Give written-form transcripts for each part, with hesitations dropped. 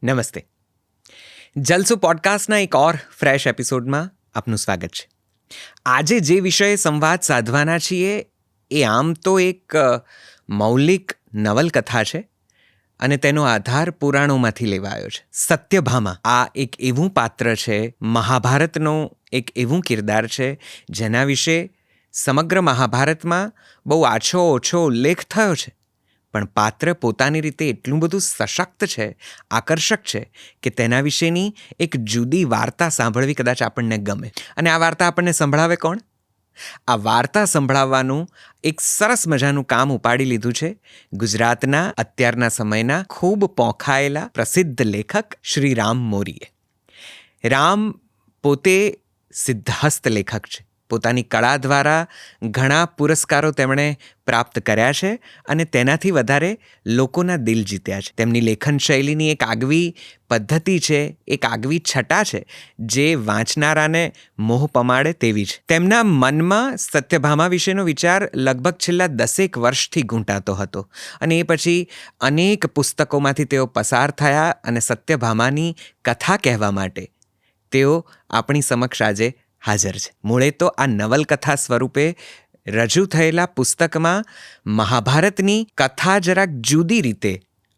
નમસ્તે. જલસો પોડકાસ્ટના એક ઓર ફ્રેશ એપિસોડમાં આપનું સ્વાગત છે. આજે જે વિષયે સંવાદ સાધવાના છીએ એ આમ તો એક મૌલિક નવલકથા છે અને તેનો આધાર પુરાણોમાંથી લેવાયો છે. સત્યભામા આ એક એવું પાત્ર છે, મહાભારતનું એક એવું કિરદાર છે જેના વિશે સમગ્ર મહાભારતમાં બહુ આછો ઓછો ઉલ્લેખ થયો છે, પણ પાત્ર પોતાની રીતે એટલું બધું સશક્ત છે, આકર્ષક છે કે તેના વિશેની એક જુદી વાર્તા સાંભળવી કદાચ આપણને ગમે. અને આ વાર્તા આપણને સંભળાવે કોણ? આ વાર્તા સંભળાવવાનું એક સરસ મજાનું કામ ઉપાડી લીધું છે ગુજરાતના અત્યારના સમયના ખૂબ પોંખાયેલા પ્રસિદ્ધ લેખક શ્રી રામ મોરીએ. રામ પોતે સિદ્ધહસ્ત લેખક છે. પોતાની કળા દ્વારા ઘણા પુરસ્કારો તેમણે પ્રાપ્ત કર્યા છે અને તેનાથી વધારે લોકોના દિલ જીત્યા છે. તેમની લેખન શૈલીની એક આગવી પદ્ધતિ છે, એક આગવી છટા છે જે વાંચનારાને મોહ પમાડે તેવી છે. તેમના મનમાં સત્યભામા વિશેનો વિચાર લગભગ છેલ્લા 10 વર્ષથી ગૂંટાતો હતો અને એ પછી અનેક પુસ્તકોમાંથી તેઓ પસાર થયા અને સત્યભામાની કથા કહેવા માટે તેઓ આપણી સમક્ષ આજે હાજર છે. મૂળે તો આ નવલકથા સ્વરૂપે રજૂ થયેલા પુસ્તકમાં મહાભારતની કથા જરાક જુદી રીતે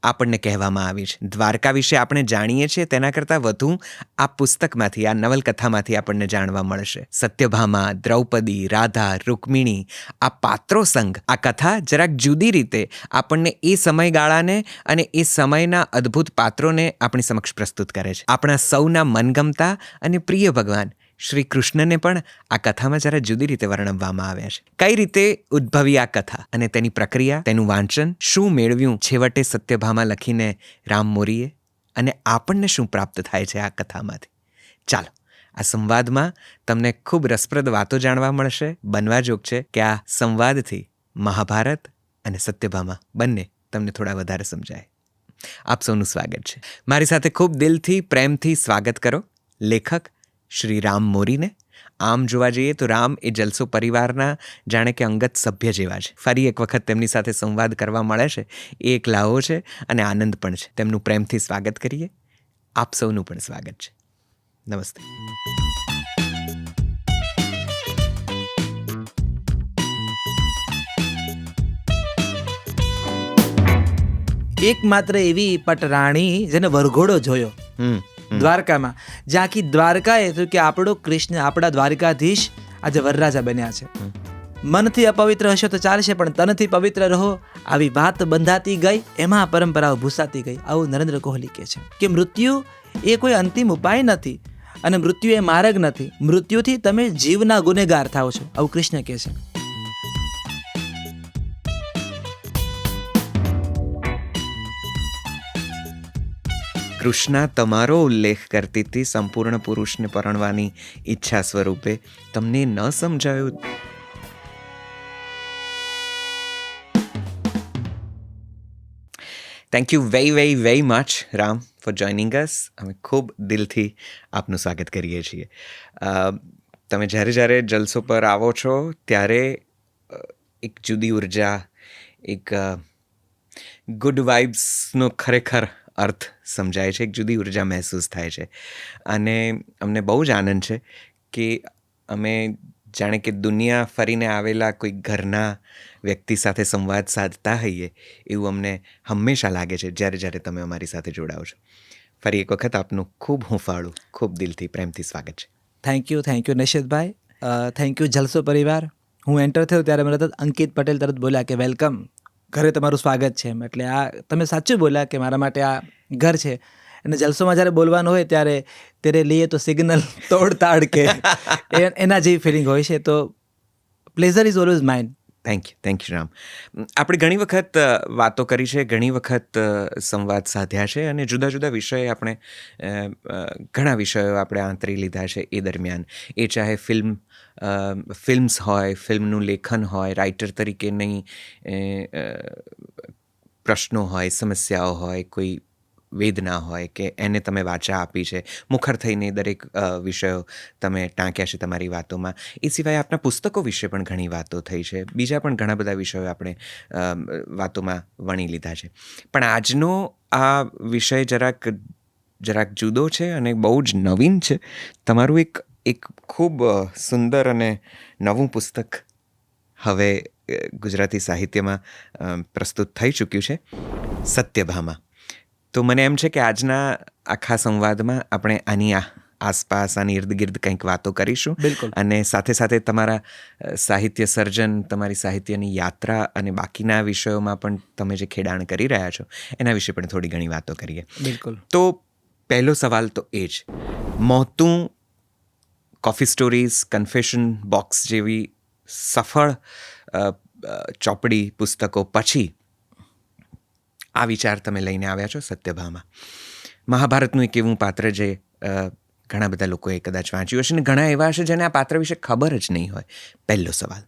આપણને કહેવામાં આવી છે. દ્વારકા વિશે આપણે જાણીએ છીએ તેના કરતાં વધુ આ પુસ્તકમાંથી, આ નવલકથામાંથી આપણને જાણવા મળશે. સત્યભામા, દ્રૌપદી, રાધા, રૂકમિણી, આ પાત્રો સંગ આ કથા જરાક જુદી રીતે આપણને એ સમયગાળાને અને એ સમયના અદ્ભુત પાત્રોને આપણી સમક્ષ પ્રસ્તુત કરે છે. આપણા સૌના મનગમતા અને પ્રિય ભગવાન શ્રી કૃષ્ણને પણ આ કથામાં જરા જુદી રીતે વર્ણવવામાં આવ્યા છે. કઈ રીતે ઉદ્ભવી આ કથા અને તેની પ્રક્રિયા, તેનું વાંચન, શું મેળવ્યું છેવટે સત્યભામા લખીને રામ મોરીએ, અને આપણને શું પ્રાપ્ત થાય છે આ કથામાંથી? ચાલો, આ સંવાદમાં તમને ખૂબ રસપ્રદ વાતો જાણવા મળશે. બનવા જોગ છે કે આ સંવાદથી મહાભારત અને સત્યભામા બંને તમને થોડા વધારે સમજાય. આપ સૌનું સ્વાગત છે. મારી સાથે ખૂબ દિલથી, પ્રેમથી સ્વાગત કરો લેખક શ્રી રામ મોરીને. આમ જોવા જઈએ તો રામ એ જલસો પરિવારના જાણે કે અંગત સભ્ય જેવા છે. ફરી એક વખત તેમની સાથે સંવાદ કરવા મળે છે એ એક લાહો છે અને આનંદ પણ છે. તેમનું પ્રેમથી સ્વાગત કરીએ. આપ સૌનું પણ સ્વાગત છે. નમસ્તે. એકમાત્ર એવી પટરાણી જેને વરઘોડો જોયો દ્વારકામાં, જે આખી દ્વારકા એ થયું કે આપણો કૃષ્ણ, આપણા દ્વારકાધીશ આજે વરરાજા બન્યા છે. મનથી અપવિત્ર હશો તો ચાલશે, પણ તનથી પવિત્ર રહો, આવી વાત બંધાતી ગઈ, એમાં પરંપરાઓ ભૂસાતી ગઈ. આવું નરેન્દ્ર કોહલી કહે છે કે મૃત્યુ એ કોઈ અંતિમ ઉપાય નથી અને મૃત્યુ એ માર્ગ નથી. મૃત્યુથી તમે જીવના ગુનેગાર થાઓ છો, આવું કૃષ્ણ કહે છે. કૃષ્ણા તમારો ઉલ્લેખ કરતી હતી સંપૂર્ણ પુરુષને પરણવાની ઈચ્છા સ્વરૂપે. તમને ન સમજાયું? Thank you very much Ram four joining અસ. અમે ખૂબ દિલથી આપનું સ્વાગત કરીએ છીએ. તમે જ્યારે જલસો પર આવો છો ત્યારે એક જુદી ઉર્જા, એક ગુડ વાઇબ્સનો ખરેખર અર્થ સમજાય છે. એક જુદી ઉર્જા મહેસૂસ થાય છે અને અમને બહુ જ આનંદ છે કે અમે જાણે કે દુનિયા ફરીને આવેલા કોઈ ઘરના વ્યક્તિ સાથે સંવાદ સાધતા હોઈએ એવું અમને હંમેશા લાગે છે જ્યારે તમે અમારી સાથે જોડાઓ છો. ફરી એક વખત આપનું ખૂબ હુંફાળું, ખૂબ દિલથી, પ્રેમથી સ્વાગત છે. થેન્ક યુ નિશિતભાઈ. થેન્ક યુ જલસો પરિવાર. હું એન્ટર થયો ત્યારે મને તરત અંકિત પટેલ તરત બોલ્યા કે વેલકમ, ઘરે તમારું સ્વાગત છે. એમ એટલે આ તમે સાચું બોલ્યા કે મારા માટે આ ઘર છે. અને જલસોમાં જ્યારે બોલવાનું હોય ત્યારે તેરે લઈએ તો સિગ્નલ તોડ તાડ કે એના જેવી ફિલિંગ હોય છે. તો pleasure is always mine. Thank you Ram. આપણે ઘણી વખત વાતો કરી છે, ઘણી વખત સંવાદ સાધ્યા છે અને જુદા જુદા વિષય આપણે ઘણા વિષયો આપણે આંતરી લીધા છે એ દરમિયાન. એ ચાહે ફિલ્મ્સ હોય, ફિલ્મનું લેખન હોય, રાઇટર તરીકેની પ્રશ્નો હોય, સમસ્યાઓ હોય, કોઈ વેદના હોય કે એને તમે વાચા આપી છે. મુખર થઈને દરેક વિષયો તમે ટાંક્યા છે તમારી વાતોમાં. એ સિવાય આપણા પુસ્તકો વિશે પણ ઘણી વાતો થઈ છે. બીજા પણ ઘણા બધા વિષયો આપણે વાતોમાં વણી લીધા છે. પણ આજનો આ વિષય જરાક જરાક જુદો છે અને બહુ જ નવીન છે. તમારું એક ખૂબ સુંદર અને નવું પુસ્તક હવે ગુજરાતી સાહિત્યમાં પ્રસ્તુત થઈ ચૂક્યું છે, સત્યભામા. તો મને એમ છે કે આજના આખા સંવાદમાં આપણે આની આસપાસ, આની ઇર્દ ગિર્દ કંઈક વાતો કરીશું. બિલકુલ. અને સાથે સાથે તમારા સાહિત્ય સર્જન, તમારી સાહિત્યની યાત્રા અને બાકીના વિષયોમાં પણ તમે જે ખેડાણ કરી રહ્યા છો એના વિશે પણ થોડી ઘણી વાતો કરીએ. બિલકુલ. તો પહેલો સવાલ તો એ જ, મોતું કોફી સ્ટોરીઝ, કન્ફેશન બોક્સ જેવી સફળ ચોપડી પુસ્તકો પછી આ વિચાર તમે લઈને આવ્યા છો, સત્યભામા. મહાભારતનું એક એવું પાત્ર જે ઘણા બધા લોકોએ કદાચ વાંચ્યું હશે ને ઘણા એવા હશે જેને આ પાત્ર વિશે ખબર જ નહીં હોય. પહેલો સવાલ,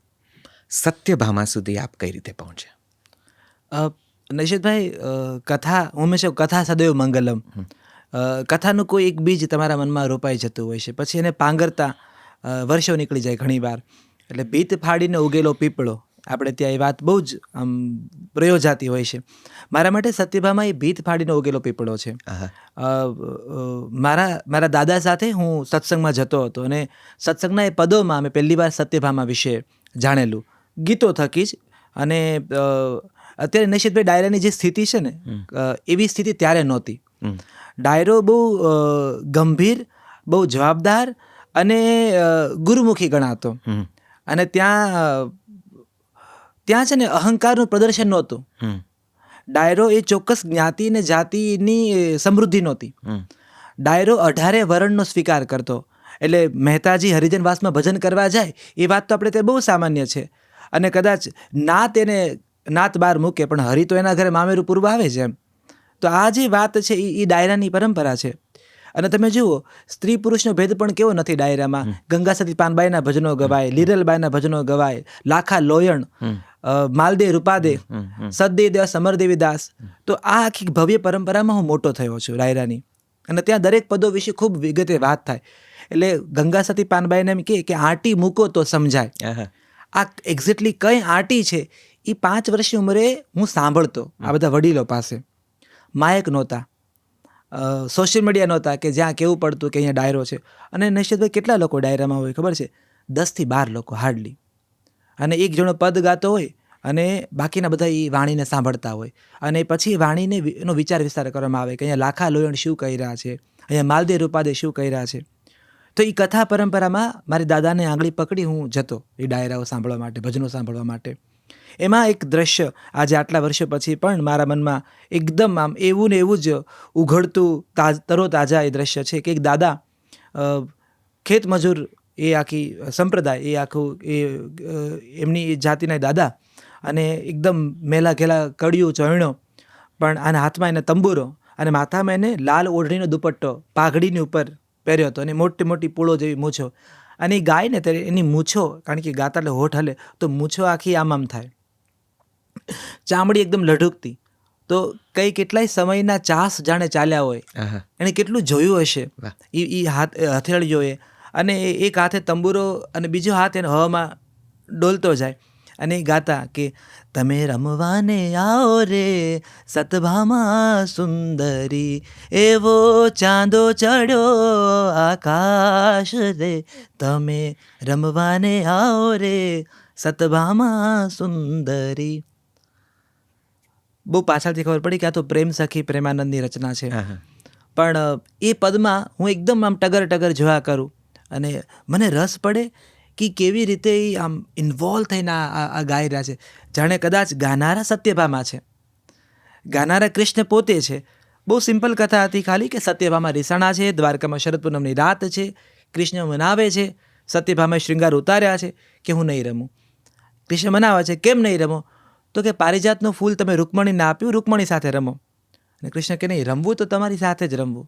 સત્યભામા સુધી આપ કઈ રીતે પહોંચ્યા? નિશિતભાઈ, કથા હંમેશા કથા સદૈવ મંગલમ. કથાનું કોઈ એક બીજ તમારા મનમાં રોપાઈ જતું હોય છે, પછી એને પાંગરતા વર્ષો નીકળી જાય ઘણીવાર. એટલે ભીત ફાડીને ઉગેલો પીપળો, આપણે ત્યાં એ વાત બહુ જ આમ પ્રયોજાતી હોય છે. મારા માટે સત્યભામા એ ભીત ફાડીને ઉગેલો પીપળો છે. મારા દાદા સાથે હું સત્સંગમાં જતો હતો અને સત્સંગના એ પદોમાં મેં પહેલી વાર સત્યભામા વિશે જાણેલું, ગીતો થકી જ. અને અત્યારે નિશિતભાઈ ડાયરાની જે સ્થિતિ છે ને, એવી સ્થિતિ ત્યારે નહોતી. ડાયરો બહુ ગંભીર, બહુ જવાબદાર અને ગુરુમુખી ગણાતો. અને ત્યાં છે ને અહંકારનું પ્રદર્શન નહોતું. ડાયરો એ ચોક્કસ જ્ઞાતિ ને જાતિની સમૃદ્ધિ નહોતી. ડાયરો 18 વર્ણનો સ્વીકાર કરતો. એટલે મહેતાજી હરિજનવાસમાં ભજન કરવા જાય એ વાત તો આપણે તે બહુ સામાન્ય છે. અને કદાચ નાત બહાર મૂકે પણ હરિ તો એના ઘરે મામેરું પૂર્વ આવે છે એમ. તો આ જે વાત છે એ ડાયરાની પરંપરા છે. અને તમે જુઓ, સ્ત્રી પુરુષનો ભેદ પણ કેવો નથી ડાયરામાં. ગંગા સતી પાનબાઈના ભજનો ગવાય, લીરલબાઈના ભજનો ગવાય, લાખા લોયણ, માલદે રૂપાદે, સદદે દાસ, અમરદેવી દાસ. તો આ આખી ભવ્ય પરંપરામાં હું મોટો થયો છું ડાયરાની. અને ત્યાં દરેક પદો વિશે ખૂબ વિગતે વાત થાય. એટલે ગંગા સતી પાનબાઈને એમ કે આંટી મૂકો તો સમજાય. આ એક્ઝેક્ટલી કઈ આંટી છે એ 5 વર્ષની ઉંમરે હું સાંભળતો આ બધા વડીલો પાસે. માયક નહોતા, સોશિયલ મીડિયા નહોતા કે જ્યાં કેવું પડતું કે અહીંયા ડાયરો છે. અને નિશ્ચિતભાઈ કેટલા લોકો ડાયરામાં હોય ખબર છે? 10 થી 12 લોકો હાર્ડલી. અને એક જણો પદ ગાતો હોય અને બાકીના બધા એ વાણીને સાંભળતા હોય. અને પછી વાણીને એનો વિચાર વિસ્તાર કરવામાં આવે કે અહીંયા લાખા લોયણ શું કહી રહ્યા છે, અહીંયા માલદે રૂપાદે શું કહી રહ્યા છે. તો એ કથા પરંપરામાં મારી દાદાને આંગળી પકડી હું જતો એ ડાયરાઓ સાંભળવા માટે, ભજનો સાંભળવા માટે. એમાં એક દ્રશ્ય આજે આટલા વર્ષો પછી પણ મારા મનમાં એકદમ આમ એવું ને એવું જ ઉઘડતું તરોતાજા એ દ્રશ્ય છે કે એક દાદા, ખેત મજૂર એ આખી સંપ્રદાય, એ આખું એમની જાતિના દાદા, અને એકદમ મેલા ઘેલા કડિયું ચોયણો, પણ આના હાથમાં એને તંબુરો અને માથામાં એને લાલ ઓઢણીનો દુપટ્ટો પાઘડીની ઉપર પહેર્યો હતો અને મોટી મોટી પૂળો જેવી મૂછો. અને એ ગાય ને ત્યારે એની મૂછો, કારણ કે ગાતા એટલે હોઠ હલે તો મૂછો આખી આમ થાય, ચામડી એકદમ લઢુકતી. તો કેટલાય સમયના ચાસ જાણે ચાલ્યા હોય, એને કેટલું જોયું હશે એ હથેળીઓએ. અને એક હાથે તંબુરો અને બીજો હાથ એને હવામાં ડોલતો જાય અને એ ગાતા કે તમે રમવાને આવો રે સતભામા સુંદરી, એવો ચાંદો ચડ્યો આકાશ રે, તમે રમવાને આવો રે સતભામા સુંદરી. બહુ પાછળથી ખબર પડી કે આ તો પ્રેમ સખી પ્રેમાનંદની રચના છે. પણ એ પદમાં હું એકદમ આમ ટગર ટગર જોયા કરું અને મને રસ પડે કે કેવી રીતે એ આમ ઇન્વોલ્વ થઈને આ ગાઈ રહ્યા છે. જાણે કદાચ ગાનારા સત્યભામા છે, ગાનારા કૃષ્ણ પોતે છે. બહુ સિમ્પલ કથા હતી ખાલી કે સત્યભામા રીસાણા છે, દ્વારકામાં શરદ પૂનમની રાત છે, કૃષ્ણ મનાવે છે, સત્યભામાએ શૃંગાર ઉતાર્યા છે કે હું નહીં રમું. કૃષ્ણ મનાવે છે, કેમ નહીં રમો? તો કે પારિજાતનું ફૂલ તમે રૂકમણીને આપ્યું, રૂકમણી સાથે રમો. અને કૃષ્ણ કે નહીં, રમવું તો તમારી સાથે જ રમવું.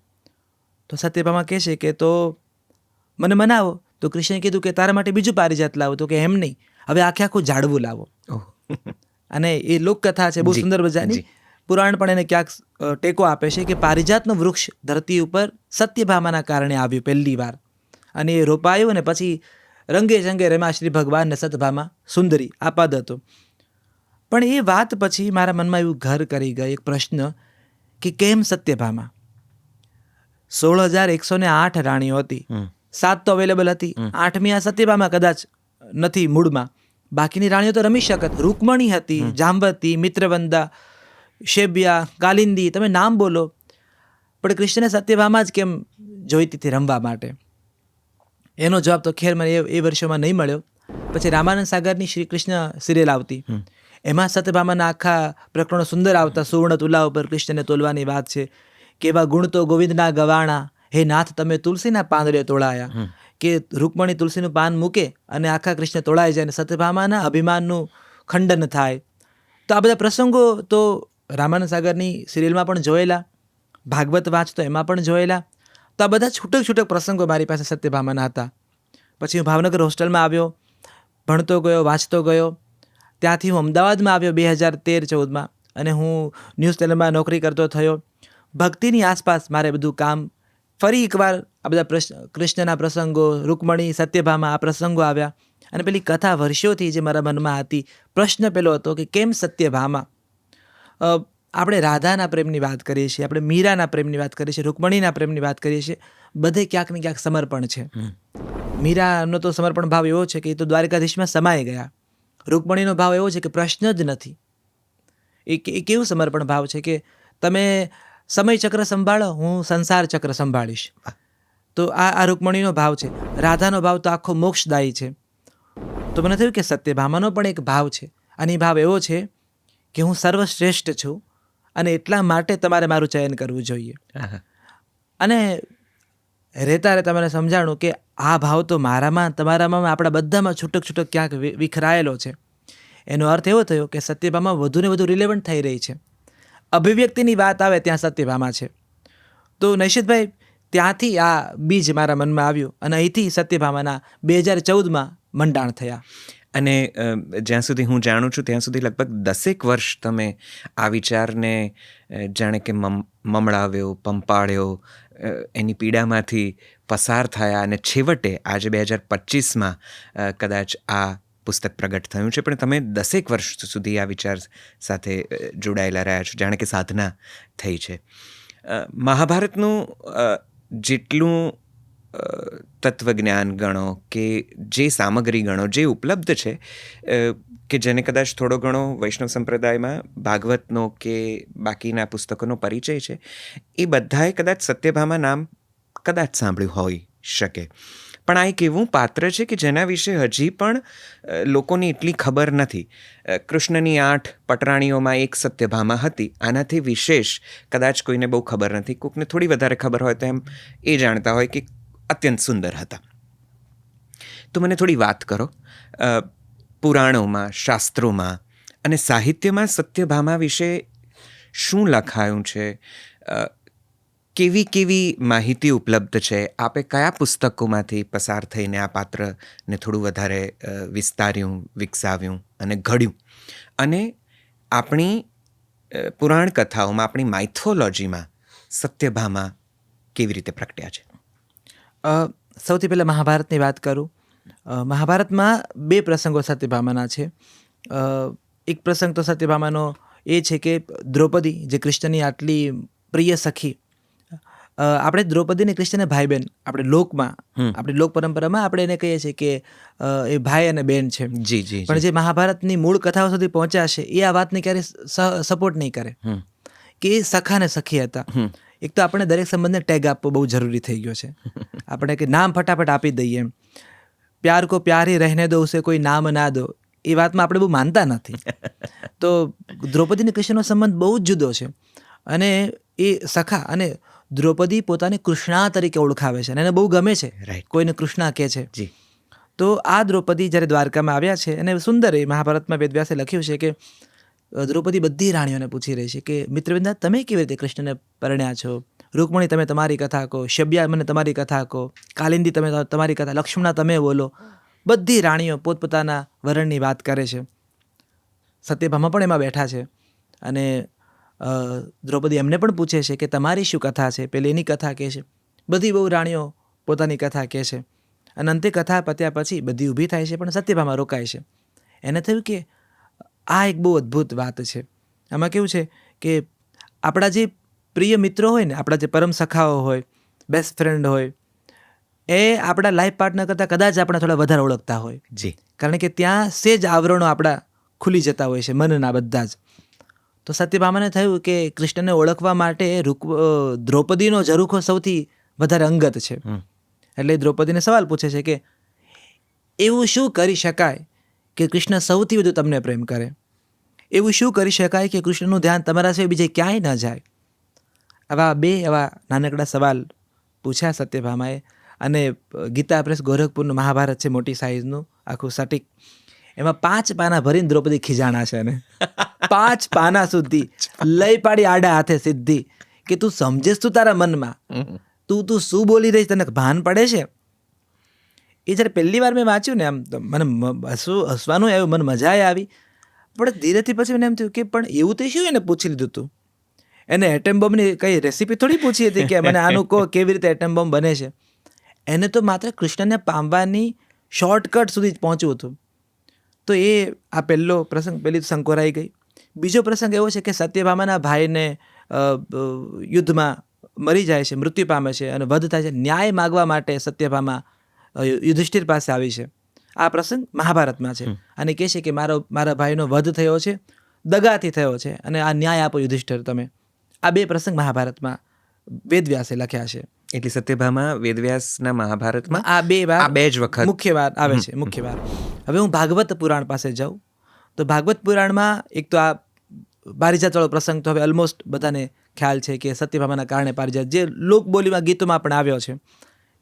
તો સત્યભામા કહે છે કે તો મને મનાવો. તો કૃષ્ણએ કીધું કે તારા માટે બીજું પારિજાત લાવો. તો કે એમ નહીં, હવે આખું ઝાડવું લાવો. અને એ લોકકથા છે બહુ સુંદર મજાની. પુરાણ પણ એને ક્યાંક ટેકો આપે છે કે પારિજાતનું વૃક્ષ ધરતી ઉપર સત્યભામાના કારણે આવ્યું પહેલી વાર, અને એ રોપાયું અને પછી રંગે ચંગે રમ્યા શ્રી ભગવાન ને સતભામા સુંદરી. આ પદ હતો. પણ એ વાત પછી મારા મનમાં એવું ઘર કરી ગયું એક પ્રશ્ન કે કેમ સત્યભામા? 16,108 રાણીઓ હતી. 7 તો અવેલેબલ હતી, 8મી આ સત્યભામા કદાચ નથી મૂળમાં, બાકીની રાણીઓ તો રમી શકત. રૂકમણી હતી, જાંબવતી, મિત્રવંદા, શેબ્યા, કાલિંદી, તમે નામ બોલો. પણ કૃષ્ણને સત્યભામા જ કેમ જોઈતી હતી રમવા માટે? એનો જવાબ તો ખેર મને એ વર્ષોમાં નહીં મળ્યો. પછી રામાનંદ સાગરની શ્રી કૃષ્ણ સિરિયલ આવતી, એમાં સત્યભામાના આખા પ્રકરણો સુંદર આવતા. સુવર્ણ તુલા ઉપર કૃષ્ણને તોલવાની વાત છે, કેવા ગુણ તો ગોવિંદના ગવાણા, હે નાથ તમે તુલસીના પાંદડે તોળાયા. કે રૂકમણી તુલસીનું પાન મૂકે અને આખા કૃષ્ણ તોળાઈ જાય, અને સત્યભામાના અભિમાનનું ખંડન થાય. તો આ બધા પ્રસંગો તો રામાનંદ સાગરની સિરિયલમાં પણ જોયેલા, ભાગવત વાંચતો એમાં પણ જોયેલા. તો આ બધા છૂટક છૂટક પ્રસંગો મારી પાસે સત્યભામાના હતા. પછી હું ભાવનગર હોસ્ટેલમાં આવ્યો, ભણતો ગયો, વાંચતો ગયો. ત્યાંથી હું અમદાવાદમાં આવ્યો 2013-14માં, અને હું ન્યૂઝ ચેનલમાં નોકરી કરતો થયો. ભક્તિની આસપાસ મારે બધું કામ. ફરી એકવાર આ બધા કૃષ્ણના પ્રસંગો, રૂકમણી, સત્યભામા, આ પ્રસંગો આવ્યા. અને પેલી કથા વર્ષોથી જે મારા મનમાં હતી, પ્રશ્ન પેલો હતો કે કેમ સત્યભામા? આપણે રાધાના પ્રેમની વાત કરીએ છીએ, આપણે મીરાના પ્રેમની વાત કરીએ છીએ, રૂકમણીના પ્રેમની વાત કરીએ છીએ, બધે ક્યાંક ને ક્યાંક સમર્પણ છે. મીરાનો તો સમર્પણ ભાવ એવો છે કે એ તો દ્વારકાધીશમાં સમાઈ ગયા. રૂકમણીનો ભાવ એવો છે કે પ્રશ્ન જ નથી. એ કેવું સમર્પણ ભાવ છે કે તમે સમય ચક્ર સંભાળો, હું સંસાર ચક્ર સંભાળીશ. તો આ રૂકમણીનો ભાવ છે. રાધાનો ભાવ તો આખો મોક્ષદાયી છે. તો મને થયું કે સત્યભામાનો પણ એક ભાવ છે, અને એ ભાવ એવો છે કે હું સર્વશ્રેષ્ઠ છું, અને એટલા માટે તમારે મારું ચયન કરવું જોઈએ. અને રહેતા રહેતા મને સમજાણું કે આ ભાવ તો મારામાં, તમારામાં, આપણા બધામાં છૂટક છૂટક ક્યાંક વિખરાયેલો છે. એનો અર્થ એવો થયો કે સત્યભામા વધુ ને વધુ રિલેવન્ટ થઈ રહી છે. અભિવ્યક્તિની વાત આવે ત્યાં સત્યભામા છે. તો નૈશિતભાઈ, ત્યાંથી આ બીજ મારા મનમાં આવ્યું, અને અહીંથી સત્યભામાના 2014માં મંડાણ થયા. અને જ્યાં સુધી હું જાણું છું ત્યાં સુધી લગભગ 10 વર્ષ તમે આ વિચારને જાણે કે મમળાવ્યો, પંપાળ્યો, એની પીડામાંથી પસાર થયા, અને છેવટે આજે 2025માં કદાચ આ પુસ્તક પ્રગટ થયું છે. પણ તમે 10 વર્ષ સુધી આ વિચાર સાથે જોડાયેલા રહ્યા છો, જાણે કે સાધના થઈ છે. મહાભારતનું જેટલું તત્વજ્ઞાન ગણો કે જે સામગ્રી ગણો, જે ઉપલબ્ધ છે, કે જેને કદાચ થોડો ઘણો વૈષ્ણવ સંપ્રદાયમાં ભાગવતનો કે બાકીના પુસ્તકોનો પરિચય છે, એ બધાએ કદાચ સત્યભામા નામ કદાચ સાંભળ્યું હોઈ શકે. પણ આ એક એવું પાત્ર છે કે જેના વિશે હજી પણ લોકોની એટલી ખબર નથી. કૃષ્ણની 8 પટરાણીઓમાં એક સત્યભામા હતી. આનાથી વિશેષ કદાચ કોઈને બહુ ખબર નથી. કોઈકને થોડી વધારે ખબર હોય તો એમ એ જાણતા હોય કે અત્યંત સુંદર હતા. તો મને થોડી વાત કરો, પુરાણોમાં, શાસ્ત્રોમાં અને સાહિત્યમાં સત્યભામા વિશે શું લખાયું છે? કેવી કેવી માહિતી ઉપલબ્ધ છે? આપે કયા પુસ્તકોમાંથી પસાર થઈને આ પાત્રને થોડું વધારે વિસ્તાર્યું, વિકસાવ્યું અને ઘડ્યું? અને આપણી પુરાણ કથાઓમાં, આપણી માઇથોલોજીમાં સત્યભામા કેવી રીતે પ્રગટ્યા છે? સૌથી પહેલાં મહાભારતની વાત કરું. મહાભારતમાં 2 પ્રસંગો સત્યભામાના છે. એક પ્રસંગ તો સત્યભામાનો એ છે કે દ્રૌપદી, જે કૃષ્ણની આટલી પ્રિય સખી, આપણે દ્રૌપદી ને કૃષ્ણને ભાઈ બહેન, આપણે લોકમાં, આપણી લોક પરંપરામાં આપણે એને કહીએ છીએ કે એ ભાઈ અને બેન છે. જી જી. પણ જે મહાભારતની મૂળ કથાઓ સુધી પહોંચ્યા છે એ આ વાતને ક્યારેય સપોર્ટ નહીં કરે કે એ સખા ને સખી હતા. એક તો આપણે દરેક સંબંધને ટેગ આપવો બહુ જરૂરી થઈ ગયો છે. આપણે કે નામ ફટાફટ આપી દઈએ, એમ પ્યાર કો પ્યાર હી રહેને દો, ઉસે કોઈ નામ ના દો, એ વાતમાં આપણે બહુ માનતા નથી. તો દ્રૌપદી અને કૃષ્ણનો સંબંધ બહુ જ જુદો છે. અને એ સખા, અને દ્રૌપદી પોતાને કૃષ્ણા તરીકે ઓળખાવે છે, અને એને બહુ ગમે છે કોઈને કૃષ્ણા કહે છે. જી. તો આ દ્રૌપદી જ્યારે દ્વારકામાં આવ્યા છે, અને સુંદર એ મહાભારતમાં વેદવ્યાસે લખ્યું છે કે દ્રૌપદી બધી રાણીઓને પૂછી રહી છે કે મિત્રવિંદા, તમે કેવી રીતે કૃષ્ણને પરણ્યા છો? રૂકમણી, તમે તમારી કથા કહો. શબ્યા, મને તમારી કથા કહો. કાલિંદી, તમે તમારી કથા. લક્ષ્મણા, તમે બોલો. બધી રાણીઓ પોતપોતાના વરણની વાત કરે છે. સત્યભામા પણ એમાં બેઠા છે, અને દ્રૌપદી એમને પણ પૂછે છે કે તમારી શું કથા છે? પેલી એની કથા કહે છે. બધી બહુ રાણીઓ પોતાની કથા કહે છે, અને અંતે કથા પત્યા પછી બધી ઊભી થાય છે, પણ સત્યભામા રોકાય છે. એને થયું કે આ એક બહુ અદ્ભુત વાત છે. આમાં કેવું છે કે આપણા જે પ્રિય મિત્રો હોય ને, આપણા જે પરમ સખાઓ હોય, બેસ્ટ ફ્રેન્ડ હોય, એ આપણા લાઈફ પાર્ટનર કરતાં કદાચ આપણે થોડા વધારે ઓળખતા હોય, જી. કારણ કે ત્યાં સેજ આવરણો આપણા ખુલી જતા હોય છે, મનના બધા જ. તો સત્યભામાને થયું કે કૃષ્ણને ઓળખવા માટે દ્રૌપદીનો ઝરૂખો સૌથી વધારે અંગત છે. એટલે દ્રૌપદીને સવાલ પૂછે છે કે એવું શું કરી શકાય કે કૃષ્ણ સૌથી વધુ તમને પ્રેમ કરે? એવું શું કરી શકાય કે કૃષ્ણનું ધ્યાન તમારા સિવાય બીજે ક્યાંય ન જાય? આવા નાનકડા સવાલ પૂછ્યા સત્યભામાએ. અને ગીતા પ્રેસ ગોરખપુરનું મહાભારત છે, મોટી સાઇઝનું આખું સટીક, એમાં 5 પાના ભરીને દ્રૌપદી ખીજાણા છે. અને 5 પાના સુધી લઈ પાડી આડા હાથે સીધી કે તું સમજેશ તું તારા મનમાં, તું શું બોલી રહી, તને ભાન પડે છે? એ જ્યારે પહેલી વાર મેં વાંચ્યું ને, આમ તો મને હસવાનું આવ્યું, મને મજા આવી. પણ ધીરેથી પછી મને એમ થયું કે પણ એવું તો શું એને પૂછી લીધું હતું? એને એટમ બોમ્બની કઈ રેસીપી થોડી પૂછી હતી કે મને આનું કહો કેવી રીતે એટમ બોમ્બ બને છે. એને તો માત્ર કૃષ્ણને પામવાની શોર્ટકટ સુધી જ પહોંચવું હતું. તો એ આ પહેલો પ્રસંગ, પહેલી તો સંકોરાઈ ગઈ. બીજો પ્રસંગ એવો છે કે સત્યભામાના ભાઈને યુદ્ધમાં મરી જાય છે, મૃત્યુ પામે છે અને વધ થાય છે. ન્યાય માગવા માટે સત્યભામા યુધિષ્ઠિર પાસે આવી છે. આ પ્રસંગ મહાભારતમાં છે. અને કહે છે કે મારા ભાઈનો વધ થયો છે, દગાથી થયો છે, અને આ ન્યાય આપો યુધિષ્ઠિર તમે. આ 2 પ્રસંગ મહાભારતમાં વેદવ્યાસે લખ્યા છે. એટલે સત્યભામા વેદવ્યાસના મહાભારતમાં આ 2 વાર, આ 2 જ વખત મુખ્ય વાર આવે છે, મુખ્ય વાર. હવે હું ભાગવત પુરાણ પાસે જાઉં તો ભાગવત પુરાણમાં એક તો આ પારિજાતવાળો પ્રસંગ તો હવે ઓલમોસ્ટ બધાને ખ્યાલ છે કે સત્યભામાના કારણે પારિજાત, જે લોકબોલીમાં ગીતોમાં પણ આવ્યો છે.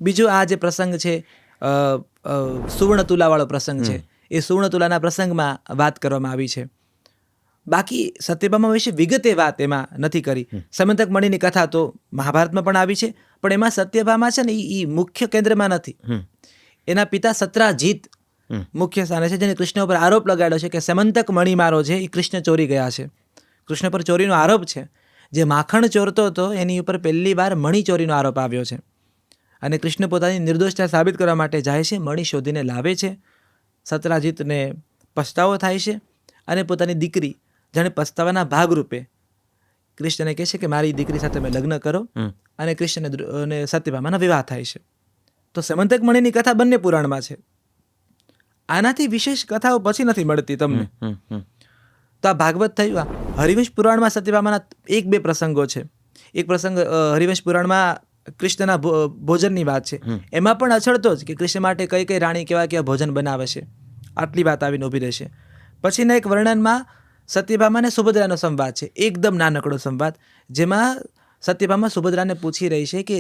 બીજો આ જે પ્રસંગ છે સુવર્ણ તુલાવાળો પ્રસંગ છે, એ સુવર્ણ તુલાના પ્રસંગમાં વાત કરવામાં આવી છે. બાકી સત્યભામા વિશે વિગતે વાત એમાં નથી કરી. સમંતક મણિની કથા તો મહાભારતમાં પણ આવી છે, પણ એમાં સત્યભામા છે ને એ મુખ્ય કેન્દ્રમાં નથી. એના પિતા સત્રાજીત મુખ્ય સ્થાને છે, જેને કૃષ્ણ ઉપર આરોપ લગાડ્યો છે કે સમંતક મણિ મારો છે એ કૃષ્ણ ચોરી ગયા છે. કૃષ્ણ પર ચોરીનો આરોપ છે. જે માખણ ચોરતો હતો એની ઉપર પહેલી વાર મણિ ચોરીનો આરોપ આવ્યો છે. અને કૃષ્ણ પોતાની નિર્દોષતા સાબિત કરવા માટે જાય છે, મણિ શોધીને લાવે છે. સત્રાજીતને પછતાવો થાય છે અને પોતાની દીકરી, જાણે પસ્તાવાના ભાગરૂપે કૃષ્ણને કહે છે કે મારી દીકરી સાથે મેં લગ્ન કરો, અને કૃષ્ણ અને સત્યભામાનો વિવાહ થાય છે. તો સમંતક મણિની કથા બંને પુરાણમાં છે. આનાથી વિશેષ કથાઓ પછી નથી મળતી તમને. તો આ ભાગવત થયું. હરિવંશ પુરાણમાં સત્યભામાના 1-2 પ્રસંગો છે. એક પ્રસંગ હરિવંશ પુરાણમાં કૃષ્ણના ભોજનની વાત છે. એમાં પણ અછડતો જ કે કૃષ્ણ માટે કઈ કઈ રાણી કેવા કેવા ભોજન બનાવે છે, આટલી વાત આવીને ઊભી રહેશે. પછીના એક વર્ણનમાં સત્યભામા અને સુભદ્રાનો સંવાદ છે, એકદમ નાનકડો સંવાદ, જેમાં સત્યભામા સુભદ્રાને પૂછી રહી છે કે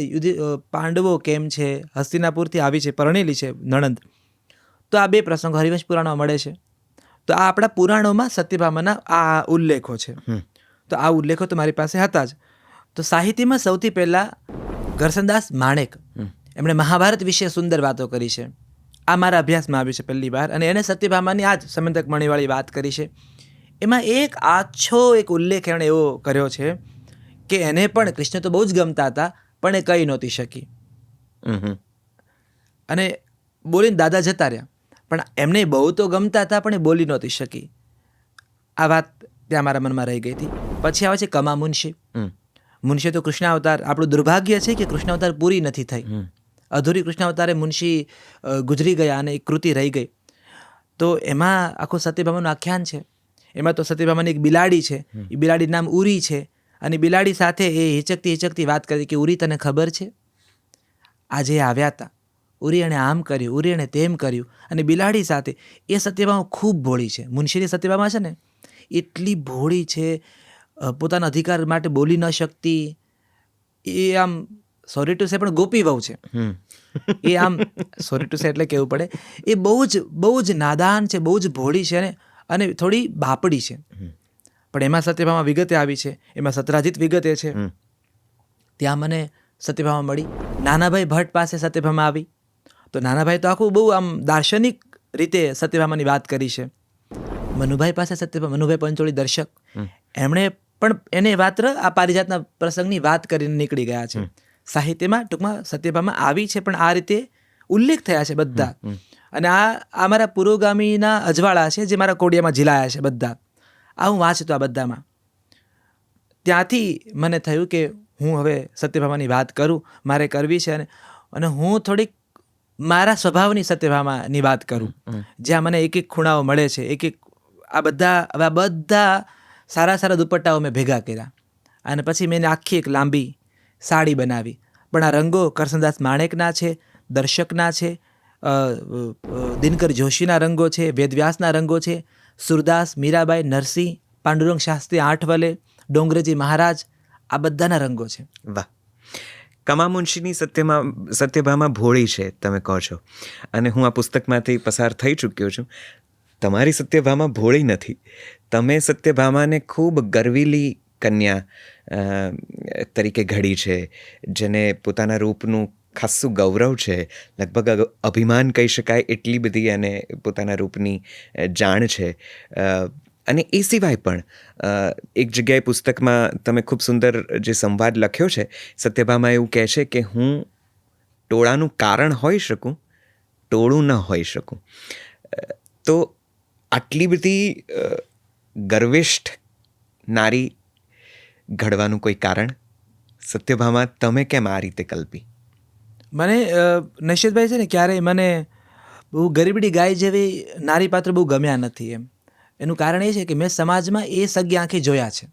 પાંડવો કેમ છે, હસ્તિનાપુરથી આવી છે, પરણેલી છે નણંદ. તો આ 2 પ્રસંગો હરિવંશ પુરાણમાં મળે છે. તો આ આપણા પુરાણોમાં સત્યભામાના આ ઉલ્લેખો છે. તો આ ઉલ્લેખો તો મારી પાસે હતા જ. તો સાહિત્યમાં સૌથી પહેલાં ઘરસનદાસ માણેક, એમણે મહાભારત વિશે સુંદર વાતો કરી છે. આ મારા અભ્યાસમાં આવ્યું છે પહેલી વાર, અને એને સત્યભામાની આ જ સમંતક મણિવાળી વાત કરી છે. એમાં એક આછો એક ઉલ્લેખ એણે એવો કર્યો છે કે એને પણ કૃષ્ણ તો બહુ જ ગમતા હતા, પણ એ કહી નહોતી શકી. અને બોલીને દાદા જતા રહ્યા, પણ એમને બહુ તો ગમતા હતા, પણ એ બોલી નહોતી શકી. આ વાત ત્યાં મારા મનમાં રહી ગઈ હતી. પછી આવે છે કમા મુનશી. મુનશી તો કૃષ્ણ અવતાર, આપણું દુર્ભાગ્ય છે કે કૃષ્ણ અવતાર પૂરી નથી થઈ. અધૂરી કૃષ્ણ અવતારે મુનશી ગુજરી ગયા અને એક કૃતિ રહી ગઈ. તો એમાં આખું સત્યભામાનું આખ્યાન છે. એમાં તો સત્યભામાની એક બિલાડી છે, એ બિલાડીનું નામ ઉરી છે, અને બિલાડી સાથે એ હિચકતી વાત કરી કે ઉરી તને ખબર છે, આજે આવ્યા હતા, ઉરી એણે આમ કર્યું, ઉરી એણે તેમ કર્યું. અને બિલાડી સાથે એ સત્યભામા ખૂબ ભોળી છે. મુનશીની સત્યભામા છે ને એટલી ભોળી છે, પોતાના અધિકાર માટે બોલી ન શકતી. એ આમ સોરી ટુ સે પણ ગોપી વહુ છે. એ આમ સોરી ટુ સે એટલે કહેવું પડે, એ બહુ જ નાદાન છે, બહુ જ ભોળી છે અને થોડી બાપડી છે. પણ એમાં સત્યભામા વિગતે આવી છે, એમાં સત્રાજીત વિગતે છે. ત્યાં મને સત્યભામા મળી. નાનાભાઈ ભટ્ટ પાસે સત્યભામા આવી. તો નાનાભાઈ તો આખું બહુ આમ દાર્શનિક રીતે સત્યભામાની વાત કરી છે. મનુભાઈ પાસે સત્યભામા, મનુભાઈ પંચોળી દર્શક, એમણે પણ એને માત્ર આ પારિજાતના પ્રસંગની વાત કરીને નીકળી ગયા છે. સાહિત્યમાં ટૂંકમાં સત્યભામા આવી છે, પણ આ રીતે ઉલ્લેખ થયા છે બધા. અને આ મારા પુરોગામીના અજવાળા છે, જે મારા કોડિયામાં ઝીલાયા છે બધા. આ હું વાંચતો આ બધામાં. ત્યાંથી મને થયું કે હું હવે સત્યભામાની વાત કરું, મારે કરવી છે, અને હું થોડીક મારા સ્વભાવની સત્યભામાની વાત કરું, જ્યાં મને એક એક ખૂણાઓ મળે છે, એક એક આ બધા સારા સારા દુપટ્ટાઓ મેં ભેગા કર્યા, અને પછી મેં આખી એક લાંબી સાડી બનાવી. પણ આ રંગો કરસનદાસ માણેકના છે, દર્શકના છે, દિનકર જોશીના રંગો છે, વેદવ્યાસના રંગો છે, સુરદાસ, મીરાબાઈ, નરસિંહ, પાંડુરંગ શાસ્ત્રી, આઠવલે, ડોંગરેજી મહારાજ, આ બધાના રંગો છે. વાહ. કમામુંશીની સત્યભામા ભોળી છે તમે કહો છો, અને હું આ પુસ્તકમાંથી પસાર થઈ ચૂક્યો છું. તમારી સત્યભામા ભોળી નથી. તમે સત્યભામાને ખૂબ ગર્વીલી કન્યા તરીકે ઘડી છે, જેને પોતાના રૂપનું ખાસ્સું ગૌરવ છે, લગભગ અભિમાન કહી શકાય એટલી બધી અને પોતાના રૂપની જાણ છે. અને એ સિવાય પણ એક જગ્યાએ પુસ્તકમાં તમે ખૂબ સુંદર જે સંવાદ લખ્યો છે, સત્યભામા એવું કહે છે કે હું ટોળાનું કારણ હોઈ શકું, ટોળું ન હોઈ શકું. તો આટલી બધી ગર્વિષ્ઠ નારી ઘડવાનું કોઈ કારણ? સત્યભામા તમે કેમ આ રીતે કલ્પી? મને નૈશદભાઈ છે ને, ક્યારેય મને બહુ ગરીબડી ગાય જેવી નારી પાત્ર બહુ ગમ્યા નથી. એનું કારણ એ છે કે મેં સમાજમાં એ સગી આંખે જોયા છે.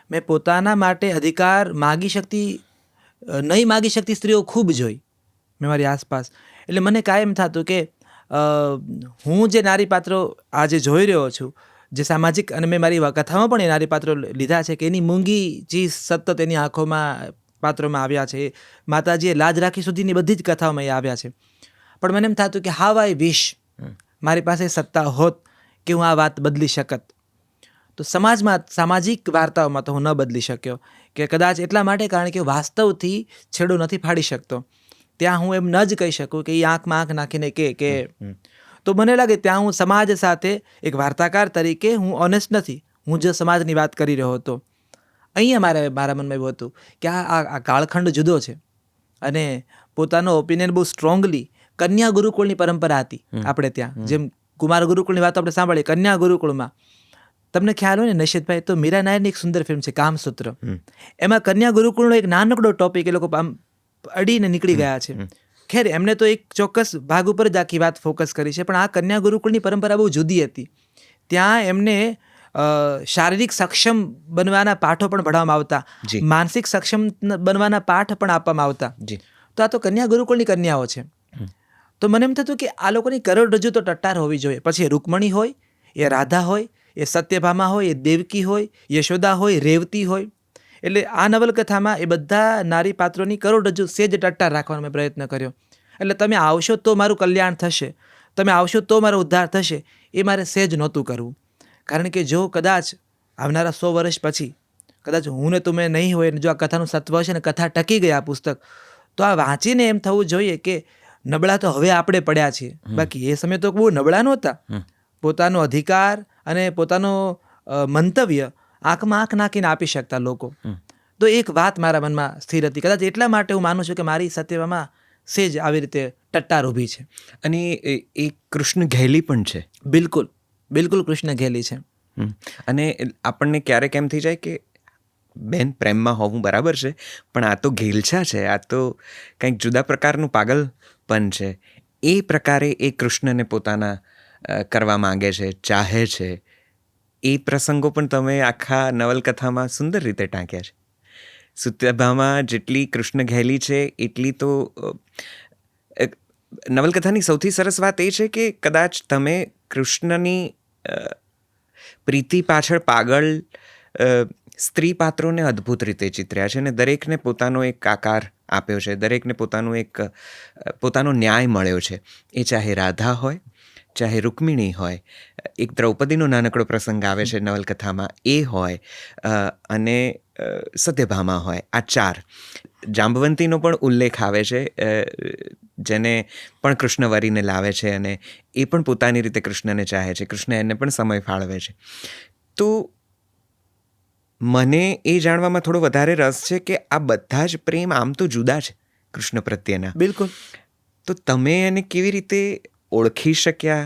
મેં પોતાના માટે અધિકાર નહીં માગી શકતી સ્ત્રીઓ ખૂબ જોઈ મેં મારી આસપાસ. એટલે મને કાયમ થતું કે હું જે નારી પાત્રો આજે જોઈ રહ્યો છું, જે સામાજિક, અને મેં મારી કથામાં પણ એ નારી પાત્રો લીધા છે, કે એની મૂંગી ચીજ સતત એની આંખોમાં પાત્રોમાં આવ્યા છે. માતાજીએ લાજ રાખી સુધીની બધી જ કથાઓમાં એ આવ્યા છે. પણ મને એમ થતું કે હાવ આઈ વિશ મારી પાસે સત્તા હોત કે હું આ વાત બદલી શકત. તો સામાજિક વાર્તાઓમાં તો હું ન બદલી શક્યો, કે કદાચ એટલા માટે કારણ કે વાસ્તવથી છેડો નથી ફાડી શકતો. ત્યાં હું એમ ન જ કહી શકું કે એ આંખમાં આંખ નાખીને કે તો મને લાગે ત્યાં હું સમાજ સાથે એક વાર્તાકાર તરીકે હું ઓનેસ્ટ નથી. હું જે સમાજની વાત કરી રહ્યો હતો, અહીંયા મારા મનમાં એવું હતું કે આ કાળખંડ જુદો છે, અને પોતાનો ઓપિનિયન બહુ સ્ટ્રોંગલી, કન્યા ગુરુકુળની પરંપરા હતી આપણે ત્યાં. જેમ કુમાર ગુરુકુળની વાત આપણે સાંભળીએ, કન્યા ગુરુકુળમાં તમને ખ્યાલ હોય ને નૈશદભાઈ, તો મીરા નાયરની એક સુંદર ફિલ્મ છે કામસૂત્ર. એમાં કન્યા ગુરુકુળનો એક નાનકડો ટોપિક એ લોકો આમ અડીને નીકળી ગયા છે. ખેર, એમને તો એક ચોક્કસ ભાગ ઉપર જ આખી વાત ફોકસ કરી છે, પણ આ કન્યા ગુરુકુળની પરંપરા બહુ જુદી હતી. ત્યાં એમને શારીરિક સક્ષમ બનવાના પાઠો પણ ભણવામાં આવતા, માનસિક સક્ષમ બનવાના પાઠ પણ આપવામાં આવતા. તો આ તો કન્યા ગુરુકુળની કન્યાઓ છે. તો મને એમ થતું કે આ લોકોની કરોડરજ્જુ તો ટટ્ટાર હોવી જોઈએ. પછી એ રૂકમણી હોય, એ રાધા હોય, એ સત્યભામા હોય, એ દેવકી હોય, યશોદા હોય, રેવતી હોય. એટલે આ નવલકથામાં એ બધા નારી પાત્રોની કરોડરજ્જુ સેજ ટટ્ટાર રાખવાનો મેં પ્રયત્ન કર્યો. એટલે તમે આવશો તો મારું કલ્યાણ થશે, તમે આવશો તો મારો ઉદ્ધાર થશે, એ મારે સેજ નહોતું કરવું. કારણ કે જો કદાચ આવનારા 100 વર્ષ પછી કદાચ હું ને તમે નહીં હોય, જો આ કથાનું સત્વ છે ને, કથા ટકી ગઈ આ પુસ્તક, તો આ વાંચીને એમ થવું જોઈએ કે નબળા તો હવે આપણે પડ્યા છીએ, બાકી એ સમય તો બહુ નબળા નહોતા. પોતાનો અધિકાર અને પોતાનો મંતવ્ય આંખમાં આંખ નાખીને આપી શકતા લોકો. તો એક વાત મારા મનમાં સ્થિર હતી. કદાચ એટલા માટે હું માનું છું કે મારી સત્યભામા સેજ આવી રીતે ટટ્ટાર ઊભી છે. અને એ કૃષ્ણ ઘેલી પણ છે. બિલકુલ બિલકુલ કૃષ્ણ ઘેલી છે. અને આપણને ક્યારેક એમ થઈ જાય કે બેન, પ્રેમમાં હોવું બરાબર છે, પણ આ તો ઘેલછા છે, આ તો કંઈક જુદા પ્રકારનું પાગલપન છે. એ પ્રકારે એ કૃષ્ણને પોતાના કરવા માંગે છે, ચાહે છે. એ પ્રસંગો પણ તમે આખા નવલકથામાં સુંદર રીતે ટાંક્યા છે. સત્યભામા જેટલી કૃષ્ણ ઘેલી છે, એટલી તો નવલકથાની સૌથી સરસ વાત એ છે કે કદાચ તમે કૃષ્ણની પ્રીતિ પાછળ પાગલ સ્ત્રી પાત્રોને અદ્ભુત રીતે ચિતર્યા છે, અને દરેકને પોતાનો એક આકાર આપ્યો છે, દરેકને પોતાનો ન્યાય મળ્યો છે. એ ચાહે રાધા હોય, ચાહે રૂકમિણી હોય, એક દ્રૌપદીનો નાનકડો પ્રસંગ આવે છે નવલકથામાં, એ હોય, અને સત્યભામા હોય. આ 4. જાંબવંતીનો પણ ઉલ્લેખ આવે છે, જેને પણ કૃષ્ણ વરીને લાવે છે, અને એ પણ પોતાની રીતે કૃષ્ણને ચાહે છે. કૃષ્ણ એને પણ સમય ફાળવે છે. તો મને એ જાણવામાં થોડો વધારે રસ છે કે આ બધા જ પ્રેમ આમ તો જુદા છે કૃષ્ણ પ્રત્યેના. બિલકુલ. તો તમે એને કેવી રીતે ઓળખી શક્યા?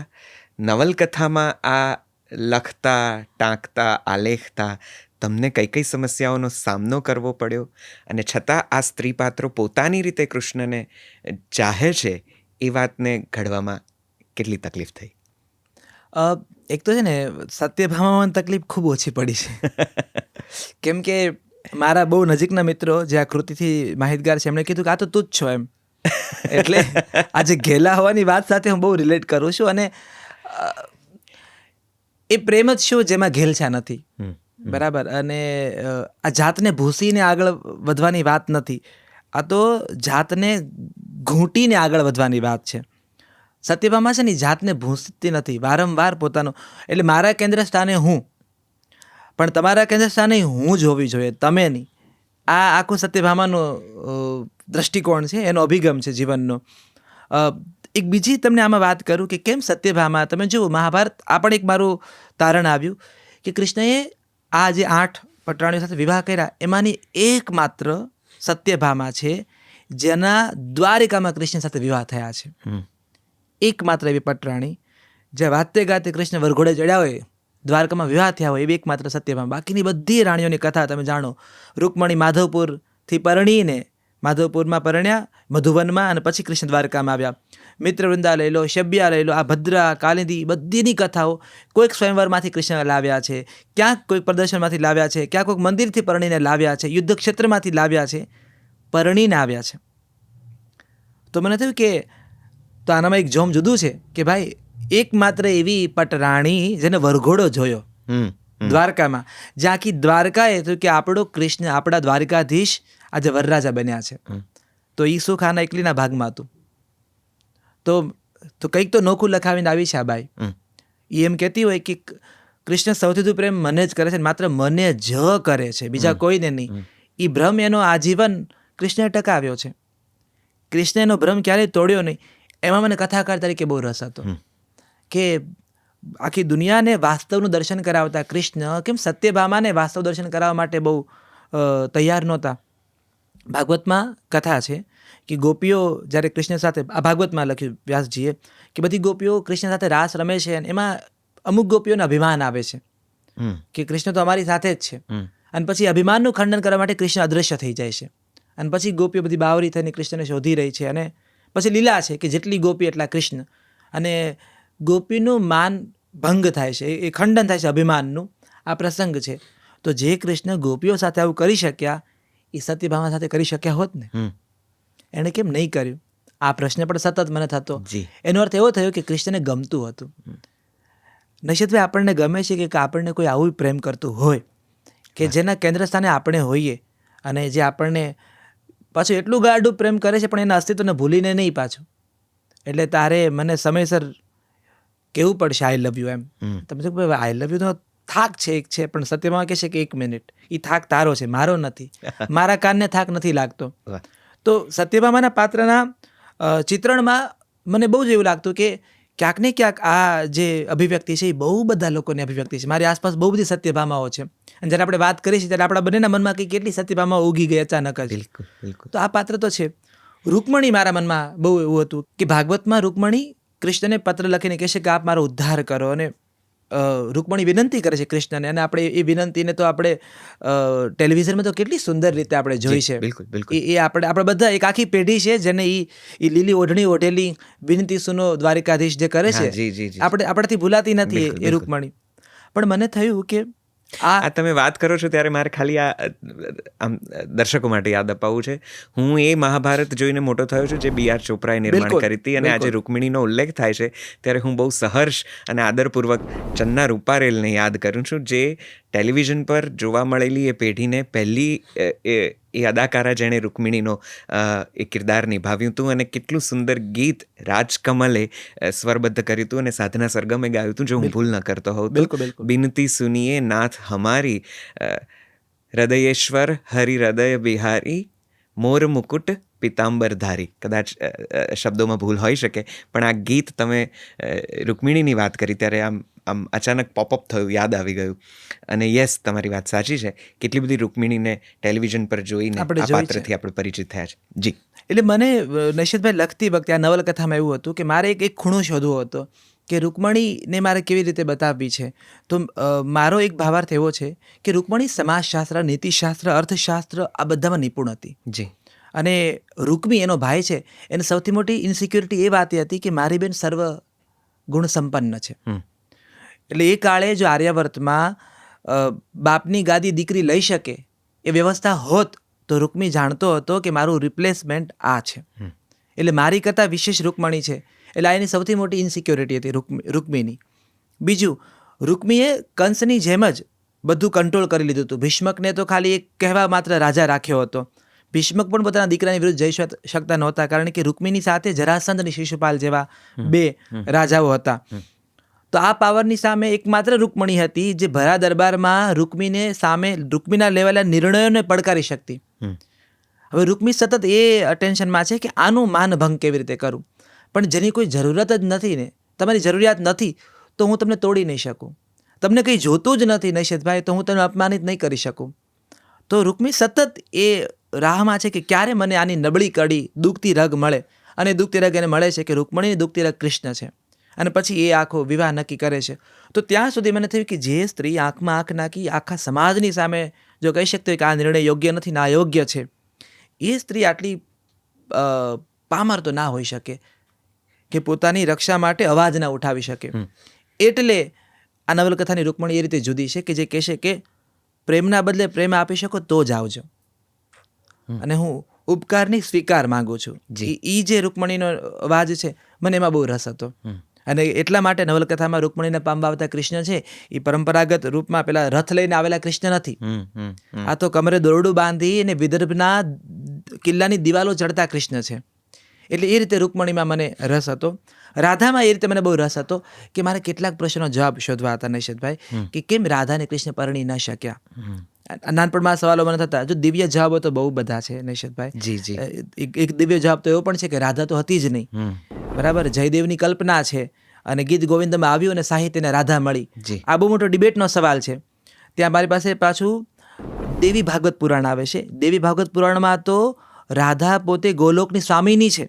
નવલકથામાં આ લખતા, ટાંકતા, આલેખતા તમને કઈ કઈ સમસ્યાઓનો સામનો કરવો પડ્યો, અને છતાં આ સ્ત્રી પાત્રો પોતાની રીતે કૃષ્ણને ચાહે છે એ વાતને ઘડવામાં કેટલી તકલીફ થઈ? એક તો છે ને, સત્યભામામાં તકલીફ ખૂબ ઓછી પડી છે. કેમ કે મારા બહુ નજીકના મિત્રો જે આ કૃતિથી માહિતગાર છે, એમણે કીધું કે આ તો તું જ છો એમ. એટલે આજે ઘેલા હોવાની વાત સાથે હું બહુ રિલેટ કરું છું. અને એ પ્રેમ જ શું જેમાં ઘેલછા નથી, બરાબર. અને આ જાતને ભૂસીને આગળ વધવાની વાત નથી, આ તો જાતને ઘૂંટીને આગળ વધવાની વાત છે. સત્યભામા છે ને, જાતને ભૂંસતી નથી, વારંવાર પોતાનું, એટલે મારા કેન્દ્ર સ્થાને હું, પણ તમારા કેન્દ્ર સ્થાને હું જ હોવી જોઈએ, તમે નહીં. આ આખું સત્યભામાનો દ્રષ્ટિકોણ છે, એનો અભિગમ છે જીવનનો. એક બીજી તમને આમાં વાત કરું કે કેમ સત્યભામા, તમે જુઓ મહાભારત, આ પણ એક મારું તારણ આવ્યું કે કૃષ્ણએ આ જે 8 પટરાણીઓ સાથે વિવાહ કર્યા, એમાંની એકમાત્ર સત્યભામા છે જેના દ્વારિકામાં કૃષ્ણ સાથે વિવાહ થયા છે. એકમાત્ર એવી પટરાણી જે વાતે ગાતે કૃષ્ણ વરઘોડે ચડ્યા હોય, દ્વારકામાં વિવાહ થયા હોય, એવી એકમાત્ર સત્યભામા. બાકીની બધી રાણીઓની કથા તમે જાણો. રૂકમણી માધવપુરથી પરણીને, માધવપુરમાં પરણ્યા, મધુવનમાં, અને પછી કૃષ્ણ દ્વારકામાં આવ્યા. મિત્રવૃંદા લઈ લો, શબ્યા લઈ લો, આ ભદ્રા, કાલિંદી, બધીની કથાઓ કોઈક સ્વયંવરમાંથી કૃષ્ણ લાવ્યા છે, ક્યાંક કોઈક પ્રદર્શનમાંથી લાવ્યા છે, ક્યાંક કોઈક મંદિરથી પરણીને લાવ્યા છે, યુદ્ધ ક્ષેત્રમાંથી લાવ્યા છે, પરણીને આવ્યા છે. તો મને થયું કે તો આનામાં એક જોમ જુદું છે કે ભાઈ એકમાત્ર એવી પટરાણી જેને વરઘોડો જોયો દ્વારકામાં, જે આખી દ્વારકાએ થયું કે આપણો કૃષ્ણ, આપણા દ્વારકાધીશ આજે વરરાજા બન્યા છે. તો એ સુખ આના એકલીના ભાગમાં હતું. તો કંઈક તો નોખું લખાવીને આવી છે આ બાઈ. એ એમ કહેતી હોય કે કૃષ્ણ સૌથી વધુ પ્રેમ મને જ કરે છે, માત્ર મને જ કરે છે, બીજા કોઈને નહીં. એ ભ્રમ એનો આજીવન કૃષ્ણએ ટકાવ્યો છે. કૃષ્ણ એનો ભ્રમ ક્યારેય તોડ્યો નહીં. એમાં મને કથાકાર તરીકે બહુ રસ હતો કે આખી દુનિયાને વાસ્તવનું દર્શન કરાવતા કૃષ્ણ કેમ સત્યભામાને વાસ્તવ દર્શન કરાવવા માટે બહુ તૈયાર નહોતા. ભાગવતમાં કથા છે કે ગોપીઓ જ્યારે કૃષ્ણ સાથે, આ ભાગવતમાં લખ્યું વ્યાસજીએ, કે બધી ગોપીઓ કૃષ્ણ સાથે રાસ રમે છે, અને એમાં અમુક ગોપીઓને અભિમાન આવે છે કે કૃષ્ણ તો અમારી સાથે જ છે. અને પછી અભિમાનનું ખંડન કરવા માટે કૃષ્ણ અદૃશ્ય થઈ જાય છે. અને પછી ગોપીઓ બધી બાવરી થઈને કૃષ્ણને શોધી રહી છે, અને પછી લીલા છે કે જેટલી ગોપી એટલા કૃષ્ણ, અને ગોપીનું માન ભંગ થાય છે, એ ખંડન થાય છે અભિમાનનું. આ પ્રસંગ છે. તો જે કૃષ્ણ ગોપીઓ સાથે આવું કરી શક્યા, એ સત્યભામા સાથે કરી શક્યા હોત ને, એણે કેમ નહીં કર્યું? આ પ્રશ્ન પણ સતત મને થતો. એનો અર્થ એવો થયો કે કૃષ્ણને ગમતું હતું. નિશ્ચિતભાઈ આપણને ગમે છે કે આપણને કોઈ આવું પ્રેમ કરતું હોય કે જેના કેન્દ્ર સ્થાને આપણે હોઈએ, અને જે આપણને પાછું એટલું ગાઢું પ્રેમ કરે છે પણ એના અસ્તિત્વને ભૂલીને નહીં પાછું. એટલે તારે મને સમયસર કેવું પડશે આઈ લવ યુ એમ. તમે શું ભાઈ, આઈ લવ યુ તો થાક છે એક છે, પણ સત્યમાં કહે છે કે 1 મિનિટ, એ થાક તારો છે, મારો નથી. મારા કાનને થાક નથી લાગતો. તો સત્યભામાના પાત્રના ચિત્રણમાં મને બહુ જ એવું લાગતું કે ક્યાંક ને ક્યાંક આ જે અભિવ્યક્તિ છે એ બહુ બધા લોકોની અભિવ્યક્તિ છે. મારી આસપાસ બહુ બધી સત્યભામાઓ છે, અને જ્યારે આપણે વાત કરીએ છીએ ત્યારે આપણા બંનેના મનમાં કેટલી સત્યભામાઓ ઉગી ગઈ અચાનક જ. તો આ પાત્ર તો છે. રૂકમણી મારા મનમાં બહુ એવું હતું કે ભાગવતમાં રૂકમણી કૃષ્ણને પત્ર લખીને કહેશે કે આપ મારો ઉદ્ધાર કરો, અને રૂકમણી વિનંતી કરે છે કૃષ્ણને, અને આપણે એ વિનંતીને તો આપણે ટેલિવિઝનમાં તો કેટલી સુંદર રીતે આપણે જોઈ છે. એ આપણે બધા એક આખી પેઢી છે જેને એ લીલી ઓઢણી ઓઢેલી વિનંતી સુનો દ્વારિકાધીશ જે કરે છે, આપણાથી ભૂલાતી નથી એ રૂકમણી. પણ મને થયું કે આ તમે વાત કરો છો ત્યારે મારે ખાલી આમ દર્શકો માટે યાદ અપાવવું છે, હું એ મહાભારત જોઈને મોટો થયો છું જે B.R. ચોપરાએ નિર્માણ કરી હતી. અને આજે રૂકમિણીનો ઉલ્લેખ થાય છે ત્યારે હું બહુ સહર્ષ અને આદરપૂર્વક ચન્ના રૂપારેલને યાદ કરું છું, જે ટેલિવિઝન પર જોવા મળેલી એ પેઢીને પહેલી એ અદાકારા જેણે રૂકમિણીનો એ કિરદાર નિભાવ્યું હતું. અને કેટલું સુંદર ગીત રાજકમલે સ્વરબદ્ધ કર્યું હતું અને સાધના સરગમે ગાયું હતું, જો હું ભૂલ ન કરતો હોઉં તો. બિનતી સુનીએ નાથ હમારી, હૃદયેશ્વર હરિ હૃદય બિહારી, મોર મુકુટ પિતાંબરધારી. કદાચ શબ્દોમાં ભૂલ હોઈ શકે, પણ આ ગીત તમે રૂકમિણીની વાત કરી ત્યારે આમ અચાનક પોપઅપ થયું, યાદ આવી ગયું. અને યસ, તમારી વાત સાચી છે, કેટલી બધી રૂકમિણીને ટેલિવિઝન પર જોઈને આ પાત્રથી આપણે પરિચિત થયા છે. જી. એટલે મને નૈશિતભાઈ લખતી વખતે આ નવલકથામાં એવું હતું કે મારે એક ખૂણો શોધવો હતો કે રૂકમણીને મારે કેવી રીતે બતાવવી છે, તો મારો એક ભાવાર્થ એવો છે કે રૂકમણી સમાજશાસ્ત્ર, નીતિશાસ્ત્ર, અર્થશાસ્ત્ર આ બધામાં નિપુણ હતી. જી. અને રૂકમી એનો ભાઈ છે, એને સૌથી મોટી ઇન્સિક્યોરિટી એ વાત હતી કે મારી બેન સર્વ ગુણ સંપન્ન છે. એટલે એ કાળે જો આર્યાવર્તમાં બાપની ગાદી દીકરી લઈ શકે એ વ્યવસ્થા હોત તો રૂકમી જાણતો હતો કે મારું રિપ્લેસમેન્ટ આ છે. એટલે મારી કરતાં વિશેષ રૂકમણી છે. એટલે આ એની સૌથી મોટી ઇન્સિક્યોરિટી હતી રૂકમીની. બીજું, રૂકમીએ કંસની જેમ જ બધું કંટ્રોલ કરી લીધું હતું. ભીષ્મકને તો ખાલી એક કહેવા માત્ર રાજા રાખ્યો હતો. ભીષ્મક પણ પોતાના દીકરાની વિરુદ્ધ જઈ શકતા નહોતા, કારણ કે રૂકમીની સાથે જરાસંધ અને શિશુપાલ જેવા 2 રાજાઓ હતા. તો આ પાવરની સામે એકમાત્ર રૂકમણી હતી જે ભરા દરબારમાં રૂકમીના લેવાયેલા નિર્ણયોને પડકારી શકતી. હવે રૂકમી સતત એ અટેન્શનમાં છે કે આનું માનભંગ કેવી રીતે કરું, પણ જેની કોઈ જરૂરત જ નથી ને, તમારી જરૂરિયાત નથી તો હું તમને તોડી નહીં શકું. તમને કંઈ જોતું જ નથી નૈષદભાઈ તો હું તમને અપમાનિત નહીં કરી શકું. તો રૂકમી સતત એ રાહમાં છે કે ક્યારે મને આની નબળી કડી, દુખતી રગ મળે. અને દુખતી રગ એને મળે છે કે રૂકમણીની દુખતી રગ કૃષ્ણ છે. અને પછી એ આખો વિવાહ નક્કી કરે છે. તો ત્યાં સુધી મને થયું કે જે સ્ત્રી આંખમાં આંખ નાખી આખા સમાજની સામે જો કહી શકતો હોય કે આ નિર્ણય યોગ્ય નથી ને અયોગ્ય છે, એ સ્ત્રી આટલી પામર તો ના હોઈ શકે કે પોતાની રક્ષા માટે અવાજ ના ઉઠાવી શકે. એટલે આ નવલકથાની રૂકમણી એ રીતે જુદી છે કે જે કહેશે કે પ્રેમના બદલે પ્રેમ આપી શકો તો જ આવજો, અને હું ઉપકારની સ્વીકાર માંગુ છું. એ જે રૂકમણીનો અવાજ છે મને એમાં બહુ રસ હતો. અને એટલા માટે નવલકથામાં રૂકમણીને પામવા આવતા કૃષ્ણ છે એ પરંપરાગત રૂપમાં પેલા રથ લઈને આવેલા કૃષ્ણ નથી. આ તો કમરે દોરડું બાંધી અને વિદર્ભના કિલ્લાની દિવાલો ચડતા કૃષ્ણ છે. એટલે એ રીતે રૂકમણીમાં મને રસ હતો. રાધામાં એ રીતે મને બહુ રસ હતો કે મારે કેટલાક પ્રશ્નનો જવાબ શોધવા હતા નૈષદભાઈ, કે કેમ રાધા અને કૃષ્ણ પરણી ન શક્યા. નાનપણમાં સવાલો મને થતા. જો દિવ્ય જવાબો તો બહુ બધા છે નૈષદભાઈ. એક દિવ્ય જવાબ તો એવો પણ છે કે રાધા તો હતી જ નહીં. બરાબર, જયદેવની કલ્પના છે અને ગીત ગોવિંદમાં આવ્યું અને સાહિત્યને રાધા મળી. આ બહુ મોટો ડિબેટનો સવાલ છે. ત્યાં મારી પાસે પાછું દેવી ભાગવત પુરાણ આવે છે. દેવી ભાગવત પુરાણમાં તો રાધા પોતે ગોલોકની સ્વામીની છે,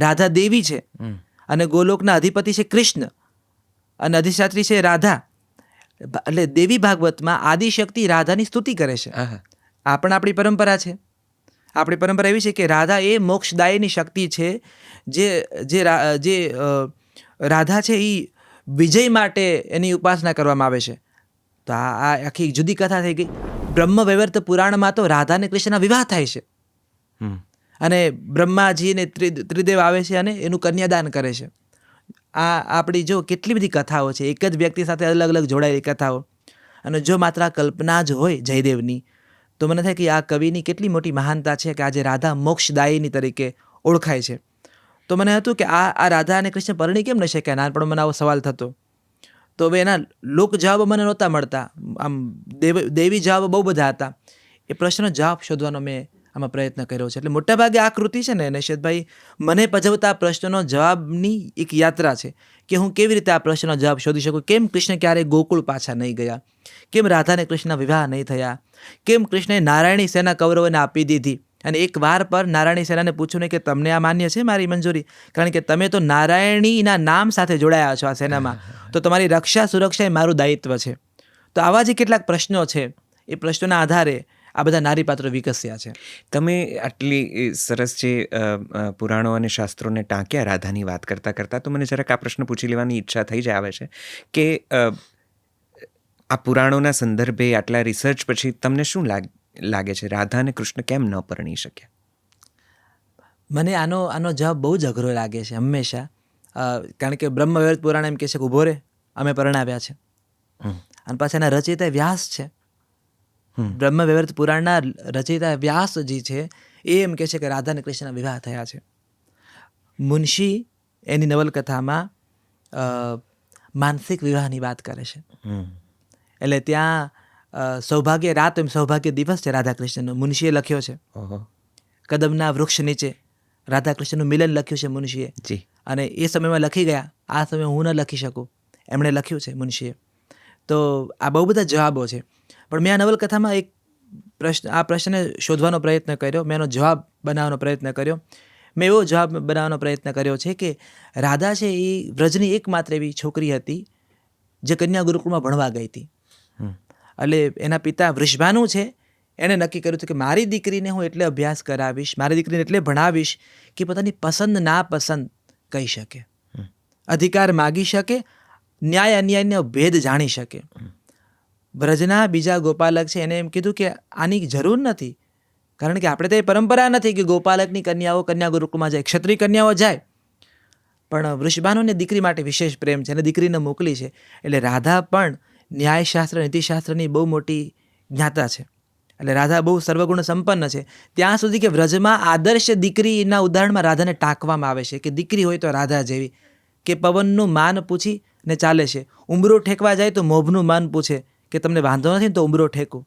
રાધા દેવી છે, અને ગોલોકના અધિપતિ છે કૃષ્ણ અને અધિષ્ઠાત્રી છે રાધા. એટલે દેવી ભાગવતમાં આદિશક્તિ રાધાની સ્તુતિ કરે છે. આ પણ આપણી પરંપરા છે. આપણી પરંપરા એવી છે કે રાધા એ મોક્ષદાયીની શક્તિ છે. જે રાધા છે એ વિજય માટે એની ઉપાસના કરવામાં આવે છે. તો આ આખી જુદી કથા થઈ ગઈ. બ્રહ્મવૈવર્ત પુરાણમાં તો રાધા અને કૃષ્ણના વિવાહ થાય છે અને બ્રહ્માજીને ત્રિદેવ આવે છે અને એનું કન્યાદાન કરે છે. આ આપણી જો કેટલી બધી કથાઓ છે, એક જ વ્યક્તિ સાથે અલગ અલગ જોડાયેલી કથાઓ. અને જો માત્ર આ કલ્પના જ હોય જયદેવની, તો મને થાય કે આ કવિની કેટલી મોટી મહાનતા છે કે આજે રાધા મોક્ષદાયીની તરીકે ઓળખાય છે. તો મને હતું કે આ રાધા અને કૃષ્ણ પરણી કેમ ન શક્યા? નાનપણમાં મને આવો સવાલ થતો. તો હવે એના લોક જવાબો મને નહોતા મળતા. આમ દેવી જવાબો બહુ બધા હતા. એ પ્રશ્નનો જવાબ શોધવાનો મેં આમાં પ્રયત્ન કર્યો છે. એટલે મોટાભાગે આ કૃતિ છે ને નૈષદભાઈ, મને પજવતા પ્રશ્નનો જવાબની એક યાત્રા છે કે હું કેવી રીતે આ પ્રશ્નનો જવાબ શોધી શકું. કેમ કૃષ્ણ ક્યારેય ગોકુળ પાછા નહીં ગયા? કેમ રાધા અને કૃષ્ણના વિવાહ નહીં થયા? કેમ કૃષ્ણએ નારાયણી સેના કૌરવોને આપી દીધી અને એક વાર પર નારાયણી સેનાને પૂછ્યું નહીં કે તમને આ માન્ય છે મારી મંજૂરી? કારણ કે તમે તો નારાયણીના નામ સાથે જોડાયા છો આ સેનામાં, તો તમારી રક્ષા સુરક્ષા એ મારું દાયિત્વ છે. તો આવા જે કેટલાક પ્રશ્નો છે, એ પ્રશ્નોના આધારે આ બધા નારી પાત્રો વિકસ્યા છે. તમે આટલી સરસ જે પુરાણો અને શાસ્ત્રોને ટાંક્યા રાધાની વાત કરતાં કરતાં, તો મને જરાક આ પ્રશ્ન પૂછી લેવાની ઈચ્છા થઈ જ આવે છે કે આ પુરાણોના સંદર્ભે આટલા રિસર્ચ પછી તમને શું લાગે છે, રાધા અને કૃષ્ણ કેમ ન પરણી શક્યા? મને આનો જવાબ બહુ જ અઘરો લાગે છે હંમેશા. કારણ કે બ્રહ્મવૈવર્ત પુરાણ એમ કહે છે કે ઊભો રે, અમે પરણાવ્યા છે. અને પાછા એના રચયિતા વ્યાસ છે. બ્રહ્મવૈવર્ત પુરાણના રચયિતા વ્યાસજી છે, એ એમ કહે છે કે રાધા અને કૃષ્ણના વિવાહ થયા છે. મુનશી એની નવલકથામાં માનસિક વિવાહની વાત કરે છે. એટલે ત્યાં સૌભાગ્ય રાત એમ સૌભાગ્ય દિવસ છે રાધા કૃષ્ણનો, મુનશીએ લખ્યો છે. કદમના વૃક્ષ નીચે રાધા કૃષ્ણનું મિલન લખ્યું છે મુનશીએ. અને એ સમયમાં લખી ગયા, આ સમયે હું ન લખી શકું, એમણે લખ્યું છે મુનશીએ. તો આ બહુ બધા જવાબો છે. પણ મેં આ નવલકથામાં આ પ્રશ્નને શોધવાનો પ્રયત્ન કર્યો, મેં એનો જવાબ બનાવવાનો પ્રયત્ન કર્યો. મેં એવો જવાબ બનાવવાનો પ્રયત્ન કર્યો છે કે રાધા છે એ વ્રજની એકમાત્ર એવી છોકરી હતી જે કન્યા ગુરુકુળમાં ભણવા ગઈ હતી. એટલે એના પિતા વૃષભાનુ છે, એણે નક્કી કર્યું હતું કે મારી દીકરીને હું એટલે અભ્યાસ કરાવીશ, મારી દીકરીને એટલે ભણાવીશ કે પોતાની પસંદ નાપસંદ કહી શકે, અધિકાર માગી શકે, ન્યાય અન્યાયનો ભેદ જાણી શકે. વ્રજના બીજા ગોપાલક છે એને એમ કીધું કે આની જરૂર નથી, કારણ કે આપણે તો એ પરંપરા નથી કે ગોપાલકની કન્યાઓ કન્યા ગુરુકુળમાં જાય, ક્ષત્રિય કન્યાઓ જાય. પણ વૃષભાનુને દીકરી માટે વિશેષ પ્રેમ છે અને દીકરીને મોકલી છે. એટલે રાધા પણ ન્યાયશાસ્ત્ર નીતિશાસ્ત્રની બહુ મોટી જ્ઞાતા છે. એટલે રાધા બહુ સર્વગુણ સંપન્ન છે. ત્યાં સુધી કે વ્રજમાં આદર્શ દીકરીના ઉદાહરણમાં રાધાને ટાંકવામાં આવે છે કે દીકરી હોય તો રાધા જેવી, કે પવનનું માન પૂછી ને ચાલે છે, ઉંબરો ઠેકવા જાય તો મોભનું માન પૂછે કે તમને વાંધો નથી ને તો ઉંબરો ઠેકું.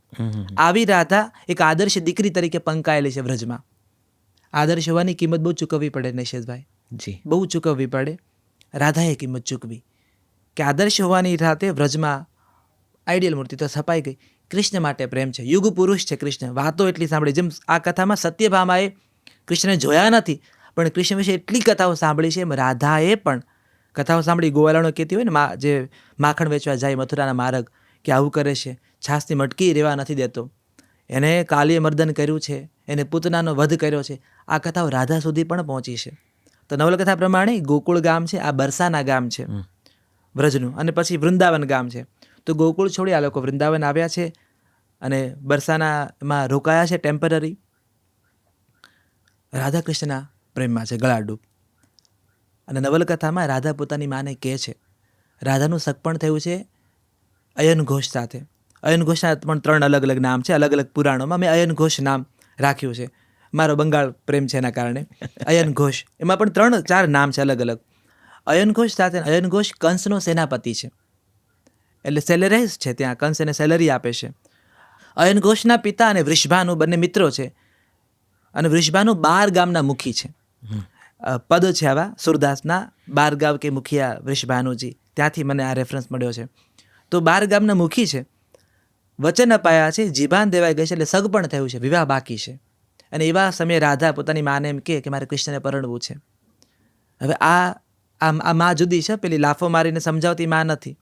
આવી રાધા એક આદર્શ દીકરી તરીકે પંકાયેલી છે વ્રજમાં. આદર્શ હોવાની કિંમત બહુ ચૂકવવી પડે નિશેષભાઈ, જી, બહુ ચૂકવવી પડે. રાધાએ કિંમત ચૂકવી કે આદર્શ હોવાની રાતે વ્રજમાં આઈડિયલ મૂર્તિ તો છપાઈ ગઈ. કૃષ્ણ માટે પ્રેમ છે, યુગ પુરુષ છે કૃષ્ણ. વાતો એટલી સાંભળી, જેમ આ કથામાં સત્યભામાએ કૃષ્ણને જોયા નથી પણ કૃષ્ણ વિશે એટલી કથાઓ સાંભળી છે, એમ રાધાએ પણ કથાઓ સાંભળી. ગોવાળાનો કહેતી હોય ને, જે માખણ વેચવા જાય મથુરાના માર્ગ, કે આવું કરે છે, છાસની મટકી રેવા નથી દેતો, એને કાલીય મર્દન કર્યું છે, એને પૂતનાનો વધ કર્યો છે. આ કથાઓ રાધા સુધી પણ પહોંચી છે. તો નવલકથા પ્રમાણે ગોકુળ ગામ છે, આ બરસાના ગામ છે વ્રજનું, અને પછી વૃંદાવન ગામ છે. તો ગોકુળ છોડી આ લોકો વૃંદાવન આવ્યા છે અને બરસાનામાં રોકાયા છે ટેમ્પરરી. રાધા કૃષ્ણના પ્રેમમાં છે ગળાડૂબ. અને નવલકથામાં રાધા પોતાની માને કહે છે, રાધાનું સગપણ થયું છે અયન ઘોષ સાથે. અયન ઘોષના પણ 3 અલગ અલગ નામ છે, અલગ અલગ પુરાણોમાં. મેં અયન ઘોષ નામ રાખ્યું છે, મારો બંગાળ પ્રેમ છે એના કારણે. અયન ઘોષ, એમાં પણ 3-4 નામ છે અલગ અલગ. અયન ઘોષ સાથે, અયન ઘોષ કંસનો સેનાપતિ છે, એટલે સેલેરેસ છે ત્યાં, કંસ એને સેલરી આપે છે. અયન ઘોષના પિતા અને વૃષભાનુ બંને મિત્રો છે, અને વૃષભાનુ 12 ગામના મુખી છે. પદ છે આવા સુરદાસના, 12 ગામ કે મુખિયા વૃષભાનુજી, ત્યાંથી મને આ રેફરન્સ મળ્યો છે. તો 12 ગામના મુખી છે, વચન અપાયા છે, જીભાન દેવાઈ ગઈ છે, એટલે સગ પણ થયું છે, વિવાહ બાકી છે. અને એવા સમયે રાધા પોતાની માને એમ કે મારે કૃષ્ણને પરણવું છે. હવે આ માં જુદી છે, પેલી લાફો મારીને સમજાવતી માં નથી.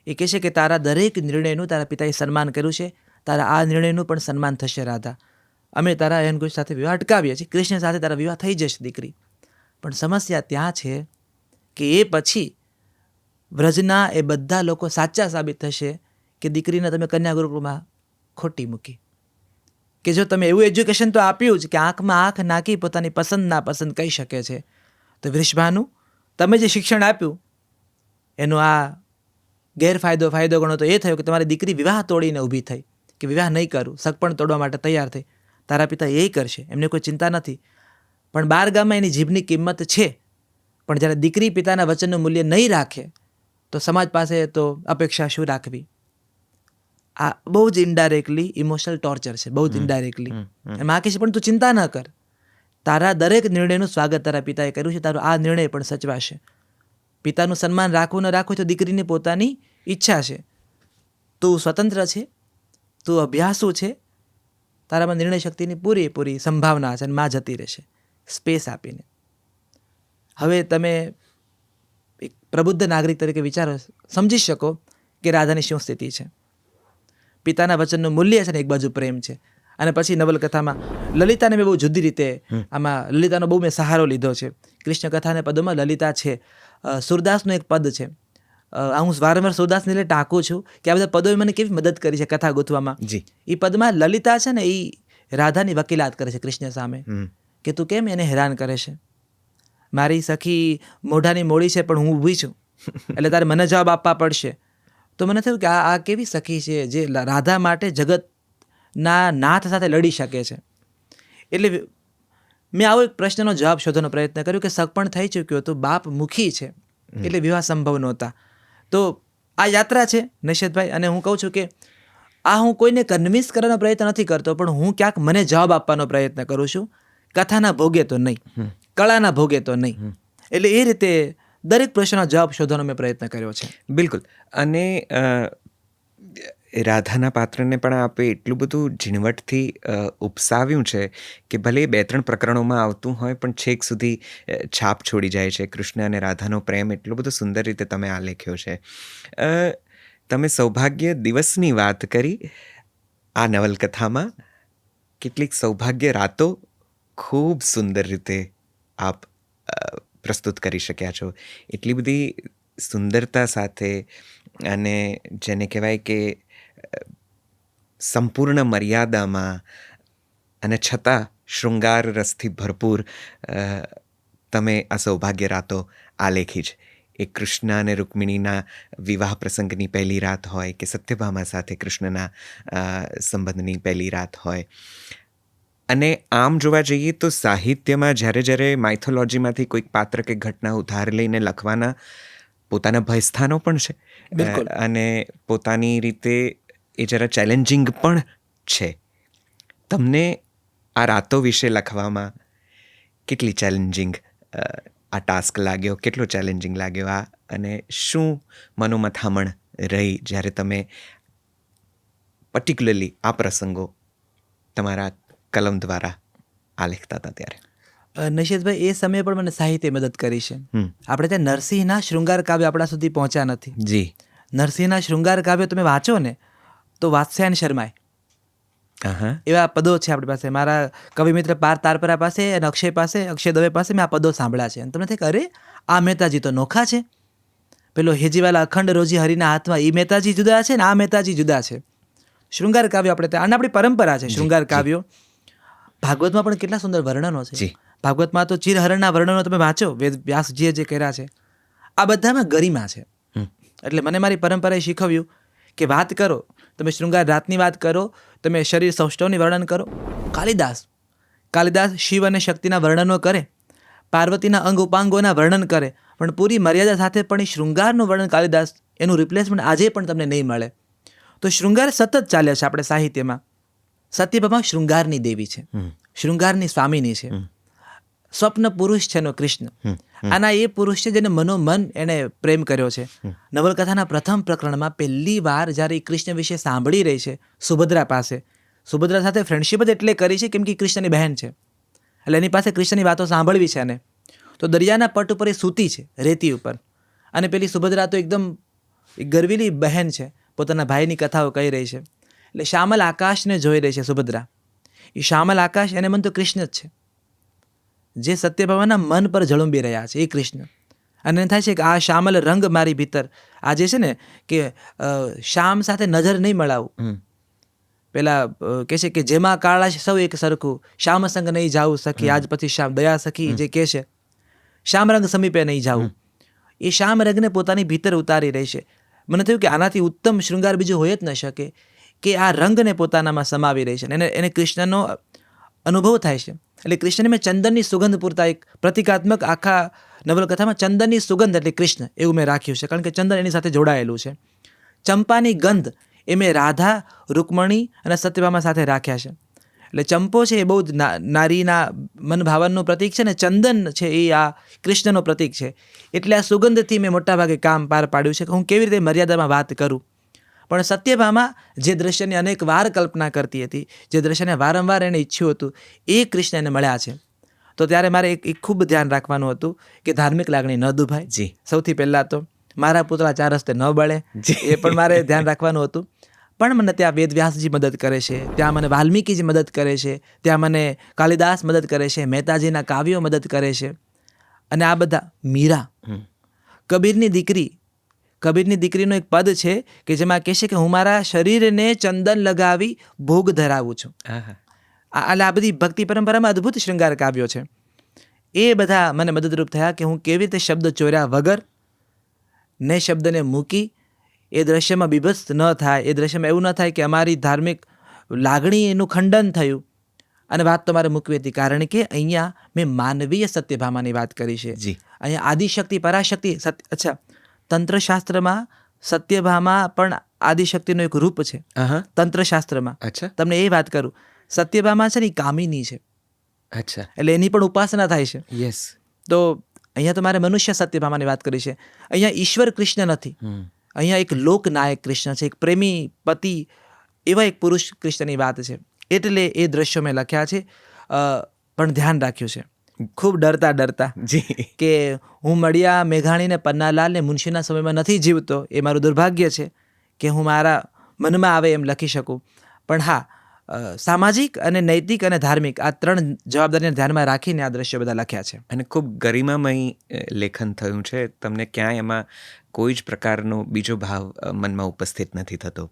એ કહે છે કે તારા દરેક નિર્ણયનું તારા પિતાએ સન્માન કર્યું છે, તારા આ નિર્ણયનું પણ સન્માન થશે રાધા. અમે તારા અયન ઘોષ સાથે વિવાહ અટકાવીએ છીએ, કૃષ્ણ સાથે તારા વિવાહ થઈ જશે દીકરી. પણ સમસ્યા ત્યાં છે કે એ પછી વ્રજના એ બધા લોકો સાચા સાબિત થશે કે દીકરીને તમે કન્યા ગુરુકુળમાં ખોટી મૂકી. કે જો તમે એવું એજ્યુકેશન તો આપ્યું જ કે આંખમાં આંખ નાખી પોતાની પસંદ નાપસંદ કહી શકે છે, તો વૃષભાનુ તમે જે શિક્ષણ આપ્યું એનો આ ફાયદો ગણો તો એ થયો કે તમારી દીકરી વિવાહ તોડીને ઊભી થઈ કે વિવાહ નહીં કરું, સગપણ તોડવા માટે તૈયાર થઈ. તારા પિતા એ કરશે, એમને કોઈ ચિંતા નથી. પણ 12 ગામમાં એની જીભની કિંમત છે, પણ જ્યારે દીકરી પિતાના વચનનું મૂલ્ય નહીં રાખે તો સમાજ પાસે તો અપેક્ષા શું રાખવી. આ બહુ જ ઇનડાયરેક્ટલી ઇમોશનલ ટોર્ચર છે, બહુ જ ઇનડાયરેક્ટલી. એમાં કહે છે પણ તું ચિંતા ન કર, તારા દરેક નિર્ણયનું સ્વાગત તારા પિતાએ કર્યું છે, તારો આ નિર્ણય પણ સચવાશે. પિતાનું સન્માન રાખવું ન રાખવું તો દીકરીની પોતાની ઈચ્છા છે. તું સ્વતંત્ર છે, તું અભ્યાસુ છે, તારામાં નિર્ણય શક્તિની પૂરેપૂરી સંભાવના છે, અને માં જતી રહેશે સ્પેસ આપીને. હવે તમે એક પ્રબુદ્ધ નાગરિક તરીકે વિચારો, સમજી શકો કે રાધાની શું સ્થિતિ છે. પિતાના વચનનું મૂલ્ય છે ને એક બાજુ પ્રેમ છે. અને પછી નવલકથામાં લલિતાને મેં બહુ જુદી રીતે, આમાં લલિતાનો બહુ મેં સહારો લીધો છે. કૃષ્ણ કથાના પદોમાં લલિતા છે. સુરદાસનું એક પદ છે, હું વારંવાર સુરદાસને એટલે ટાંકું છું કે આ બધા પદોએ મને કેવી મદદ કરી છે કથા ગોથવામાં. એ પદમાં લલિતા છે ને, એ રાધાની વકીલાત કરે છે કૃષ્ણ સામે કે તું કેમ એને હેરાન કરે છે, મારી સખી મોઢાની મોડી છે પણ હું ઊભી છું, એટલે તારે મને જવાબ આપવા પડશે. તો મને થયું કે આ કેવી સખી છે જે રાધા માટે જગતના નાથ સાથે લડી શકે છે. એટલે મેં આવો એક પ્રશ્નનો જવાબ શોધવાનો પ્રયત્ન કર્યો કે સગપણ થઈ ચૂક્યો હતો, બાપ મુખી છે, એટલે વિવાહ સંભવ નહોતા. તો આ યાત્રા છે નિષેધભાઈ, અને હું કહું છું કે આ હું કોઈને કન્વિન્સ કરવાનો પ્રયત્ન નથી કરતો, પણ હું ક્યાંક મને જવાબ આપવાનો પ્રયત્ન કરું છું, કથાના ભોગે તો નહીં, કળાના ભોગે તો નહીં. એટલે એ રીતે દરેક પ્રશ્નનો જવાબ શોધવાનો મેં પ્રયત્ન કર્યો છે. બિલકુલ. અને રાધાના પાત્રને પણ આપે એટલું બધું ઝીણવટથી ઉપસાવ્યું છે કે ભલે 2-3 પ્રકરણોમાં આવતું હોય પણ છેક સુધી છાપ છોડી જાય છે. કૃષ્ણ અને રાધાનો પ્રેમ એટલો બધો સુંદર રીતે તમે આલેખ્યો છે. તમે સૌભાગ્ય દિવસની વાત કરી આ નવલકથામાં. કેટલીક સૌભાગ્ય રાતો ખૂબ સુંદર રીતે આપ પ્રસ્તુત કરી શક્યા છો. એટલી બધી સુંદરતા સાથે અને જેને કહેવાય કે સંપૂર્ણ મર્યાદામાં અને છતાં શૃંગાર રસથી ભરપૂર તમે આ સૌભાગ્ય રાતો આલેખી છે. એ કૃષ્ણ અને રૂક્મિણીના વિવાહ પ્રસંગની પહેલી રાત હોય કે સત્યભામા સાથે કૃષ્ણના સંબંધની પહેલી રાત હોય. અને આમ જોવા જઈએ તો સાહિત્યમાં જ્યારે માઇથોલોજીમાંથી કોઈક પાત્ર કે ઘટના ઉધાર લઈને લખવાના પોતાના ભયસ્થાનો પણ છે. બિલકુલ. અને પોતાની રીતે એ જરા ચેલેન્જિંગ પણ છે. તમને આ રાતો વિશે લખવામાં કેટલી ચેલેન્જિંગ આ ટાસ્ક લાગ્યો, કેટલો ચેલેન્જિંગ લાગ્યો આ, અને શું મનોમથામણ રહી જ્યારે તમે પર્ટિક્યુલરલી આ પ્રસંગો તમારા કલમ દ્વારા આલેખતા હતા ત્યારે? નિશિતભાઈ, એ સમયે પણ મને સાહિત્ય મદદ કરી છે. આપણે ત્યાં નરસિંહના શૃંગાર કાવ્ય આપણા સુધી પહોંચ્યા નથી. જી. નરસિંહના શૃંગાર કાવ્ય તમે વાંચો ને તો વાત્સ્યાયન શર્માય એવા પદો છે આપણી પાસે. મારા કવિ મિત્ર પાર્થ તારપરા પાસે અને અક્ષય દવે પાસે મેં આ પદો સાંભળ્યા છે. અને તમને થાય કે અરે આ મહેતાજી તો નોખા છે. પેલો હેજીવાલા અખંડ રોજી હરિના હાથમાં, એ મહેતાજી જુદા છે ને આ મહેતાજી જુદા છે. શૃંગાર કાવ્યો આપણે ત્યાં, અને આપણી પરંપરા છે શૃંગાર કાવ્યો. ભાગવતમાં પણ કેટલા સુંદર વર્ણનો છે. ભાગવતમાં તો ચિરહરણના વર્ણનો તમે વાંચો, વેદ વ્યાસજીએ જે કર્યા છે, આ બધામાં ગરિમા છે. એટલે મને મારી પરંપરાએ શીખવ્યું કે વાત કરો, તમે શૃંગાર રાતની વાત કરો, તમે શરીર સૌષ્ઠવની વર્ણન કરો. કાલિદાસ શિવ અને શક્તિના વર્ણનો કરે, પાર્વતીના અંગ ઉપાંગોના વર્ણન કરે, પણ પૂરી મર્યાદા સાથે પણ એ શૃંગારનું વર્ણન કાલિદાસ, એનું રિપ્લેસમેન્ટ આજે પણ તમને નહીં મળે. તો શૃંગાર સતત ચાલે છે આપણે સાહિત્યમાં. સત્યભામા શૃંગારની દેવી છે, શૃંગારની સ્વામીની છે, સ્વપ્ન પુરુષ છે એનો કૃષ્ણ. આના એ પુરુષ છે જેને મનોમન એણે પ્રેમ કર્યો છે. નવલકથાના પ્રથમ પ્રકરણમાં પહેલી વાર જ્યારે એ કૃષ્ણ વિશે સાંભળી રહી છે સુભદ્રા પાસે, સુભદ્રા સાથે ફ્રેન્ડશિપ જ એટલે કરી છે કેમ કે કૃષ્ણની બહેન છે, એટલે એની પાસે કૃષ્ણની વાતો સાંભળવી છે. અને તો દરિયાના પટ ઉપર એ સૂતી છે, રેતી ઉપર, અને પેલી સુભદ્રા તો એકદમ ગર્વીલી બહેન છે, પોતાના ભાઈની કથાઓ કહી રહી છે. એટલે શ્યામલ આકાશને જોઈ રહી છે સુભદ્રા. એ શ્યામલ આકાશ એને મન તો કૃષ્ણ જ છે, જે સત્યભામાના મન પર ઝળુંબી રહ્યા છે, એ કૃષ્ણ. અને એને થાય છે કે આ શ્યામલ રંગ મારી ભીતર, આ જે છે ને કે શ્યામ સાથે નજર નહીં મળાવું. પેલા કહે છે કે જેમાં કાળા સૌ એક સરખું, શ્યામ સંગ નહીં જાવું સખી, આજ પછી શ્યામ દયા સખી જે કહે છે, શ્યામ રંગ સમીપે નહીં જાવું. એ શ્યામ રંગને પોતાની ભીતર ઉતારી રહી છે. મને થયું કે આનાથી ઉત્તમ શૃંગાર બીજો હોય જ ન શકે કે આ રંગને પોતાનામાં સમાવી રહી છે. એને કૃષ્ણનો અનુભવ થાય છે. એટલે કૃષ્ણને મેં ચંદનની સુગંધ પૂરતા એક પ્રતિકાત્મક આખા નવલકથામાં ચંદનની સુગંધ એટલે કૃષ્ણ એવું મેં રાખ્યું છે, કારણ કે ચંદન એની સાથે જોડાયેલું છે. ચંપાની ગંધ એ મેં રાધા, રૂકમણી અને સત્યભામા સાથે રાખ્યા છે. એટલે ચંપો છે એ બહુ જ નારીના મનભાવનનું પ્રતીક છે, ને ચંદન છે એ આ કૃષ્ણનો પ્રતીક છે. એટલે આ સુગંધથી મેં મોટાભાગે કામ પાર પાડ્યું છે કે હું કેવી રીતે મર્યાદામાં વાત કરું. પણ સત્યભામા જે દ્રશ્યની અનેક વાર કલ્પના કરતી હતી, જે દ્રશ્યને વારંવાર એને ઈચ્છ્યું હતું, એ કૃષ્ણ એને મળ્યા છે. તો ત્યારે મારે એક ખૂબ ધ્યાન રાખવાનું હતું કે ધાર્મિક લાગણી ન દુભાય. સૌથી પહેલાં તો મારા પુતળા ચાર રસ્તે ન બળે, એ પણ મારે ધ્યાન રાખવાનું હતું. પણ મને ત્યાં વેદવ્યાસજી મદદ કરે છે, ત્યાં મને વાલ્મીકીજી મદદ કરે છે, ત્યાં મને કાલિદાસ મદદ કરે છે, મહેતાજીના કાવ્યો મદદ કરે છે. અને આ બધા મીરા, કબીરની દીકરીનો એક પદ છે કે જેમાં કહે છે કે હું મારા શરીરને ચંદન લગાવી ભોગ ધરાવું છું. આ બધી ભક્તિ પરંપરામાં અદ્ભુત શૃંગાર કાવ્યો છે. એ બધા મને મદદરૂપ થયા કે હું કેવી રીતે શબ્દ ચોર્યા વગર ને શબ્દને મૂકી એ દ્રશ્યમાં બીભત્સ ન થાય, એ દ્રશ્યમાં એવું ન થાય કે અમારી ધાર્મિક લાગણી એનું ખંડન થયું. અને વાત તો મારે મૂકવી હતી, કારણ કે અહીંયા મેં માનવીય સત્યભામાની વાત કરી છે. અહીંયા આદિશક્તિ પરાશક્તિ અચ્છા, તંત્રશાસ્ત્રમાં સત્યભામા પણ આદિશક્તિનું એક રૂપ છે. તંત્રશાસ્ત્રમાં તમને એ વાત કરું, સત્યભામા છે ને એ કામિની છે, એટલે એની પણ ઉપાસના થાય છે. તો અહીંયા તો મારે મનુષ્ય સત્યભામાની વાત કરી છે. અહીંયા ઈશ્વર કૃષ્ણ નથી, અહીંયા એક લોકનાયક કૃષ્ણ છે, એક પ્રેમી પતિ, એવા એક પુરુષ કૃષ્ણની વાત છે. એટલે એ દ્રશ્યો મેં લખ્યા છે. પણ ધ્યાન રાખ્યું છે ખૂબ ડરતા જી કે હું મળ્યા મેઘાણીને પન્નાલાલ ને મુનશીના સમયમાં નથી જીવતો. એ મારું દુર્ભાગ્ય છે કે હું મારા મનમાં આવે એમ લખી શકું. પણ હા, સામાજિક અને નૈતિક અને ધાર્મિક આ 3 જવાબદારીને ધ્યાનમાં રાખીને આ દ્રશ્યો બધા લખ્યા છે. અને ખૂબ ગરિમામય લેખન થયું છે. તમને ક્યાંય એમાં કોઈ જ પ્રકારનો બીજો ભાવ મનમાં ઉપસ્થિત નથી થતો.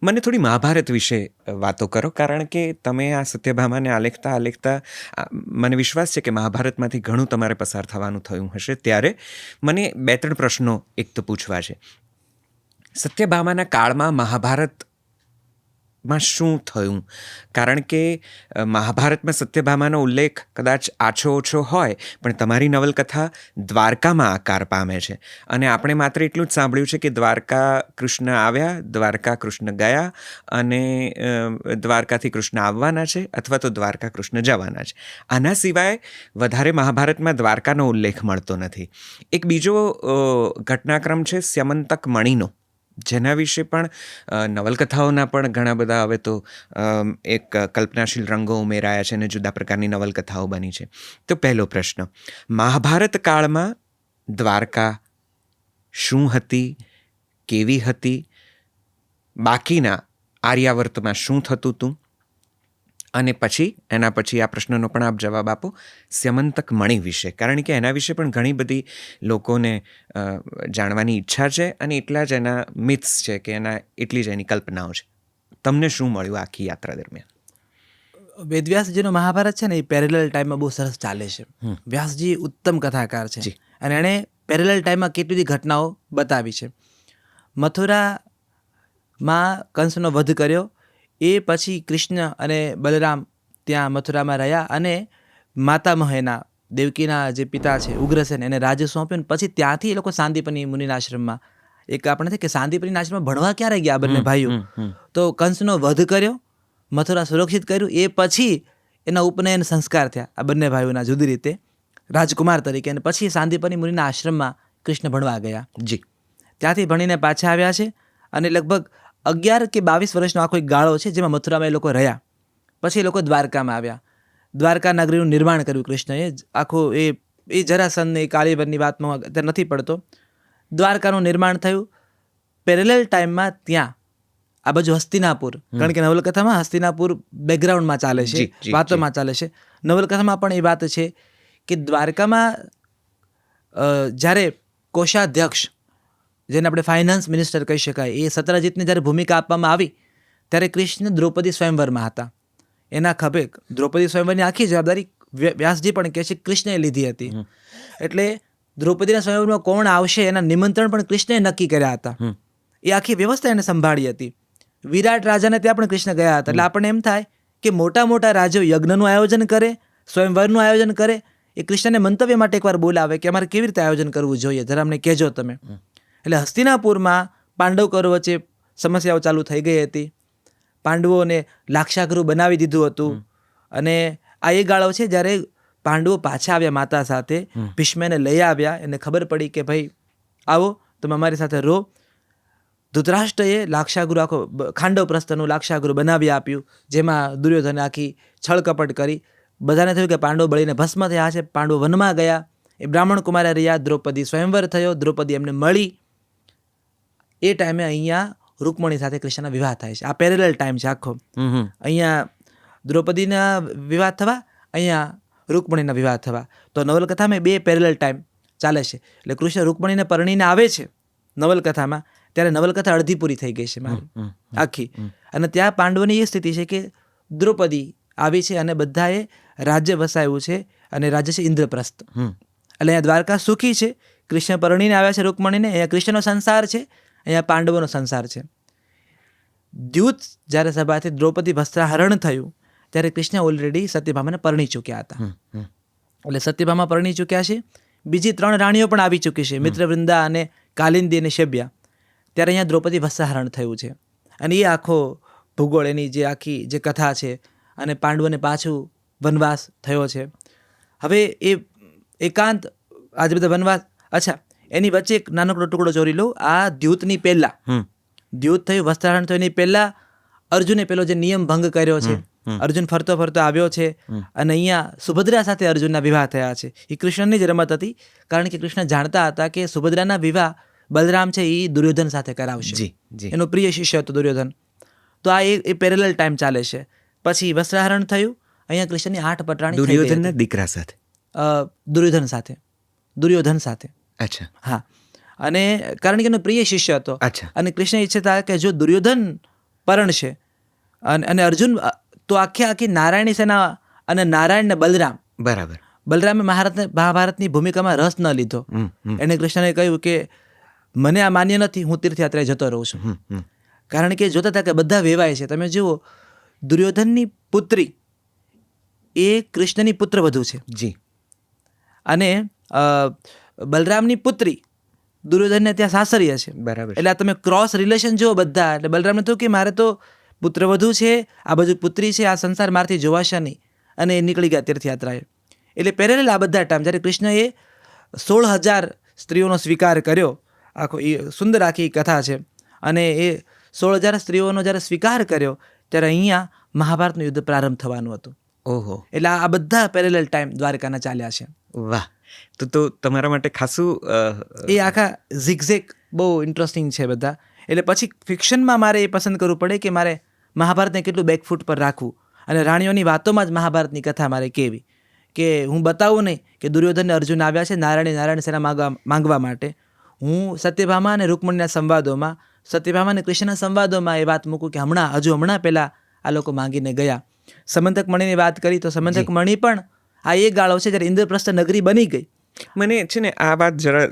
મને થોડી મહાભારત વિશે વાતો કરો, કારણ કે તમે આ સત્યભામાને આલેખતા મને વિશ્વાસ છે કે મહાભારતમાંથી ઘણું તમારે પસાર થવાનું થયું હશે. ત્યારે મને 2-3 પ્રશ્નો એક તો પૂછવા છે. સત્યભામાના કાળમાં મહાભારતમાં શું થયું? કારણ કે મહાભારતમાં સત્યભામાનો ઉલ્લેખ કદાચ આછો ઓછો હોય, પણ તમારી નવલકથા દ્વારકામાં આકાર પામે છે. અને આપણે માત્ર એટલું જ સાંભળ્યું છે કે દ્વારકા કૃષ્ણ આવ્યા, દ્વારકા કૃષ્ણ ગયા, અને દ્વારકાથી કૃષ્ણ આવવાના છે, અથવા તો દ્વારકા કૃષ્ણ જવાના છે. આના સિવાય વધારે મહાભારતમાં દ્વારકાનો ઉલ્લેખ મળતો નથી. એક બીજો ઘટનાક્રમ છે સ્યમંતક મણિનો, જેના વિશે પણ નવલકથાઓના પણ ઘણા બધા હવે તો એક કલ્પનાશીલ રંગો ઉમેરાયા છે અને જુદા પ્રકારની નવલકથાઓ બની છે. તો પહેલો પ્રશ્ન, મહાભારત કાળમાં દ્વારકા શું હતી, કેવી હતી? બાકીના આર્યાવર્તમાં શું થતું હતું? અને એના પછી આ પ્રશ્નનો પણ આપ જવાબ આપો સ્યમંતક મણિ વિશે, કારણ કે એના વિશે પણ ઘણી બધી લોકોને જાણવાની ઈચ્છા છે, અને એટલા જ એના મિથ્સ છે કે એટલી જ એની કલ્પનાઓ છે. તમને શું મળ્યું આખી યાત્રા દરમિયાન? વેદવ્યાસજીનો મહાભારત છે ને એ પેરેલલ ટાઈમમાં બહુ સરસ ચાલે છે. વ્યાસજી ઉત્તમ કથાકાર છે અને એણે પેરેલલ ટાઈમમાં કેટલી બધી ઘટનાઓ બતાવી છે. મથુરામાં કંસનો વધ કર્યો, એ પછી કૃષ્ણ અને બલરામ ત્યાં મથુરામાં રહ્યા, અને માતામહ એના દેવકીના જે પિતા છે ઉગ્રસેન, એને રાજ્ય સોંપ્યું. પછી ત્યાંથી એ લોકો સાંદીપની મુનિના આશ્રમમાં, એક આપણે છે કે સાંદીપનીના આશ્રમમાં ભણવા ક્યારે ગયા બંને ભાઈઓ? તો કંસનો વધ કર્યો, મથુરા સુરક્ષિત કર્યું, એ પછી એના ઉપનયન સંસ્કાર થયા આ બંને ભાઈઓના જુદી રીતે રાજકુમાર તરીકે, અને પછી સાંદીપની મુનિના આશ્રમમાં કૃષ્ણ ભણવા ગયા. જી, ત્યાંથી ભણીને પાછા આવ્યા છે, અને લગભગ 11 કે 22 વર્ષનો આખો એક ગાળો છે જેમાં મથુરામાં એ લોકો રહ્યા. પછી એ લોકો દ્વારકામાં આવ્યા, દ્વારકા નગરીનું નિર્માણ કર્યું કૃષ્ણએ. આખું એ જરાસંધની કાળીવરની વાતમાં અત્યારે નથી પડતો. દ્વારકાનું નિર્માણ થયું. પેરેલલ ટાઈમમાં ત્યાં આ બાજુ હસ્તિનાપુર, કારણ કે નવલકથામાં હસ્તિનાપુર બેકગ્રાઉન્ડમાં ચાલે છે, વાતોમાં ચાલે છે. નવલકથામાં પણ એ વાત છે કે દ્વારકામાં જ્યારે કોષાધ્યક્ષ, જેને આપણે ફાઇનાન્સ મિનિસ્ટર કહી શકાય, એ સત્રજીતને જ્યારે ભૂમિકા આપવામાં આવી ત્યારે કૃષ્ણ દ્રૌપદી સ્વયંવરમાં હતા. એના ખભે દ્રૌપદી સ્વયંવરની આખી જવાબદારી વ્યાસજી પણ કહે છે કૃષ્ણએ લીધી હતી. એટલે દ્રૌપદીના સ્વયંવરમાં કોણ આવશે એના નિમંત્રણ પણ કૃષ્ણએ નક્કી કર્યા હતા. એ આખી વ્યવસ્થા એને સંભાળી હતી. વિરાટ રાજાને ત્યાં પણ કૃષ્ણ ગયા હતા. એટલે આપણને એમ થાય કે મોટા મોટા રાજ્યો યજ્ઞનું આયોજન કરે, સ્વયંવરનું આયોજન કરે, એ કૃષ્ણને મંતવ્ય માટે એકવાર બોલાવે કે અમારે કેવી રીતે આયોજન કરવું જોઈએ, જરા અમને કહેજો તમે. એટલે હસ્તિનાપુરમાં પાંડવ કૌરવ વચ્ચે સમસ્યાઓ ચાલુ થઈ ગઈ હતી. પાંડવોને લાક્ષાગૃહ બનાવી દીધું હતું. અને આ એ ગાળો છે જ્યારે પાંડવો પાછા આવ્યા માતા સાથે, ભીષ્મને લઈ આવ્યા, એને ખબર પડી કે ભાઈ આવો તમે અમારી સાથે રહો. ધૃતરાષ્ટ્રએ લાક્ષાગૃહ, આખો ખાંડવ પ્રસ્થનું લાક્ષાગૃહ બનાવી આપ્યું, જેમાં દુર્યોધને આખી છળકપટ કરી. બધાને થયું કે પાંડવો બળીને ભસ્મ થયા છે. પાંડવો વનમાં ગયા, એ બ્રાહ્મણ કુમારે રહ્યા, દ્રૌપદી સ્વયંવર થયો, દ્રૌપદી એમને મળી. એ ટાઈમે અહીંયા રૂકમણી સાથે કૃષ્ણના વિવાહ થાય છે. આ પેરેલલ ટાઈમ છે આખો. અહીંયા દ્રૌપદીના વિવાહ થવા, અહીંયા રૂકમણીના વિવાહ થવા. તો નવલકથામાં 2 પેરેલલ ટાઈમ ચાલે છે. એટલે કૃષ્ણ રૂકમણીને પરણીને આવે છે નવલકથામાં, ત્યારે નવલકથા અડધી પૂરી થઈ ગઈ છે મારી આખી. અને ત્યાં પાંડવોની એ સ્થિતિ છે કે દ્રૌપદી આવી છે અને બધાએ રાજ્ય વસાવ્યું છે, અને રાજ્ય છે ઇન્દ્રપ્રસ્થ. એટલે અહીંયા દ્વારકા સુખી છે, કૃષ્ણ પરણીને આવ્યા છે રૂકમણીને. અહીંયા કૃષ્ણનો સંસાર છે, અહીંયા પાંડવોનો સંસાર છે. દ્યુત જ્યારે સભાથી દ્રૌપદી વસ્ત્રાહરણ થયું ત્યારે કૃષ્ણ ઓલરેડી સત્યભામાને પરણી ચૂક્યા હતા. એટલે સત્યભામા પરણી ચૂક્યા છે. બીજી 3 રાણીઓ પણ આવી ચૂકી છે, મિત્રવૃંદા અને કાલિંદી અને શબ્યા. ત્યારે અહીંયા દ્રૌપદી વસ્ત્રાહરણ થયું છે. અને એ આખો ભૂગોળ, એની જે આખી જે કથા છે, અને પાંડવોને પાછું વનવાસ થયો છે. હવે એ એકાંત, આજે બધા વનવાસ, અચ્છા એની વચ્ચે એક નાનકડો ટુકડો ચોરી લઉં. આ દ્યુતની પહેલા દ્યુત થયું, વસ્ત્રાહરણ થયું, એની પહેલા અર્જુને પેલો જે નિયમ ભંગ કર્યો છે, અર્જુન ફરતો ફરતો આવ્યો છે અને અહીંયા સુભદ્રા સાથે અર્જુનના વિવાહ થયા છે. એ કૃષ્ણની જ રમત હતી, કારણ કે કૃષ્ણ જાણતા હતા કે સુભદ્રાના વિવાહ બલરામ છે એ દુર્યોધન સાથે કરાવશે. એનો પ્રિય શિષ્ય હતો દુર્યોધન. તો આ એ પેરેલલ ટાઈમ ચાલે છે. પછી વસ્ત્રાહરણ થયું, અહીંયા કૃષ્ણની 8 પટરાણી દુર્યોધનના દીકરા સાથે, દુર્યોધન સાથે. અચ્છા, હા. અને કારણ કે એનો પ્રિય શિષ્ય હતો. અચ્છા. અને કૃષ્ણ ઈચ્છતા કે જો દુર્યોધન પરણશે અને અર્જુન, તો આખી નારાયણી સેના અને નારાયણ ને બલરામ, બરાબર, બલરામે મહાભારતની ભૂમિકામાં રસ ન લીધો. એને કૃષ્ણને કહ્યું કે મને આ માન્ય નથી, હું તીર્થયાત્રાએ જતો રહું છું. કારણ કે જોતા હતા કે બધા વેવાય છે. તમે જુઓ, દુર્યોધનની પુત્રી એ કૃષ્ણની પુત્રવધુ છે જી, અને બલરામની પુત્રી દુર્યોધનને ત્યાં સાસરીએ છે. બરાબર. એટલે આ તમે ક્રોસ રિલેશન જુઓ બધા. એટલે બલરામને થયું કે મારે તો પુત્રવધુ છે, આ બાજુ પુત્રી છે, આ સંસાર મારથી જોવાશે નહીં, અને એ નીકળી ગયા તીર્થયાત્રાએ. એટલે પેરેલ આ બધા ટાઈમ જ્યારે કૃષ્ણએ 16,000 સ્ત્રીઓનો સ્વીકાર કર્યો, આખો એ સુંદર આખી કથા છે. અને એ 16,000 સ્ત્રીઓનો જ્યારે સ્વીકાર કર્યો ત્યારે અહીંયા મહાભારતનું યુદ્ધ પ્રારંભ થવાનું હતું. ઓહો, એટલે આ બધા પેરેલલ ટાઈમ દ્વારકાના ચાલ્યા છે. વાહ. તો તમારા માટે ખાસું એ આખા ઝિગઝેગ બહુ ઇન્ટરેસ્ટિંગ છે બધા. એટલે પછી ફિક્શનમાં મારે એ પસંદ કરવું પડે કે મારે મહાભારતને કેટલું બેકફૂટ પર રાખવું, અને રાણીઓની વાતોમાં જ મહાભારતની કથા મારે કેવી, કે હું બતાવું નહીં કે દુર્યોધન અર્જુન આવ્યા છે નારાયણ સેના માંગવા માટે. હું સત્યભામા અને રૂકમણીના સંવાદોમાં, સત્યભામા અને કૃષ્ણના સંવાદોમાં એ વાત મૂકું કે હમણાં પહેલાં આ લોકો માંગીને ગયા. સમંતક મણીની વાત કરી તો સમંતક મણી પણ આ એ ગાળો છે જ્યારે ઇન્દ્રપ્રસ્થ નગરી બની ગઈ. મને છે ને આ વાત જરા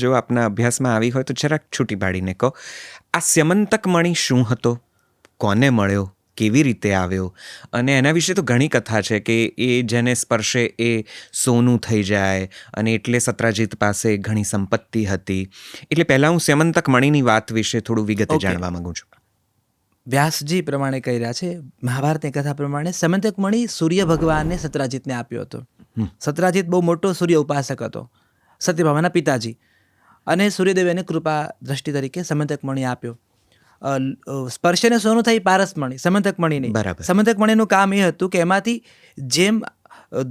જો આપના અભ્યાસમાં આવી હોય તો જરાક છૂટી પાડીને કહો, આ સ્યમંતક મણી શું હતો, કોને મળ્યો, કેવી રીતે આવ્યો? અને એના વિશે તો ઘણી કથા છે કે એ જેને સ્પર્શે એ સોનું થઈ જાય, અને એટલે સત્રાજીત પાસે ઘણી સંપત્તિ હતી. એટલે પહેલાં હું સ્યમંતક મણીની વાત વિશે થોડું વિગતે જાણવા માંગુ છું. વ્યાસજી પ્રમાણે કહી રહ્યા છે, મહાભારતની કથા પ્રમાણે સમંતક મણી સૂર્ય ભગવાનને સત્રાજીતને આપ્યો હતો. સત્રાજીત બહુ મોટો સૂર્ય ઉપાસક હતો, સત્યભામાના પિતાજી, અને સૂર્યદેવે એને કૃપા દ્રષ્ટિ તરીકે સમંતક મણી આપ્યો. સ્પર્શને સોનું થઈ પારસમણી, સમંતક મણી નહીં. સમંતક મણીનું કામ એ હતું કે એમાંથી જેમ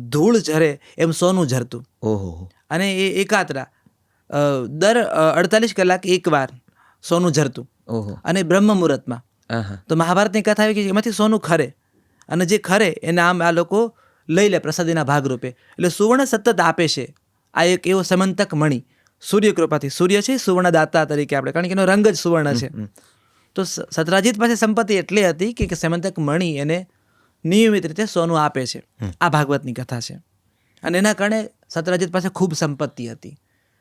ધૂળ ઝરે એમ સોનું ઝરતું. ઓહો. અને એ એકાત્રા દર 48 કલાક એકવાર સોનું ઝરતું. ઓહો. અને બ્રહ્મ મુહૂર્તમાં. તો મહાભારતની કથા આવી કે એમાંથી સોનું ખરે, અને જે ખરે એને આમ આ લોકો લઈ લે પ્રસાદીના ભાગરૂપે. એટલે સુવર્ણ સતત આપે છે. આ એક એવો સમંતક મણી સૂર્ય કૃપાથી. સૂર્ય છે સુવર્ણદાતા તરીકે આપણે, કારણ કે એનો રંગ જ સુવર્ણ છે. તો સત્રાજીત પાસે સંપત્તિ એટલી હતી કે સમંતક મણી એને નિયમિત રીતે સોનું આપે છે. આ ભાગવતની કથા છે. અને એના કારણે સત્રાજીત પાસે ખૂબ સંપત્તિ હતી.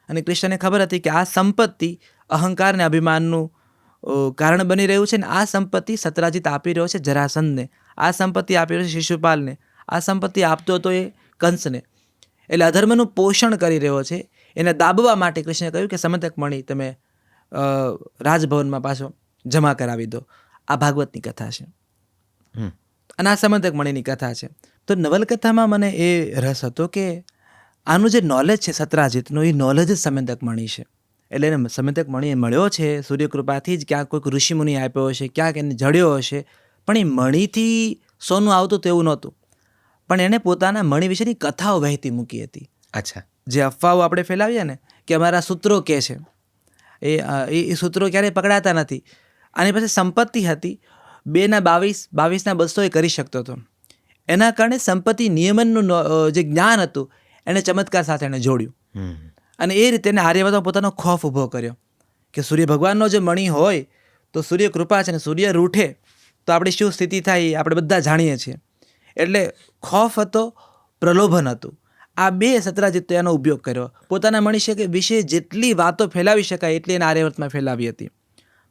અને કૃષ્ણને ખબર હતી કે આ સંપત્તિ અહંકાર ને અભિમાનનું કારણ બની રહ્યું છે, ને આ સંપત્તિ સત્રાજીત આપી રહ્યો છે જરાસંધને, આ સંપત્તિ આપી રહ્યો છે શિશુપાલને, આ સંપત્તિ આપતો હતો એ કંસને. એટલે અધર્મનું પોષણ કરી રહ્યો છે. એને દાબવા માટે કૃષ્ણે કહ્યું કે સમંતક મણી તમે રાજભવનમાં પાછો જમા કરાવી દો. આ ભાગવતની કથા છે, અને આ સમંતક મણીની કથા છે. તો નવલકથામાં મને એ રસ હતો કે આનું જે નોલેજ છે સત્રાજીતનું, એ નોલેજ જ સમંતક મણી છે. એટલે એને સમંતક મણી મળ્યો છે સૂર્યકૃપાથી જ, ક્યાંક કોઈક ઋષિમુનિ આપ્યો હશે, ક્યાંક એને જડ્યો હશે. પણ એ મણીથી સોનું આવતું તેવું નહોતું, પણ એણે પોતાના મણી વિશેની કથાઓ વહેતી મૂકી હતી. અચ્છા. જે અફવાઓ આપણે ફેલાવીએ ને કે અમારા સૂત્રો કહે છે, એ સૂત્રો ક્યારેય પકડાતા નથી. આની પાસે સંપત્તિ હતી, 2 ના 22 ના 200 એ કરી શકતો હતો. એના કારણે સંપત્તિ નિયમનનું જે જ્ઞાન હતું એને ચમત્કાર સાથે એને જોડ્યું, અને એ રીતે એને આર્યવર્તમાં પોતાનો ખોફ ઊભો કર્યો કે સૂર્ય ભગવાનનો જે મણી હોય તો સૂર્ય કૃપા છે, ને સૂર્ય રૂઠે તો આપણી શું સ્થિતિ થાય આપણે બધા જાણીએ છીએ. એટલે ખોફ હતો, પ્રલોભન હતું. આ બે સત્રાજીતે એનો ઉપયોગ કર્યો. પોતાના મણી વિશે જેટલી વાતો ફેલાવી શકાય એટલી એને આર્યવર્તમાં ફેલાવી હતી.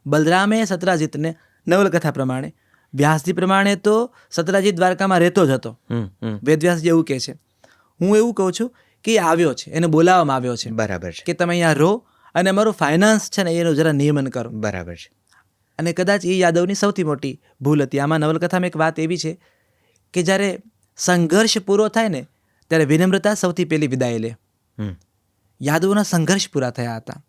બલરામે સત્રાજીતને નવલકથા પ્રમાણે, વ્યાસજી પ્રમાણે તો સત્રાજીત દ્વારકામાં રહેતો જ હતો. વેદવ્યાસજી એવું કહે છે. હું એવું કહું છું કે એ આવ્યો છે, એને બોલાવવામાં આવ્યો છે. બરાબર છે. કે તમે અહીંયા રહો અને અમારું ફાઇનાન્સ છે ને એનું જરા નિયમન કરો. બરાબર છે. અને કદાચ એ યાદવની સૌથી મોટી ભૂલ હતી. આમાં નવલકથામાં એક વાત એવી છે કે જ્યારે સંઘર્ષ પૂરો થાય ને ત્યારે વિનમ્રતા સૌથી પહેલી વિદાય લે. યાદવોના સંઘર્ષ પૂરા થયા હતા.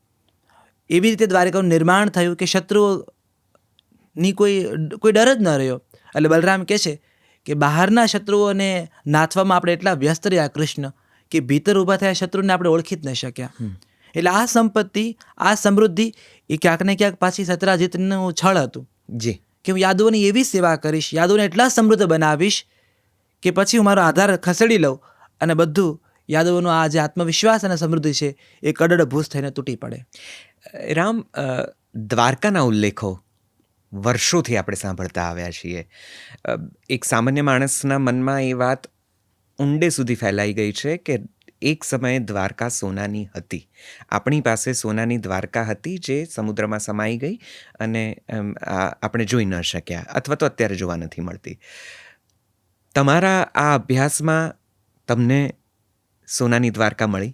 એવી રીતે દ્વારિકાનું નિર્માણ થયું કે શત્રુઓની કોઈ ડર જ ન રહ્યો. એટલે બલરામ કહે છે કે બહારના શત્રુઓને નાથવામાં આપણે એટલા વ્યસ્ત રહ્યા કૃષ્ણ કે ભીતર ઊભા થયા શત્રુને આપણે ઓળખી જ ન શક્યા. એટલે આ સંપત્તિ, આ સમૃદ્ધિ એ ક્યાંક ને ક્યાંક પાછી સત્રાજીતનું છળ હતું જી કે હું યાદવોની એવી સેવા કરીશ, યાદવોને એટલા સમૃદ્ધ બનાવીશ કે પછી હું મારો આધાર ખસેડી લઉં અને બધું યાદવોનો આ જે આત્મવિશ્વાસ અને સમૃદ્ધિ છે એ કડડ ભૂસ થઈને તૂટી પડે. રામ, દ્વારકાના ઉલ્લેખો વર્ષોથી આપણે સાંભળતા આવ્યા છીએ. એક સામાન્ય માણસના મનમાં એ વાત ઊંડે સુધી ફેલાઈ ગઈ છે કે એક સમયે દ્વારકા સોનાની હતી. આપણી પાસે સોનાની દ્વારકા હતી જે સમુદ્રમાં સમાઈ ગઈ અને આપણે જોઈ ન શક્યા અથવા તો અત્યારે જોવા નથી મળતી. તમારા આ અભ્યાસમાં તમને સોનાની દ્વારકા મળી?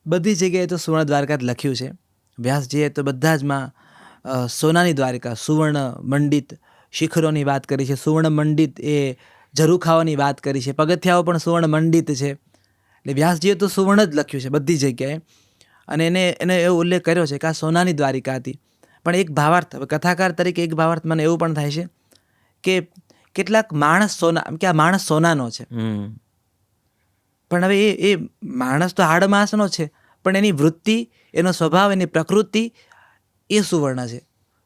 બધી જગ્યાએ તો સુવર્ણ દ્વારકા જ લખ્યું છે. વ્યાસજીએ તો બધા જમાં સોનાની દ્વારિકા, સુવર્ણ મંડિત શિખરોની વાત કરી છે, સુવર્ણ મંડિત એ ઝરૂખાઓની વાત કરી છે, પગથિયાઓ પણ સુવર્ણ મંડિત છે. એટલે વ્યાસજીએ તો સુવર્ણ જ લખ્યું છે બધી જગ્યાએ. અને એને એવો ઉલ્લેખ કર્યો છે કે આ સોનાની દ્વારિકા હતી. પણ એક ભાવાર્થ, કથાકાર તરીકે એક ભાવાર્થ મને એવું પણ થાય છે કે કેટલાક માણસ સોના, કે આ માણસ સોનાનો છે, પણ હવે એ માણસ તો હાડ માસનો છે, પણ એની વૃત્તિ, એનો સ્વભાવ, એની પ્રકૃતિ એ સુવર્ણ છે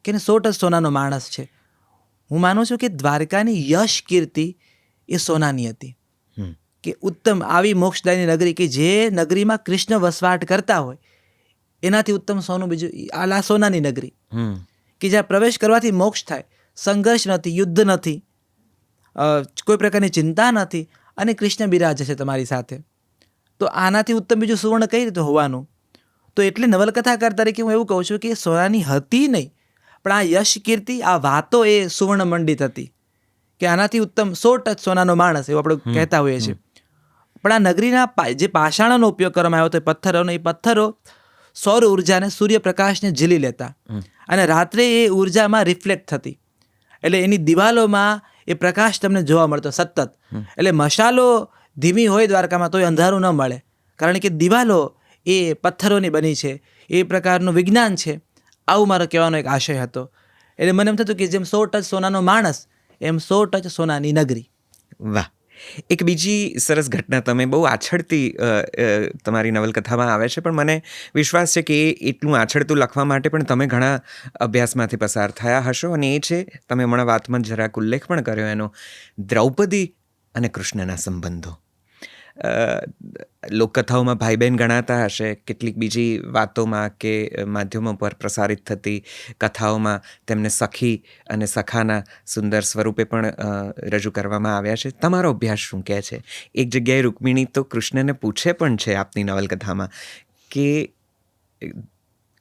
કે એને 100% સોનાનો માણસ છે. હું માનું છું કે દ્વારકાની યશ કીર્તિ એ સોનાની હતી કે ઉત્તમ આવી મોક્ષદાયની નગરી કે જે નગરીમાં કૃષ્ણ વસવાટ કરતા હોય એનાથી ઉત્તમ સોનું બીજું, આ સોનાની નગરી કે જ્યાં પ્રવેશ કરવાથી મોક્ષ થાય, સંઘર્ષ નથી, યુદ્ધ નથી, કોઈ પ્રકારની ચિંતા નથી અને કૃષ્ણ બિરાજે છે તમારી સાથે. તો આનાથી ઉત્તમ બીજું સુવર્ણ કઈ રીતે હોવાનું? તો એટલે નવલકથાકાર તરીકે હું એવું કહું છું કે સોનાની હતી નહીં, પણ આ યશ કીર્તિ, આ વાતો એ સુવર્ણ મંડિત હતી કે આનાથી ઉત્તમ 100% સોનાનો માણસ એવું આપણે કહેતા હોઈએ છીએ. પણ આ નગરીના જે પાષાણોનો ઉપયોગ કરવામાં આવ્યો હતો, પથ્થરોનો, એ પથ્થરો સૌર ઉર્જાને, સૂર્યપ્રકાશને ઝીલી લેતા અને રાત્રે એ ઉર્જામાં રિફ્લેક્ટ થતી. એટલે એની દિવાલોમાં એ પ્રકાશ તમને જોવા મળતો સતત. એટલે મશાલો ધીમી હોય દ્વારકામાં તોય અંધારું ન મળે, કારણ કે દિવાલો એ પથ્થરોની બની છે. એ પ્રકારનું વિજ્ઞાન છે. આવું મારો કહેવાનો એક આશય હતો. એટલે મને એમ થતું કે જેમ 100% સોનાનો માણસ એમ 100% સોનાની નગરી. વાહ! એક બીજી સરસ ઘટના તમે બહુ આછળતી તમારી નવલકથામાં આવે છે, પણ મને વિશ્વાસ છે કે એ એટલું આછળતું લખવા માટે પણ તમે ઘણા અભ્યાસમાંથી પસાર થયા હશો, અને એ છે, તમે હમણાં વાતમાં જરાક ઉલ્લેખ પણ કર્યો એનો, દ્રૌપદી અને કૃષ્ણના સંબંધો. લોકકથાઓમાં ભાઈ બહેન ગણાતા હશે, કેટલીક બીજી વાતોમાં કે માધ્યમો પર પ્રસારિત થતી કથાઓમાં તેમને સખી અને સખાના સુંદર સ્વરૂપે પણ રજૂ કરવામાં આવ્યા છે. તમારો અભ્યાસ શું કહે છે? એક જગ્યાએ રૂકમિણી તો કૃષ્ણને પૂછે પણ છે આપની નવલકથામાં કે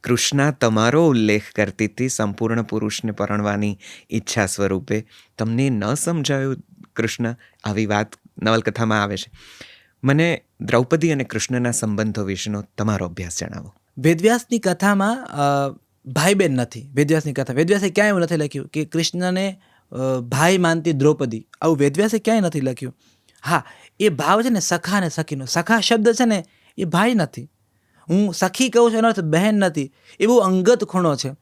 કૃષ્ણા તમારો ઉલ્લેખ કરતી હતી સંપૂર્ણ પુરુષને પરણવાની ઈચ્છા સ્વરૂપે, તમને ન સમજાયું કૃષ્ણ? આવી વાત નવલકથામાં આવે છે. મને દ્રૌપદી અને કૃષ્ણના સંબંધો વિશેનો તમારો અભ્યાસ જણાવો. વેદવ્યાસની કથામાં ભાઈ બહેન નથી. વેદવ્યાસે ક્યાંય એવું નથી લખ્યું કે કૃષ્ણને ભાઈ માનતી દ્રૌપદી, આવું વેદવ્યાસે ક્યાંય નથી લખ્યું. હા, એ ભાવ છે ને સખા અને સખીનો, સખા શબ્દ છે ને એ ભાઈ નથી. હું સખી કહું છું એનો અર્થ બહેન નથી. એ બહુ અંગત ખૂણો છે.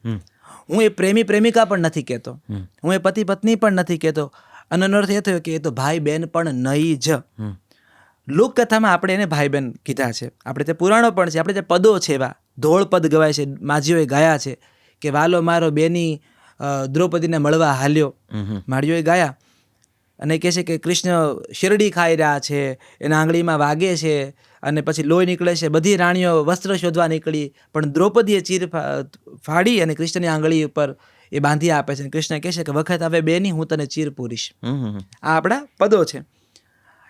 હું એ પ્રેમી પ્રેમિકા પણ નથી કહેતો, હું એ પતિ પત્ની પણ નથી કહેતો. અને એનો અર્થ એ થયો કે એ તો ભાઈ બહેન પણ નહીં જ. લોકકથામાં આપણે એને ભાઈ બહેન કીધા છે. આપણે તે પુરાણો પણ છે, આપણે તે પદો છે, એવા ધોળ પદ ગવાય છે, માજીઓએ ગાયા છે કે વાલો મારો બેની દ્રૌપદીને મળવા હાલ્યો, માળીઓએ ગાયા. અને કહે છે કે કૃષ્ણ શેરડી ખાઈ રહ્યા છે, એના આંગળીમાં વાગે છે અને પછી લોહી નીકળે છે. બધી રાણીઓ વસ્ત્ર શોધવા નીકળી, પણ દ્રૌપદીએ ચીર ફાડી અને કૃષ્ણની આંગળી ઉપર એ બાંધી આપે છે. કૃષ્ણ કહે છે કે વખત હવે બેની, હું તને ચીર પૂરીશ. આ આપણા પદો છે.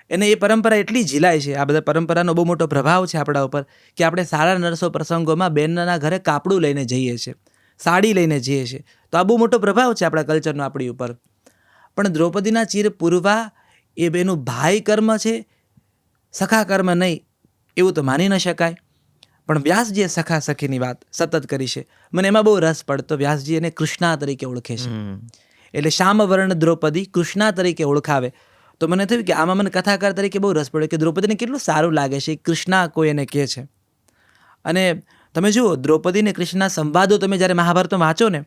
એને એ પરંપરા એટલી ઝીલાય છે, આ બધા પરંપરાનો બહુ મોટો પ્રભાવ છે આપણા ઉપર કે આપણે સારા નરસો પ્રસંગોમાં બેનના ઘરે કાપડું લઈને જઈએ છીએ, સાડી લઈને જઈએ છીએ. તો આ બહુ મોટો પ્રભાવ છે આપણા કલ્ચરનો આપણી ઉપર. પણ દ્રૌપદીના ચીર પૂરવા એ બેનું ભાઈ કર્મ છે, સખા કર્મ નહીં, એવું તો માની ન શકાય. પણ વ્યાસજીએ સખા સખીની વાત સતત કરી છે. મને એમાં બહુ રસ પડતો. વ્યાસજી એને કૃષ્ણા તરીકે ઓળખે છે. એટલે શ્યામવર્ણ દ્રૌપદી કૃષ્ણા તરીકે ઓળખાવે. તો મને થયું કે આમાં મને કથાકાર તરીકે બહુ રસ પડ્યો કે દ્રૌપદીને કેટલું સારું લાગે છે કૃષ્ણા કોઈ એને કહે છે. અને તમે જુઓ દ્રૌપદી ને કૃષ્ણના સંવાદો તમે જ્યારે મહાભારતમાં વાંચો ને,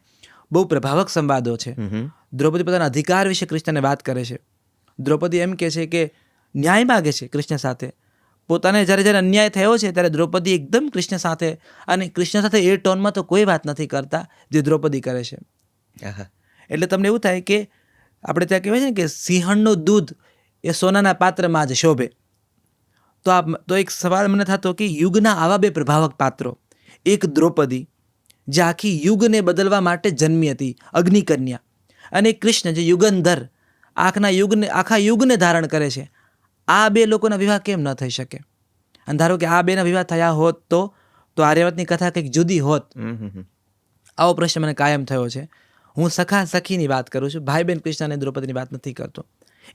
બહુ પ્રભાવક સંવાદો છે. દ્રૌપદી પોતાના અધિકાર વિશે કૃષ્ણને વાત કરે છે. દ્રૌપદી એમ કહે છે કે ન્યાય માગે છે કૃષ્ણ સાથે. પોતાને જ્યારે અન્યાય થયો છે ત્યારે દ્રૌપદી એકદમ કૃષ્ણ સાથે, અને કૃષ્ણ સાથે એ ટોનમાં તો કોઈ વાત નથી કરતા જે દ્રૌપદી કરે છે. એટલે તમને એવું થાય કે આપણે ત્યાં કહેવાય છે ને કે સિંહણનું દૂધ એ સોનાના પાત્રમાં જ શોભે. તો એક સવાલ મને થતો કે યુગના આવા બે પ્રભાવક પાત્રો, એક દ્રૌપદી જે આખી યુગને બદલવા માટે જન્મી હતી, અગ્નિકન્યા, અને કૃષ્ણ જે યુગંધર આખા યુગને ધારણ કરે છે. આ બે લોકોના વિવાહ કેમ ન થઈ શકે? અને ધારો કે આ બેના વિવાહ થયા હોત તો આર્યવતની કથા કંઈક જુદી હોત. આવો પ્રશ્ન મને કાયમ થયો છે. હું સખા સખીની વાત કરું છું, ભાઈ બહેન કૃષ્ણ અને દ્રૌપદીની વાત નથી કરતો.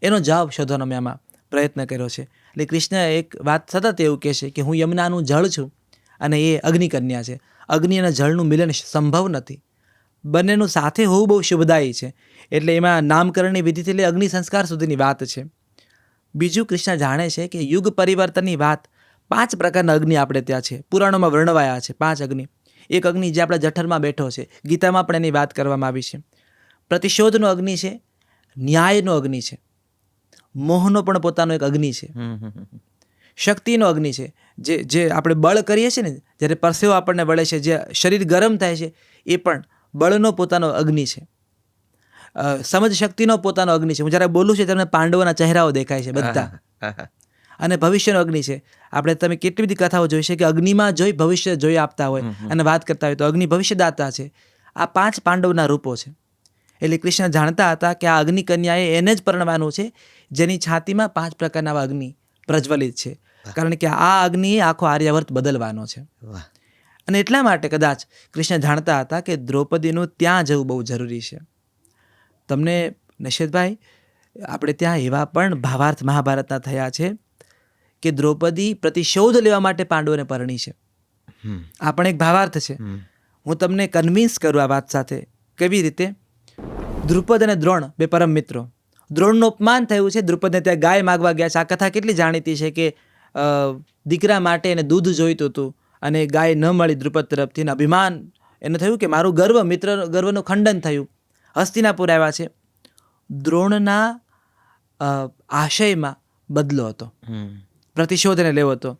એનો જવાબ શોધવાનો મેં આમાં પ્રયત્ન કર્યો છે. એટલે કૃષ્ણ એક વાત સતત એવું કહે છે કે હું યમુનાનું જળ છું અને એ અગ્નિકન્યા છે. અગ્નિ અને જળનું મિલન સંભવ નથી. બંનેનું સાથે હોવું બહુ શુભદાયી છે. એટલે એમાં નામકરણની વિધિથી લઈ અગ્નિ સંસ્કાર સુધીની વાત છે. બીજું, કૃષ્ણ જાણે છે કે યુગ પરિવર્તનની વાત 5 પ્રકારના અગ્નિ આપણે ત્યાં છે, પુરાણોમાં વર્ણવાયા છે 5 અગ્નિ. એક અગ્નિ જે આપણા જઠરમાં બેઠો છે, ગીતામાં પણ એની વાત કરવામાં આવી છે. પ્રતિશોધનો અગ્નિ છે, ન્યાયનો અગ્નિ છે, મોહનો પણ પોતાનો એક અગ્નિ છે, શક્તિનો અગ્નિ છે, જે આપણે બળ કરીએ છીએ ને, જ્યારે પરસેવો આપણને વળે છે, જે શરીર ગરમ થાય છે, એ પણ બળનો પોતાનો અગ્નિ છે. સમજ શક્તિનો પોતાનો અગ્નિ છે. હું જ્યારે બોલું છું તમને પાંડવોના ચહેરાઓ દેખાય છે બધા. અને ભવિષ્યનો અગ્નિ છે. તમે કેટલી બધી કથાઓ જોઈ છે કે અગ્નિમાં જોઈ ભવિષ્ય જોઈ આપતા હોય અને વાત કરતા હોય તો અગ્નિ ભવિષ્યદાતા છે. આ 5 પાંડવના રૂપો છે. એટલે કૃષ્ણ જાણતા હતા કે આ અગ્નિ કન્યાએ એને જ પરણવાનું છે જેની છાતીમાં 5 પ્રકારના આવા અગ્નિ પ્રજ્વલિત છે. કારણ કે આ અગ્નિ આખો આર્યાવર્ત બદલવાનો છે. અને એટલા માટે કદાચ કૃષ્ણ જાણતા હતા કે દ્રૌપદીનું ત્યાં જવું બહુ જરૂરી છે. તમને નિષેધભાઈ, આપણે ત્યાં એવા પણ ભાવાર્થ મહાભારતના થયા છે કે દ્રૌપદી પ્રતિશોધ લેવા માટે પાંડવોને પરણી છે. આ પણ એક ભાવાર્થ છે. હું તમને કન્વિન્સ કરું આ વાત સાથે. કેવી રીતે? દ્રુપદ અને દ્રોણ બે પરમ મિત્રો. દ્રોણનું અપમાન થયું છે, દ્રુપદને ત્યાં ગાય માગવા ગયા છે. આ કથા કેટલી જાણીતી છે કે દીકરા માટે એને દૂધ જોઈતું હતું અને ગાય ન મળી દ્રુપદ તરફથી. અને અભિમાન એને થયું કે મારું મિત્ર ગર્વનું ખંડન થયું. હસ્તિનાપુર આવ્યા છે. દ્રોણના આશયમાં બદલો હતો, પ્રતિશોધ એને લેવો હતો.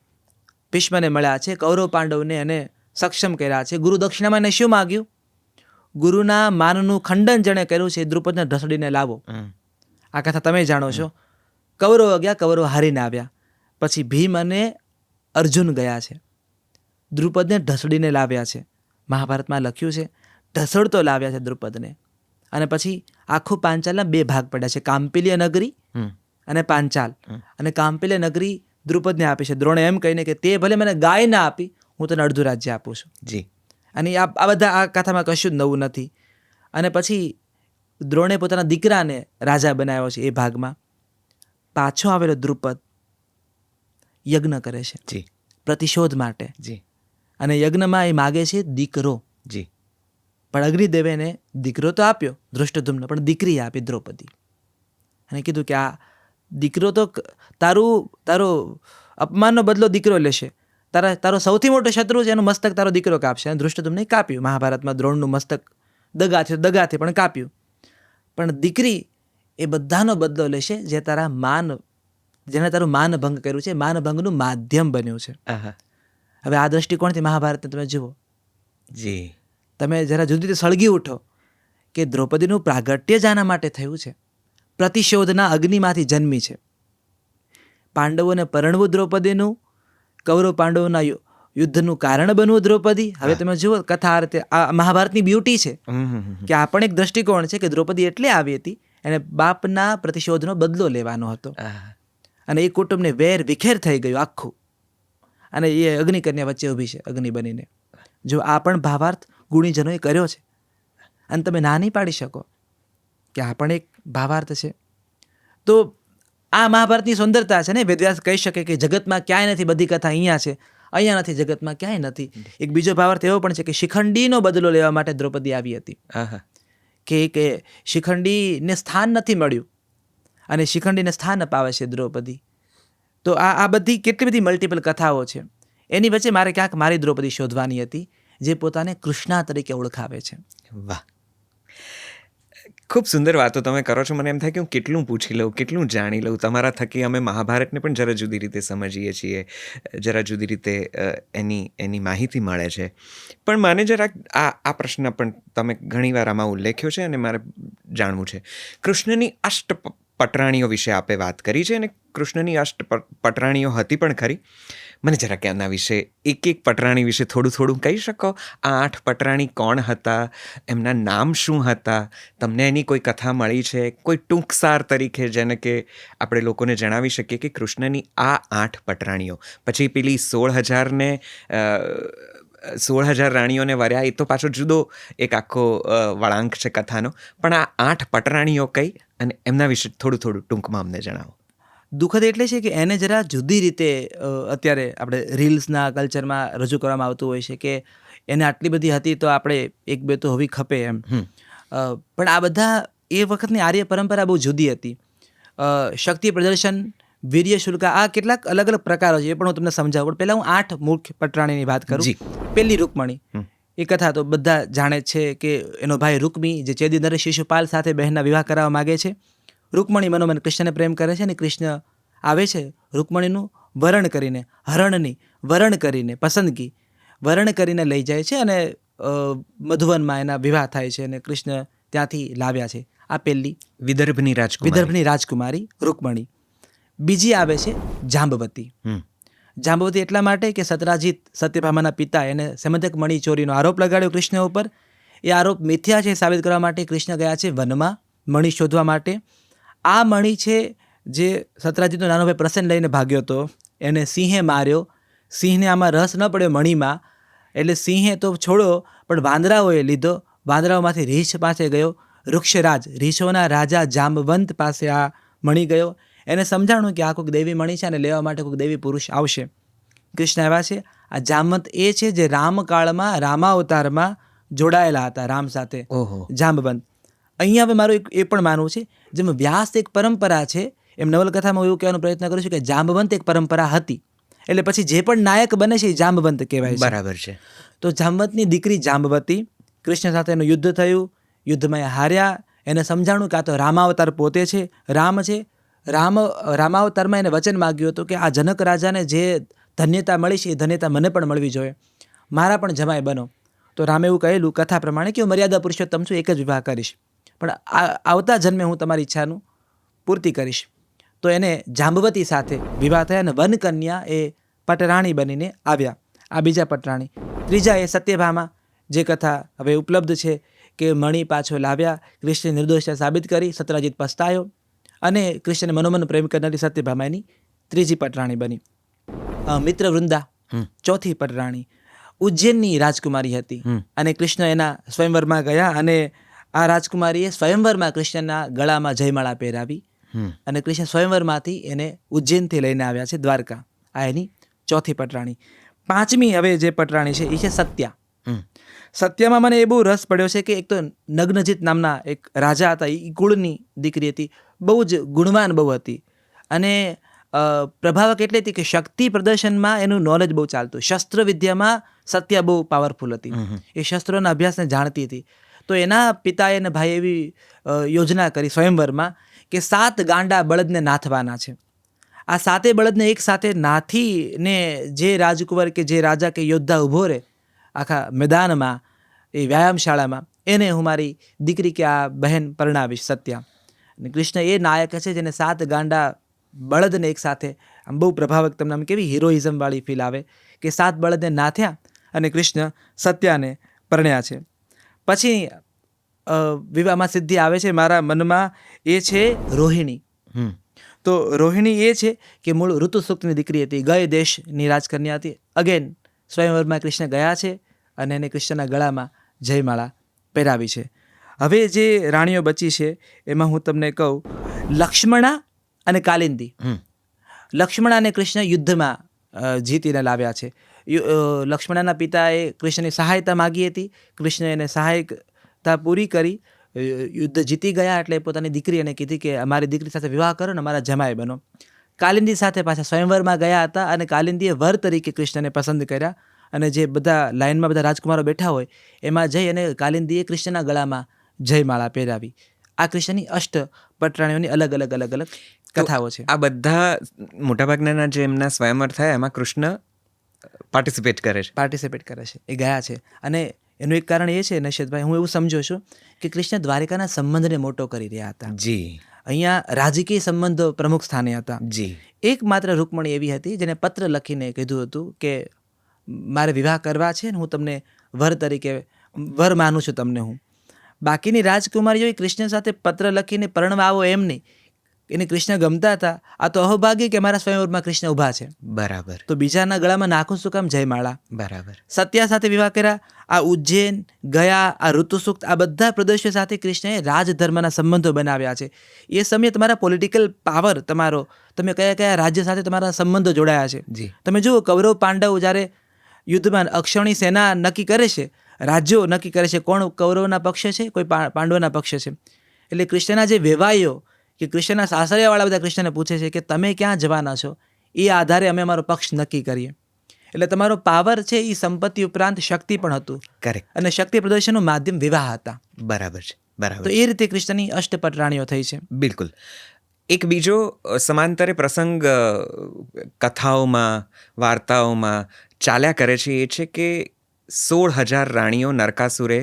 ભીષ્મને મળ્યા છે, કૌરવ પાંડવને એને સક્ષમ કર્યા છે. ગુરુ દક્ષિણામાં એને શું માગ્યું? ગુરુના માનનું ખંડન જેણે કર્યું છે, દ્રુપદને ઢસડીને લાવો. આ કથા તમે જાણો છો. કૌરવ ગયા, કૌરવ હારીને આવ્યા. પછી ભીમ અને અર્જુન ગયા છે, દ્રુપદને ઢસડીને લાવ્યા છે. મહાભારતમાં લખ્યું છે ઢસડતો લાવ્યા છે દ્રુપદને. અને પછી આખું પાંચાલના 2 ભાગ પડ્યા છે, કામ્પિલ્ય નગરી અને પાંચાલ. અને કામ્પિલ્ય નગરી દ્રુપદને આપી છે. દ્રોણે એમ કહીને કે તે ભલે મને ગાય ના આપી, હું તને અડધું રાજ્ય આપું છું. જી. અને આ બધા આ કથામાં કશું જ નવું નથી. અને પછી દ્રોણે પોતાના દીકરાને રાજા બનાવ્યો છે. એ ભાગમાં પાછો આવેલો દ્રુપદ યજ્ઞ કરે છે, જી, પ્રતિશોધ માટે, જી. અને યજ્ઞમાં એ માગે છે દીકરો, જી. પણ અગ્નિદેવે એને દીકરો તો આપ્યો ધૃષ્ટદ્યુમ્ન, પણ દીકરી આપી દ્રૌપદી. અને કીધું કે આ દીકરો તો તારો અપમાનનો બદલો દીકરો લેશે. તારો સૌથી મોટો શત્રુ છે, એનું મસ્તક તારો દીકરો કાપશે. અને ધૃષ્ટદ્યુમ્ને કાપ્યું. મહાભારતમાં દ્રોણનું મસ્તક દગાથી પણ કાપ્યું. પણ દીકરી એ બધાનો બદલો લેશે જેને તારું માનભંગ કર્યું છે, માનભંગનું માધ્યમ બન્યું છે. હવે આ દ્રષ્ટિકોણથી મહાભારતને તમે જુઓ, જી. તમે જરા જુદી રીતે સળગી ઉઠો કે દ્રૌપદીનું પ્રાગટ્ય જ આના માટે થયું છે. પ્રતિશોધના અગ્નિમાંથી જન્મી છે. પાંડવોને પરણવું દ્રૌપદીનું, કૌરવ પાંડવોના યુદ્ધનું કારણ બનવું દ્રૌપદી. હવે તમે જુઓ કથા રીતે આ મહાભારતની બ્યુટી છે કે આ પણ એક દ્રષ્ટિકોણ છે કે દ્રૌપદી એટલે આવી હતી, એને બાપના પ્રતિશોધનો બદલો લેવાનો હતો. અને એ કુટુંબને વેર વિખેર થઈ ગયું આખું. અને એ અગ્નિકન્યા વચ્ચે ઊભી છે અગ્નિ બનીને. જો આ પણ ભાવાર્થ ગુણીજનોએ કર્યો છે. અને તમે ના નહીં પાડી શકો કે આ પણ એક ભાવાર્થ છે. તો આ મહાભારતની સુંદરતા છે ને. વેદવ્યાસ કહી શકે કે જગતમાં ક્યાંય નથી, બધી કથા અહીંયા છે, અહીંયા નથી, જગતમાં ક્યાંય નથી. એક બીજો ભાવાર્થ એવો પણ છે કે શિખંડીનો બદલો લેવા માટે દ્રૌપદી આવી હતી. કે શિખંડીને સ્થાન નથી મળ્યું અને શિખંડીને સ્થાન અપાવે છે દ્રૌપદી. તો આ બધી કેટલી બધી મલ્ટિપલ કથાઓ છે. એની વચ્ચે મારે ક્યાંક મારી દ્રૌપદી શોધવાની હતી, જે પોતાને કૃષ્ણા તરીકે ઓળખાવે છે. વાહ, ખૂબ સુંદર વાતો તમે કરો છો. મને એમ થાય કે હું કેટલું પૂછી લઉં, કેટલું જાણી લઉં. તમારા થકી અમે મહાભારતને પણ જરા જુદી રીતે સમજીએ છીએ, જરા જુદી રીતે એની માહિતી મળે છે. પણ મને જરાક આ પ્રશ્ન પણ તમે ઘણીવાર આમાં ઉલ્લેખ્યો છે અને મારે જાણવું છે. કૃષ્ણની પટરાણીઓ વિશે આપે વાત કરી છે અને કૃષ્ણની પટરાણીઓ હતી પણ ખરી. મને જરાક એના વિશે એક પટરાણી વિશે થોડું કહી શકો? આ 8 પટરાણી કોણ હતા? એમના નામ શું હતા? તમને એની કોઈ કથા મળી છે? કોઈ ટૂંકસાર તરીકે જેને કે આપણે લોકોને જણાવી શકીએ કે કૃષ્ણની આ 8 પટરાણીઓ, પછી પેલી 16,000 રાણીઓને વર્યા, એ તો પાછો જુદો એક આખો વળાંક છે કથાનો. પણ આ 8 પટરાણીઓ કઈ અને એમના વિશે થોડું ટૂંકમાં અમને જણાવો. દુઃખદ એટલે છે કે એને જરા જુદી રીતે અત્યારે આપણે રીલ્સના કલ્ચરમાં રજૂ કરવામાં આવતું હોય છે કે એને આટલી બધી હતી તો આપણે 1-2 તો હોવી ખપે એમ. પણ આ બધા એ વખતની આર્ય પરંપરા બહુ જુદી હતી. શક્તિ પ્રદર્શન, વીર્ય શુલ્કા, આ કેટલાક અલગ અલગ પ્રકારો છે, એ પણ હું તમને સમજાવું. પણ પહેલાં હું 8 મુખ્ય પટરાણીની વાત કરું. પહેલી રૂકમણી. એ કથા તો બધા જાણે છે કે એનો ભાઈ રૂકમી જે ચેદી નરેશ શિશુપાલ સાથે બહેનના વિવાહ કરાવવા માગે છે. રૂકમણી મનોમન કૃષ્ણને પ્રેમ કરે છે અને કૃષ્ણ આવે છે રૂકમણીનું વરણ કરીને, હરણની વરણ કરીને, પસંદગી વરણ કરીને લઈ જાય છે અને મધુવનમાં એના વિવાહ થાય છે અને કૃષ્ણ ત્યાંથી લાવ્યા છે. આ પહેલી વિદર્ભની રાજકુમારી રૂકમણી. બીજી આવે છે જાંબવતી. જાંબવતી એટલા માટે કે સત્રાજીત સત્યભામાના પિતા એને સેમંતક મણી ચોરીનો આરોપ લગાડ્યો કૃષ્ણ ઉપર. એ આરોપ મિથ્યા છે સાબિત કરવા માટે કૃષ્ણ ગયા છે વનમાં મણી શોધવા માટે. આ મણી છે જે સત્રાજીતનો નાનો ભાઈ પ્રસન્ન લઈને ભાગ્યો હતો, એને સિંહે માર્યો. સિંહને આમાં રસ ન પડ્યો મણીમાં, એટલે સિંહે તો છોડો પણ વાંદરાઓએ લીધો. વાંદરાઓમાંથી રીંછ પાસે ગયો. વૃક્ષરાજ, રીંછોના રાજા જાંબવંત પાસે આ મણી ગયો. એને સમજાણું કે આ કોઈક દેવી મણી છે અને લેવા માટે કોઈક દેવી પુરુષ આવશે. કૃષ્ણ આવ્યા છે. આ જાંબવંત એ છે જે રામકાળમાં રામાવતારમાં જોડાયેલા હતા રામ સાથે. જાંબવંત. અહીંયા હવે મારું એ પણ માનવું છે, જેમ વ્યાસ એક પરંપરા છે, એમ નવલકથામાં એવું કહેવાનો પ્રયત્ન કરું છું કે જાંબવંત એક પરંપરા હતી. એટલે પછી જે પણ નાયક બને છે એ જાંબવંત કહેવાય છે. બરાબર છે. તો જાંબવંતની દીકરી જાંબવતી, કૃષ્ણ સાથે એનું યુદ્ધ થયું. યુદ્ધમાં એ હાર્યા. એને સમજાણું કે આ તો રામાવતાર પોતે છે, રામ છે. રામાવતારમાં એને વચન માગ્યું હતું કે આ જનક રાજાને જે ધન્યતા મળી છે એ ધન્યતા મને પણ મળવી જોઈએ, મારા પણ જમાઈ બનો. તો રામે એવું કહેલું કથા પ્રમાણે કે હું મર્યાદા પુરુષોત્તમ છું, એક જ વિવાહ કરીશ, પણ આવતા જન્મે હું તમારી ઈચ્છાનું પૂર્તિ કરીશ. તો એને જાંબવતી સાથે વિવાહ થયા અને વનકન્યા એ પટરાણી બનીને આવ્યા. આ બીજા પટરાણી. ત્રીજા એ સત્યભામા, જે કથા હવે ઉપલબ્ધ છે કે મણી પાછો લાવ્યા, કૃષ્ણની નિર્દોષતા સાબિત કરી, સત્રાજીત પસ્તાયો અને કૃષ્ણને મનોમન પ્રેમ કરનારી સત્યભામા એની ત્રીજી પટરાણી બની. મિત્રવૃંદા, ચોથી પટરાણી, ઉજ્જૈનની રાજકુમારી હતી અને કૃષ્ણ એના સ્વયંવરમાં ગયા અને આ રાજકુમારીએ સ્વયંવરમાં કૃષ્ણના ગળામાં જયમાળા પહેરાવી અને કૃષ્ણ સ્વયંવરમાંથી એને ઉજ્જૈનથી લઈને આવ્યા છે દ્વારકા. આ એની ચોથી પટરાણી. પાંચમી હવે જે પટરાણી છે એ છે સત્યા. સત્યામાં મને એ બહુ રસ પડ્યો છે કે એક તો નગ્નજીત નામના એક રાજા હતા, એ કુળની દીકરી હતી, બહુ જ ગુણવાન બહુ હતી અને પ્રભાવક એટલે હતી કે શક્તિ પ્રદર્શનમાં એનું નોલેજ બહુ ચાલતું. શસ્ત્ર વિદ્યામાં સત્યા બહુ પાવરફુલ હતી. એ શસ્ત્રોના અભ્યાસને જાણતી હતી. તો એના પિતાએ અને ભાઈ એવી યોજના કરી સ્વયંવરમાં કે 7 ગાંડા બળદને નાથવાના છે. આ 7 બળદને એક સાથે નાથીને જે રાજકુંવર કે જે રાજા કે યોદ્ધા ઊભો રહે આખા મેદાનમાં, એ વ્યાયામશાળામાં, એને હું મારી દીકરી કે આ બહેન પરણાવીશ, સત્યા. અને કૃષ્ણ એ નાયક છે જેને 7 ગાંડા બળદને એક સાથે, આમ બહુ પ્રભાવક, તમને આમ કેવી હિરોઇઝમ વાળી ફીલ આવે કે 7 બળદને નાથ્યા અને કૃષ્ણ સત્યાને પરણ્યા છે. પછી વિવાહમાં સિદ્ધિ આવે છે મારા મનમાં, એ છે રોહિણી. તો રોહિણી એ છે કે મૂળ ઋતુસુક્તની દીકરી હતી, ગય દેશની રાજકન્યા હતી. અગેન સ્વયંવરમાં કૃષ્ણ ગયા છે અને એને કૃષ્ણના ગળામાં જયમાળા પહેરાવી છે. હવે જે રાણીઓ બચી છે એમાં હું તમને કહું, લક્ષ્મણા અને કાલિંદી. લક્ષ્મણા અને કૃષ્ણ યુદ્ધમાં જીતીને લાવ્યા છે. લક્ષ્મણાના પિતાએ કૃષ્ણની સહાયતા માગી હતી, કૃષ્ણ એને સહાયતા પૂરી કરી, યુદ્ધ જીતી ગયા એટલે પોતાની દીકરી એને કીધી કે અમારી દીકરી સાથે વિવાહ કરો ને અમારા જમાઈ બનો. કાલિંદી સાથે પાછા સ્વયંવરમાં ગયા હતા અને કાલિંદીએ વર તરીકે કૃષ્ણને પસંદ કર્યા અને જે બધા લાઇનમાં બધા રાજકુમારો બેઠા હોય એમાં જઈ અને કાલિંદીએ કૃષ્ણના ગળામાં જયમાળા પહેરાવી. આ કૃષ્ણની પટરાણીઓની અલગ અલગ અલગ અલગ કથાઓ છે. આ બધા મોટાભાગના જે એમના સ્વયંવર થયા એમાં કૃષ્ણ પાર્ટિસિપેટ કરે છે, એ ગયા છે. અને એનું એક કારણ એ છે નશરતભાઈ, હું એવું સમજો છું કે કૃષ્ણ દ્વારિકાના સંબંધને મોટો કરી રહ્યા હતા. જી. અહીંયા રાજકીય સંબંધો પ્રમુખ સ્થાને હતા. જી. એકમાત્ર રૂકમણી એવી હતી જેને પત્ર લખીને કીધું હતું કે મારે વિવાહ કરવા છે ને હું તમને વર તરીકે વર માનું છું તમને હું. બાકીની રાજકુમારીઓએ કૃષ્ણ સાથે પત્ર લખીને પરણવા આવો એમ નહીં, એને કૃષ્ણ ગમતા હતા. આ તો અહોભાગી કે મારા સ્વયંવરમાં કૃષ્ણ ઊભા છે. બરાબર. તો બીજાના ગળામાં નાખું શું કામ જયમાળા. બરાબર. સત્યા સાથે વિવાહ કર્યા. આ ઉજ્જૈન ગયા, આ ઋતુસૂક્ત, આ બધા પ્રદેશો સાથે કૃષ્ણએ રાજધર્મના સંબંધો બનાવ્યા છે. એ સમયે તમારા પોલિટિકલ પાવર, તમે કયા કયા રાજ્ય સાથે તમારા સંબંધો જોડાયા છે. જી. તમે જુઓ કૌરવ પાંડવ જ્યારે યુદ્ધમાં અક્ષૌણી સેના નક્કી કરે છે, રાજ્યો નક્કી કરે છે, કોણ કૌરવના પક્ષે છે, કોઈ પાંડવોના પક્ષે છે. એટલે કૃષ્ણના જે વેવાઈઓ કે કૃષ્ણના સાસરિયાવાળા બધા કૃષ્ણને પૂછે છે કે તમે ક્યાં જવાના છો, એ આધારે અમે અમારો પક્ષ નક્કી કરીએ. એટલે તમારો પાવર છે એ સંપત્તિ ઉપરાંત શક્તિ પણ હતું. કરેક્ટ. અને શક્તિ પ્રદર્શનનું માધ્યમ વિવાહ હતા. બરાબર છે. બરાબર. તો એ રીતે કૃષ્ણની અષ્ટપટરાણીઓ થઈ છે. બિલકુલ. એક બીજો સમાંતરે પ્રસંગ કથાઓમાં, વાર્તાઓમાં ચાલ્યા કરે છે, એ છે કે 16,000 રાણીઓ નરકાસુરે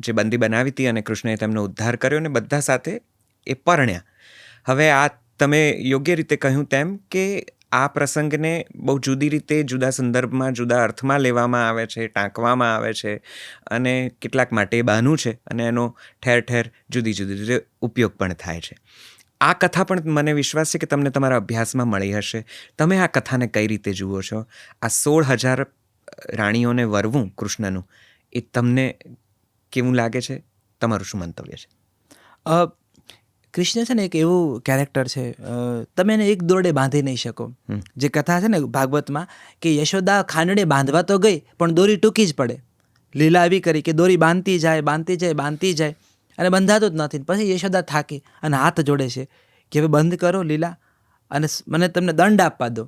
જે બંદી બનાવી હતી અને કૃષ્ણએ તેમનો ઉદ્ધાર કર્યો અને બધા સાથે એ પરણ્યા. હવે આ તમે યોગ્ય રીતે કહ્યું તેમ કે આ પ્રસંગને બહુ જુદી રીતે, જુદા સંદર્ભમાં, જુદા અર્થમાં લેવામાં આવે છે, ટાંકવામાં આવે છે અને કેટલાક માટે બહાનું છે અને એનો ઠેર ઠેર જુદી જુદી રીતે ઉપયોગ પણ થાય છે. આ કથા પણ મને વિશ્વાસ છે કે તમને તમારા અભ્યાસમાં મળી હશે. તમે આ કથાને કઈ રીતે જુઓ છો? આ 16,000 રાણીઓને વરવું કૃષ્ણનું, એ તમને કેવું લાગે છે? તમારું શું મંતવ્ય છે? કૃષ્ણ છે ને એક એવું કેરેક્ટર છે, તમે એને એક દોરડે બાંધી નહીં શકો. જે કથા છે ને ભાગવતમાં કે યશોદા ખાંડને બાંધવા તો ગઈ પણ દોરી ટૂંકી જ પડે. લીલા એવી કરી કે દોરી બાંધતી જાય અને બંધાતું જ નથી. પછી યશોદા થાકી અને હાથ જોડે છે કે હવે બંધ કરો લીલા અને મને તમને દંડ આપવા દો.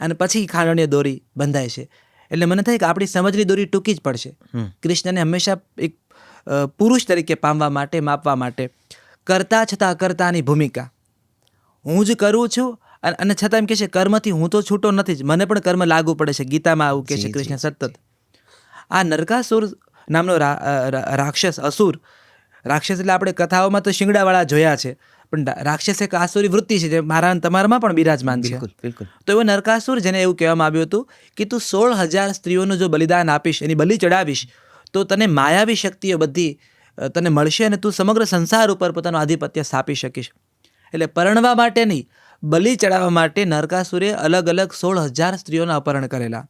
અને પછી ખાંડની દોરી બંધાય છે. એટલે મને થાય કે આપણી સમજની દોરી ટૂંકી જ પડશે. કૃષ્ણને હંમેશા એક પુરુષ તરીકે પામવા માટે, માપવા માટે, કરતા છતાં અકર્તાની ભૂમિકા, હું જ કરું છું અને છતાં એમ કહે છે કર્મથી હું તો છૂટો નથી જ, મને પણ કર્મ લાગુ પડે છે. ગીતામાં આવું કહે છે કૃષ્ણ સતત. આ નરકાસુર નામનો રાક્ષસ, અસુર રાક્ષસ એટલે આપણે કથાઓમાં તો શિંગડાવાળા જોયા છે, પણ રાક્ષસ એક આસુરી વૃત્તિ છે જે મારા તમારામાં પણ બિરાજમાન છે. બિલકુલ. તો એવો નરકાસુર જેને એવું કહેવામાં આવ્યું હતું કે તું 16,000 સ્ત્રીઓનું જો બલિદાન આપીશ, એની બલિ ચડાવીશ, તો તને માયાવી શક્તિઓ બધી તને મળશે અને તું સમગ્ર સંસાર ઉપર પોતાનું આધિપત્ય સ્થાપી શકીશ. એટલે પરણવા માટે નહીં, બલિ ચડાવવા માટે નરકાસુરે અલગ અલગ 16,000 સ્ત્રીઓના અપહરણ કરેલા.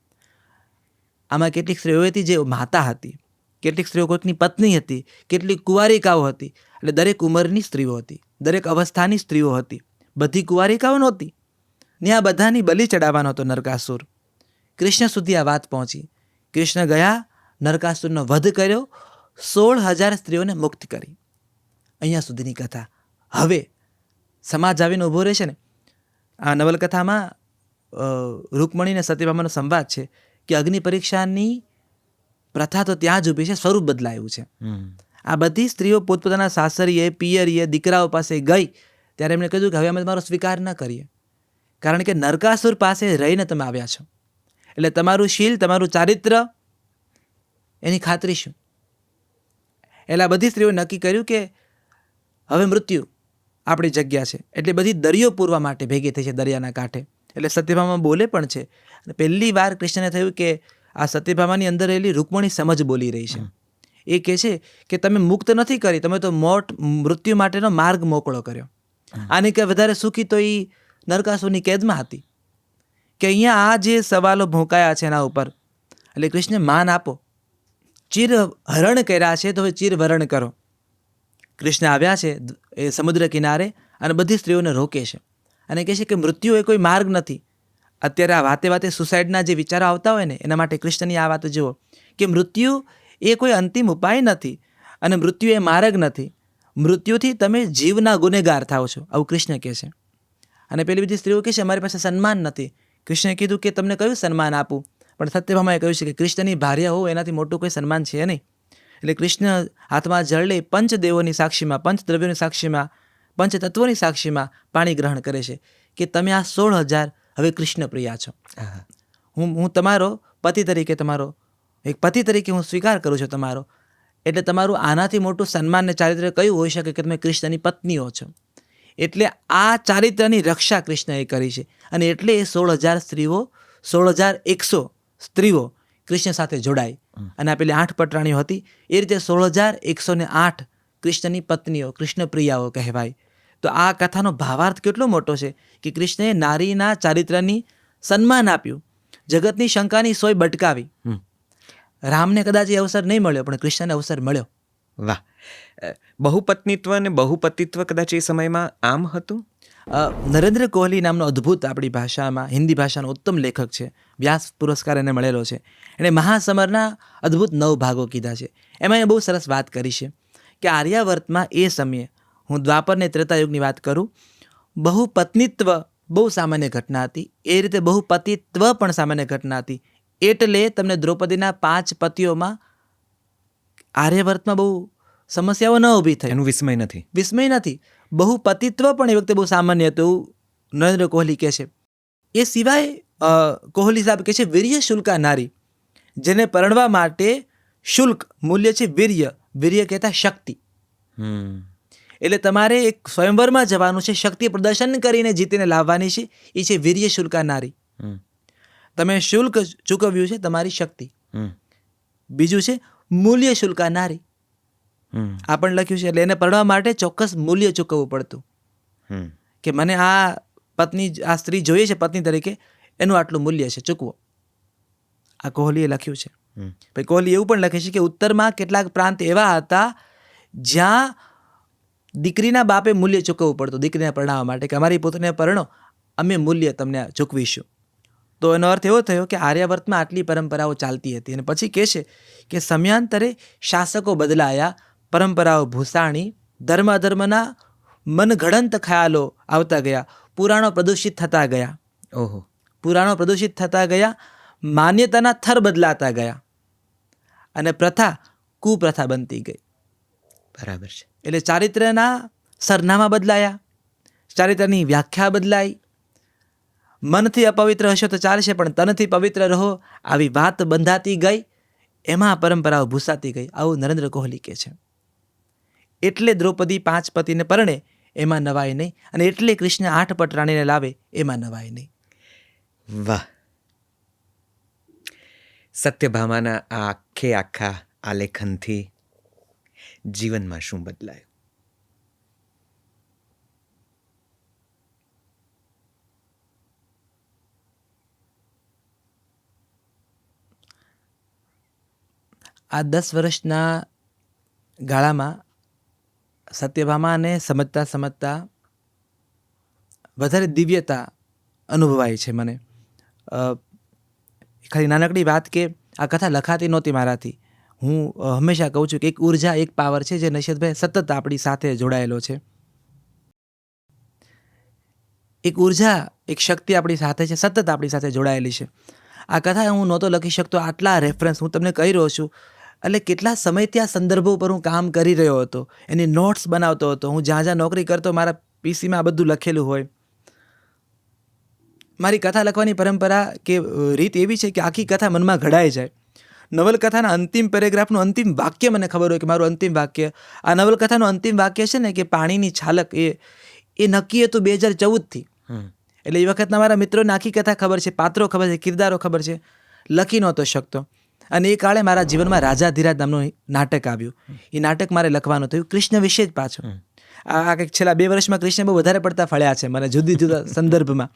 આમાં કેટલીક સ્ત્રીઓ હતી જે માતા હતી, કેટલીક સ્ત્રીઓ કોઈકની પત્ની હતી, કેટલીક કુંવારિકાઓ હતી. એટલે દરેક ઉંમરની સ્ત્રીઓ હતી, દરેક અવસ્થાની સ્ત્રીઓ હતી, બધી કુંવારિકાઓ નહોતી ને આ બધાની બલિ ચડાવવાનો હતો નરકાસુર. કૃષ્ણ સુધી આ વાત પહોંચી. કૃષ્ણ ગયા, નરકાસુરનો વધ કર્યો, 16,000 સ્ત્રીઓને મુક્ત કરી. અહીંયા સુધીની કથા. હવે સમાજ આવીને ઊભો રહે છે ને. આ નવલકથામાં રૂકમણી અને સત્યભામાનો સંવાદ છે કે અગ્નિ પરીક્ષાની પ્રથા તો ત્યાં જ ઊભી છે, સ્વરૂપ બદલાયું છે. આ બધી સ્ત્રીઓ પોતપોતાના સાસરીએ, પિયરીએ, દીકરાઓ પાસે ગઈ ત્યારે એમણે કહ્યું કે હવે અમે તમારો સ્વીકાર ન કરીએ, કારણ કે નરકાસુર પાસે રહીને તમે આવ્યા છો. એટલે તમારું શીલ, તમારું ચારિત્ર, એની ખાતરી શું? એટલે આ બધી સ્ત્રીઓએ નક્કી કર્યું કે હવે મૃત્યુ આપણી જગ્યા છે. એટલે બધી દરિયો પૂરવા માટે ભેગી થઈ છે દરિયાના કાંઠે. એટલે સત્યભામા બોલે પણ છે. અને પહેલી વાર કૃષ્ણને થયું કે આ સત્યભામાની અંદર રહેલી રૂકમણી સમજ બોલી રહી છે. એ કહે છે કે તમે મુક્ત નથી કરી, તમે તો મૃત્યુ માટેનો માર્ગ મોકળો કર્યો. આની કે વધારે સુખી તો એ નરકાસુરની કેદમાં હતી. કે અહીંયા આ જે સવાલો ભોંકાયા છે એના ઉપર, એટલે કૃષ્ણ માન આપો. ચીર હરણ કર્યા છે તો હવે ચીર વરણ કરો. કૃષ્ણ આવ્યા છે એ સમુદ્ર કિનારે અને બધી સ્ત્રીઓને રોકે છે અને કહે છે કે મૃત્યુ એ કોઈ માર્ગ નથી. અત્યારે આ વાતે વાતે સુસાઇડના જે વિચારો આવતા હોય ને, એના માટે કૃષ્ણની આ વાત જુઓ કે મૃત્યુ એ કોઈ અંતિમ ઉપાય નથી અને મૃત્યુ એ માર્ગ નથી. મૃત્યુથી તમે જીવના ગુનેગાર થાઓ છો, આવું કૃષ્ણ કહે છે. અને પેલી બીજી સ્ત્રીઓ કહે છે અમારી પાસે સન્માન નથી. કૃષ્ણએ કીધું કે તમને કયું સન્માન આપું, પણ સત્યભામાએ કહ્યું છે કે કૃષ્ણની ભાર્યા હોવ એનાથી મોટું કોઈ સન્માન છે નહીં. એટલે કૃષ્ણ હાથમાં જળ લઈ પંચદેવોની સાક્ષીમાં, પંચદ્રવ્યોની સાક્ષીમાં, પંચતત્વોની સાક્ષીમાં પાણી ગ્રહણ કરે છે કે તમે આ 16,000 હવે કૃષ્ણ પ્રિયા છો. હું તમારો પતિ તરીકે, તમારો એક પતિ તરીકે હું સ્વીકાર કરું છું તમારો. એટલે તમારું આનાથી મોટું સન્માન ને ચારિત્ર્ય કયું હોઈ શકે કે તમે કૃષ્ણની પત્નીઓ છો. એટલે આ ચારિત્ર્યની રક્ષા કૃષ્ણએ કરી છે અને એટલે એ 16,000 સ્ત્રીઓ, 16,100 સ્ત્રીઓ કૃષ્ણ સાથે જોડાઈ અને આ પેલી 8 પટરાણીઓ હતી. એ રીતે 16,108 કૃષ્ણની પત્નીઓ, કૃષ્ણ પ્રિયાઓ કહેવાય. તો આ કથાનો ભાવાર્થ કેટલો મોટો છે કે કૃષ્ણએ નારીના ચારિત્ર્યની સન્માન આપ્યું, જગતની શંકાની સોય બટકાવી. રામને કદાચ એ અવસર નહીં મળ્યો, પણ કૃષ્ણને અવસર મળ્યો. વાહ! બહુપત્નીત્વ અને બહુપતિત્વ કદાચ એ સમયમાં આમ હતું. નરેન્દ્ર કોહલી નામનો અદ્ભુત આપણી ભાષામાં, હિન્દી ભાષાનો ઉત્તમ લેખક છે. વ્યાસ પુરસ્કાર એને મળેલો છે. એણે મહાસમરના અદ્ભુત 9 ભાગો કીધા છે. એમાં એ બહુ સરસ વાત કરી છે કે આર્યાવર્તમાં એ સમયે, હું દ્વાપર ને ત્રેતાયુગની વાત કરું, બહુપત્નીત્વ બહુ સામાન્ય ઘટના હતી. એ રીતે બહુપતિત્વ પણ સામાન્ય ઘટના હતી. એટલે તમને દ્રૌપદીના 5 પતિઓમાં આર્યવર્તમાં બહુ સમસ્યાઓ ન ઊભી થઈ. એનું વિસ્મય નથી. બહુપતિત્વ પણ એ વખતે બહુ સામાન્ય હતું એવું નરેન્દ્ર કોહલી કહે છે. એ સિવાય કોહલી સાહેબ કહે છે વીર્ય શુલ્કા નારી, જેને પરણવા માટે શુલ્ક મૂલ્ય છે વીર્ય. વીર્ય કહેતા શક્તિ. એટલે તમારે એક સ્વયંવરમાં જવાનું છે, શક્તિ પ્રદર્શન કરીને જીતીને લાવવાની છે. એ છે વીર્ય શુલ્કા નારી. તમે શુલ્ક ચૂકવ્યું છે તમારી શક્તિ. બીજું છે મૂલ્ય શુલ્કા નારી. આ પણ લખ્યું છે. એટલે એને પરણવા માટે ચોક્કસ મૂલ્ય ચૂકવવું પડતું કે મને આ પત્ની, આ સ્ત્રી જોઈએ છે પત્ની તરીકે, એનું આટલું મૂલ્ય છે, ચૂકવો. આ કોહલીએ લખ્યું છે. પછી કોહલી એવું પણ લખે છે કે ઉત્તરમાં કેટલાક પ્રાંત એવા હતા જ્યાં દીકરીના બાપે મૂલ્ય ચૂકવવું પડતું દીકરીને પરણાવવા માટે કે અમારી પુત્રીને પરણો, અમે મૂલ્ય તમને ચૂકવીશું. તો એનો અર્થ એવો થયો કે આર્યાવર્તમાં આટલી પરંપરાઓ ચાલતી હતી. અને પછી કહે છે કે સમયાંતરે શાસકો બદલાયા, પરંપરાઓ ભૂસાણી, ધર્માધર્મના મનઘડંત ખ્યાલો આવતા ગયા, પુરાણો પ્રદૂષિત થતા ગયા. પુરાણો પ્રદૂષિત થતા ગયા, માન્યતાના થર બદલાતા ગયા અને પ્રથા કુપ્રથા બનતી ગઈ. બરાબર છે. એટલે ચારિત્ર્યના સરનામા બદલાયા, ચારિત્ર્યની વ્યાખ્યા બદલાઈ. મનથી અપવિત્ર હશો તો ચાલશે, પણ તનથી પવિત્ર રહો, આવી વાત બંધાતી ગઈ. એમાં પરંપરાઓ ભૂસાતી ગઈ. આવું નરેન્દ્ર કોહલી કહે છે. એટલે દ્રૌપદી 5 પતિને પરણે એમાં નવાય નહીં, અને એટલે કૃષ્ણ 8 પટરાણીને લાવે એમાં નવાય નહીં. વાહ! સત્યભામાના આ આખા આલેખનથી જીવનમાં શું બદલાયું? આ 10 વર્ષના ગાળામાં સત્યભામાને સમજતા વધારે દિવ્યતા અનુભવાય છે મને. ખાલી નાનકડી વાત કે આ કથા લખાતી નહોતી મારાથી. હું હંમેશા કહું છું કે એક ઉર્જા, એક પાવર છે જે નૈષદભાઈ સતત આપણી સાથે જોડાયેલો છે. એક ઉર્જા, એક શક્તિ આપણી સાથે છે, સતત આપણી સાથે જોડાયેલી છે. આ કથા હું નહોતો લખી શકતો. આટલા રેફરન્સ હું તમને કહી રહ્યો છું. એટલે કેટલા સમયથી આ સંદર્ભો પર હું કામ કરી રહ્યો હતો, એની નોટ્સ બનાવતો હતો. હું જ્યાં જ્યાં નોકરી કરતો મારા પીસીમાં આ બધું લખેલું હોય. મારી કથા લખવાની પરંપરા કે રીત એવી છે કે આખી કથા મનમાં ઘડાઈ જાય. નવલકથાના અંતિમ પેરેગ્રાફનું અંતિમ વાક્ય મને ખબર હોય કે મારું અંતિમ વાક્ય, આ નવલકથાનું અંતિમ વાક્ય છે ને કે પાણીની છાલક, એ નક્કી હતું 2014થી. એટલે એ વખતના મારા મિત્રોને આખી કથા ખબર છે, પાત્રો ખબર છે, કિરદારો ખબર છે. લખી નહોતો શકતો. અને એ કાળે મારા જીવનમાં રાજાધિરાજ નામનું નાટક આવ્યું. એ નાટક મારે લખવાનું થયું કૃષ્ણ વિશે જ પાછું. આ કંઈક છેલ્લા 2 વર્ષમાં કૃષ્ણ બહુ વધારે પડતા ફળ્યા છે મને જુદી જુદા સંદર્ભમાં.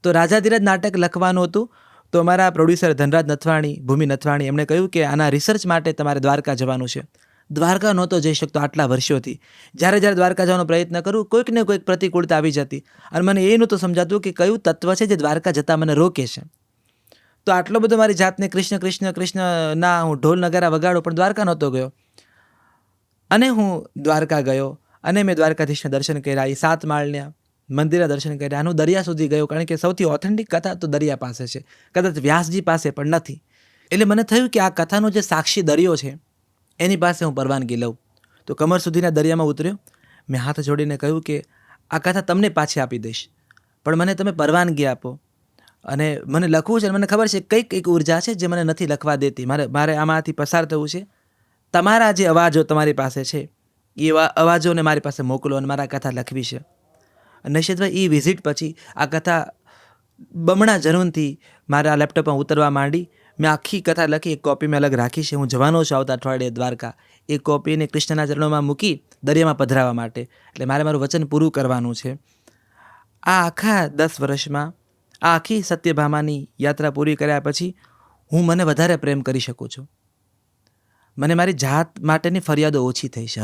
તો રાજાધિરાજ નાટક લખવાનું હતું. તો અમારા પ્રોડ્યુસર ધનરાજ નથવાણી, ભૂમિ નથવાણી, એમણે કહ્યું કે આના રિસર્ચ માટે તમારે દ્વારકા જવાનું છે. દ્વારકા નહોતો જઈ શકતો આટલા વર્ષોથી. જ્યારે દ્વારકા જવાનો પ્રયત્ન કરું, કોઈક ને કોઈક પ્રતિકૂળતા આવી જતી. અને મને એ નહોતું સમજાતું કે કયું તત્વ છે જે દ્વારકા જતાં મને રોકે છે. તો આટલો બધો મારી જાતને કૃષ્ણ કૃષ્ણ કૃષ્ણ ના હું ઢોલ નગારા વગાડો, પણ દ્વારકા નહોતો ગયો. અને હું દ્વારકા ગયો અને મેં દ્વારકાધીશના દર્શન કર્યા. એ 7 માળના મંદિરના દર્શન કર્યા, આનું દરિયા સુધી ગયો, કારણ કે સૌથી ઓથેન્ટિક કથા તો દરિયા પાસે છે, કદાચ વ્યાસજી પાસે પણ નથી. એટલે મને થયું કે આ કથાનો જે સાક્ષી દરિયો છે એની પાસે હું પરવાનગી લઉં. તો કમર સુધીના દરિયામાં ઉતર્યો, મેં હાથ જોડીને કહ્યું કે આ કથા તમને પાછી આપી દઈશ, પણ મને તમે પરવાનગી આપો. અને મને લખવું છે, અને મને ખબર છે કંઈક એક ઉર્જા છે જે મને નથી લખવા દેતી. મારે આમાંથી પસાર થવું છે. તમારા જે અવાજો તમારી પાસે છે એ અવાજોને મારી પાસે મોકલો અને મારા કથા લખવી છે. નિશ્ચિતભાઈ એ વિઝિટ પછી આ કથા બમણા જનૂનથી મારા લેપટોપમાં ઉતરવા માંડી. મેં આખી કથા લખી, એક કોપી મેં અલગ રાખી છે. હું જવાનો છું આવતા અઠવાડિયે દ્વારકા. એ કોપીને કૃષ્ણના ચરણોમાં મૂકી દરિયામાં પધરાવવા માટે. એટલે મારે મારું વચન પૂરું કરવાનું છે. આ આખા 10 વર્ષમાં આ આખી સત્યભામાની યાત્રા પૂરી કર્યા પછી હું મને વધારે પ્રેમ કરી શકું છું. મને મારી જાત માટેની ફરિયાદો ઓછી થઈ છે.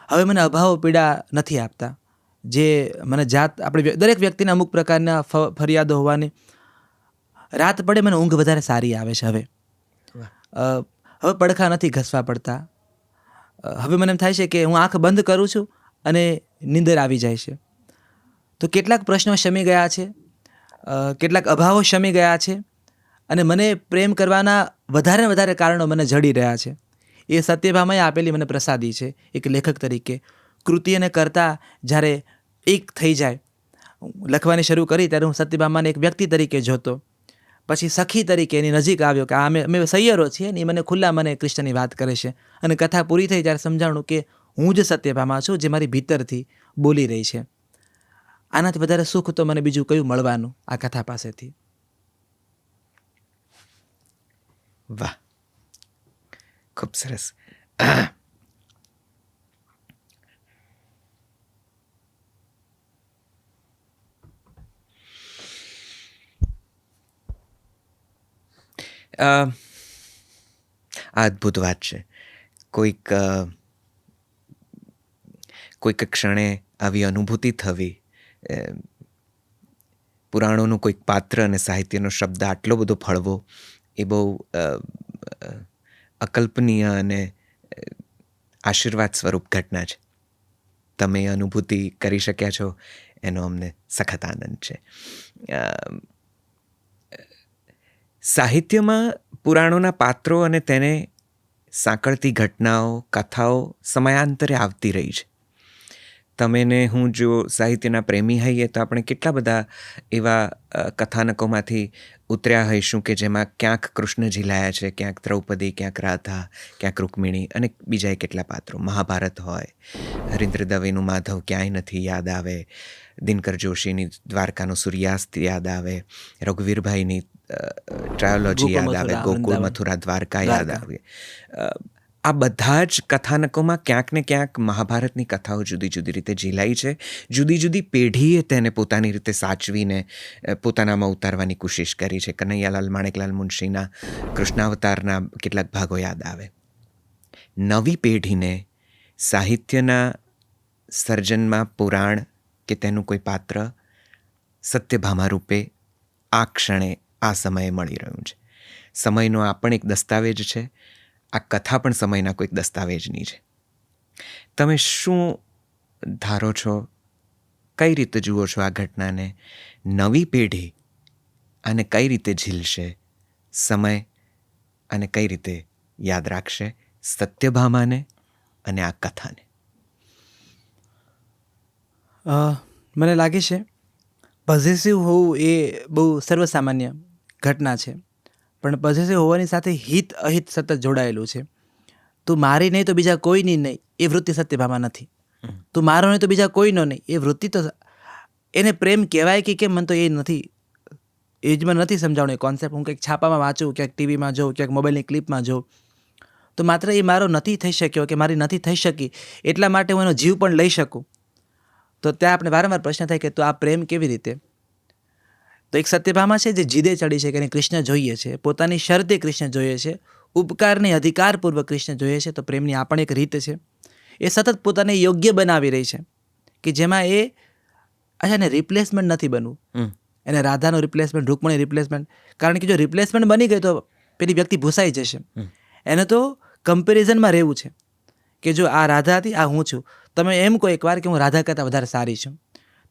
હવે મને અભાવો પીડા નથી આપતા. જે મને જાત, આપણે દરેક વ્યક્તિના અમુક પ્રકારના ફરિયાદો હોવાની, રાત પડે મને ઊંઘ વધારે સારી આવે છે. હવે પડખા નથી ઘસવા પડતા. હવે મને એમ થાય છે કે હું આંખ બંધ કરું છું અને નીંદર આવી જાય છે. તો કેટલાક પ્રશ્નો શમી ગયા છે, કેટલાક અભાવો શમી ગયા છે, અને મને પ્રેમ કરવાના વધારે કારણો મને જડી રહ્યા છે. એ સત્યભામાએ આપેલી મને પ્રસાદી છે એક લેખક તરીકે. કૃતિ અને કર્તા જ્યારે એક થઈ જાય, લખવાની શરૂ કરી ત્યારે હું સત્યભામાને એક વ્યક્તિ તરીકે જોતો, પછી સખી તરીકે એની નજીક આવ્યો કે અમે સૈયરો છીએ ને, એ મને ખુલ્લા મને કૃષ્ણની વાત કરે છે. અને કથા પૂરી થઈ ત્યારે સમજાણું કે હું જ સત્યભામા છું જે મારી ભીતરથી બોલી રહી છે. આનાથી વધારે સુખ તો મને બીજું કયું મળવાનું આ કથા પાસેથી. વાહ, ખૂબ સરસ. આ અદ્ભુત વાત છે. કોઈક ક્ષણે આવી અનુભૂતિ થવી, પુરાણોનું કોઈક પાત્ર અને સાહિત્યનો શબ્દ આટલો બધો ફળવો, એ બહુ અકલ્પનીય અને આશીર્વાદ સ્વરૂપ ઘટના છે. તમે અનુભૂતિ કરી શક્યા છો એનો અમને સખત આનંદ છે. સાહિત્યમાં પુરાણોના પાત્રો અને તેને સાંકળતી ઘટનાઓ, કથાઓ સમયાંતરે આવતી રહી છે. તમે ને હું જો સાહિત્યના પ્રેમી હોઈએ તો આપણે કેટલા બધા એવા કથાનકોમાંથી ઉતર્યા હોઈશું કે જેમાં ક્યાંક કૃષ્ણ ઝીલાયા છે, ક્યાંક દ્રૌપદી, ક્યાંક રાધા, ક્યાંક રૂકમિણી, અને બીજા કેટલા પાત્રો. મહાભારત હોય, હરીન્દ્ર દવેનું માધવ ક્યાંય નથી યાદ આવે, દિનકર જોશીની દ્વારકાનો સૂર્યાસ્ત યાદ આવે, રઘુવીરભાઈની ટ્રાયોલોજી યાદ આવે, ગોકુળ, મથુરા, દ્વારકા યાદ આવે. આ બધા જ કથાનકોમાં ક્યાંક ને ક્યાંક મહાભારતની કથાઓ જુદી જુદી રીતે ઝીલાઈ છે. જુદી જુદી પેઢીએ તેને પોતાની રીતે સાચવીને પોતાનામાં ઉતારવાની કોશિશ કરી છે. કનૈયાલાલ માણેકલાલ મુનશીના કૃષ્ણાવતારના કેટલાક ભાગો યાદ આવે. નવી પેઢીને સાહિત્યના સર્જનમાં પુરાણ કે તેનું કોઈ પાત્ર સત્યભામા રૂપે આ ક્ષણે, આ સમયે મળી રહ્યું છે. સમયનો આ પણ એક દસ્તાવેજ છે. આ કથા પણ સમયના કોઈક દસ્તાવેજની છે. તમે શું ધારો છો, કઈ રીતે જુઓ છો આ ઘટનાને? નવી પેઢી આને કઈ રીતે ઝીલશે, સમય અને કઈ રીતે યાદ રાખશે સત્યભામાને અને આ કથાને? મને લાગે છે પોઝેસિવ હોવું એ બહુ સર્વસામાન્ય ઘટના છે, પણ પોઝેસિવ હોવાની સાથે હિત અહિત સતત જોડાયેલું છે. તું મારી નહીં તો બીજા કોઈની નહીં, એ વૃત્તિ સત્યભામા નથી. તું મારો નહીં તો બીજા કોઈનો નહીં, એ વૃત્તિ તો એને પ્રેમ કહેવાય કે કેમ, મને તો એ નથી, એ જ મને નથી સમજાવવાનું એ કોન્સેપ્ટ. હું કંઈક છાપામાં વાંચું, ક્યાંક ટીવીમાં જોઉં, ક્યાંક મોબાઈલની ક્લિપમાં જોઉં, તો માત્ર એ મારો નથી થઈ શક્યો કે મારી નથી થઈ શકી એટલા માટે હું એનો જીવ પણ લઈ શકું. તો ત્યાં આપણે વારંવાર પ્રશ્ન થાય કે તો આ પ્રેમ કેવી રીતે? તો એક સત્યભામા છે જે જીદે ચડી છે કે એને કૃષ્ણ જોઈએ છે, પોતાની શરતે કૃષ્ણ જોઈએ છે, ઉપકારને અધિકારપૂર્વક કૃષ્ણ જોઈએ છે. તો પ્રેમની આ પણ એક રીત છે. એ સતત પોતાને યોગ્ય બનાવી રહી છે કે જેમાં એને રિપ્લેસમેન્ટ નથી બનવું. એને રાધાનો રિપ્લેસમેન્ટ, રૂકમણી રિપ્લેસમેન્ટ, કારણ કે જો રિપ્લેસમેન્ટ બની ગઈ તો પેલી વ્યક્તિ ભૂસાઈ જશે. એને તો કમ્પેરિઝનમાં રહેવું છે કે જો આ રાધા હતી, આ હું છું. તમે એમ કહો એકવાર કે હું રાધા કરતાં વધારે સારી છું.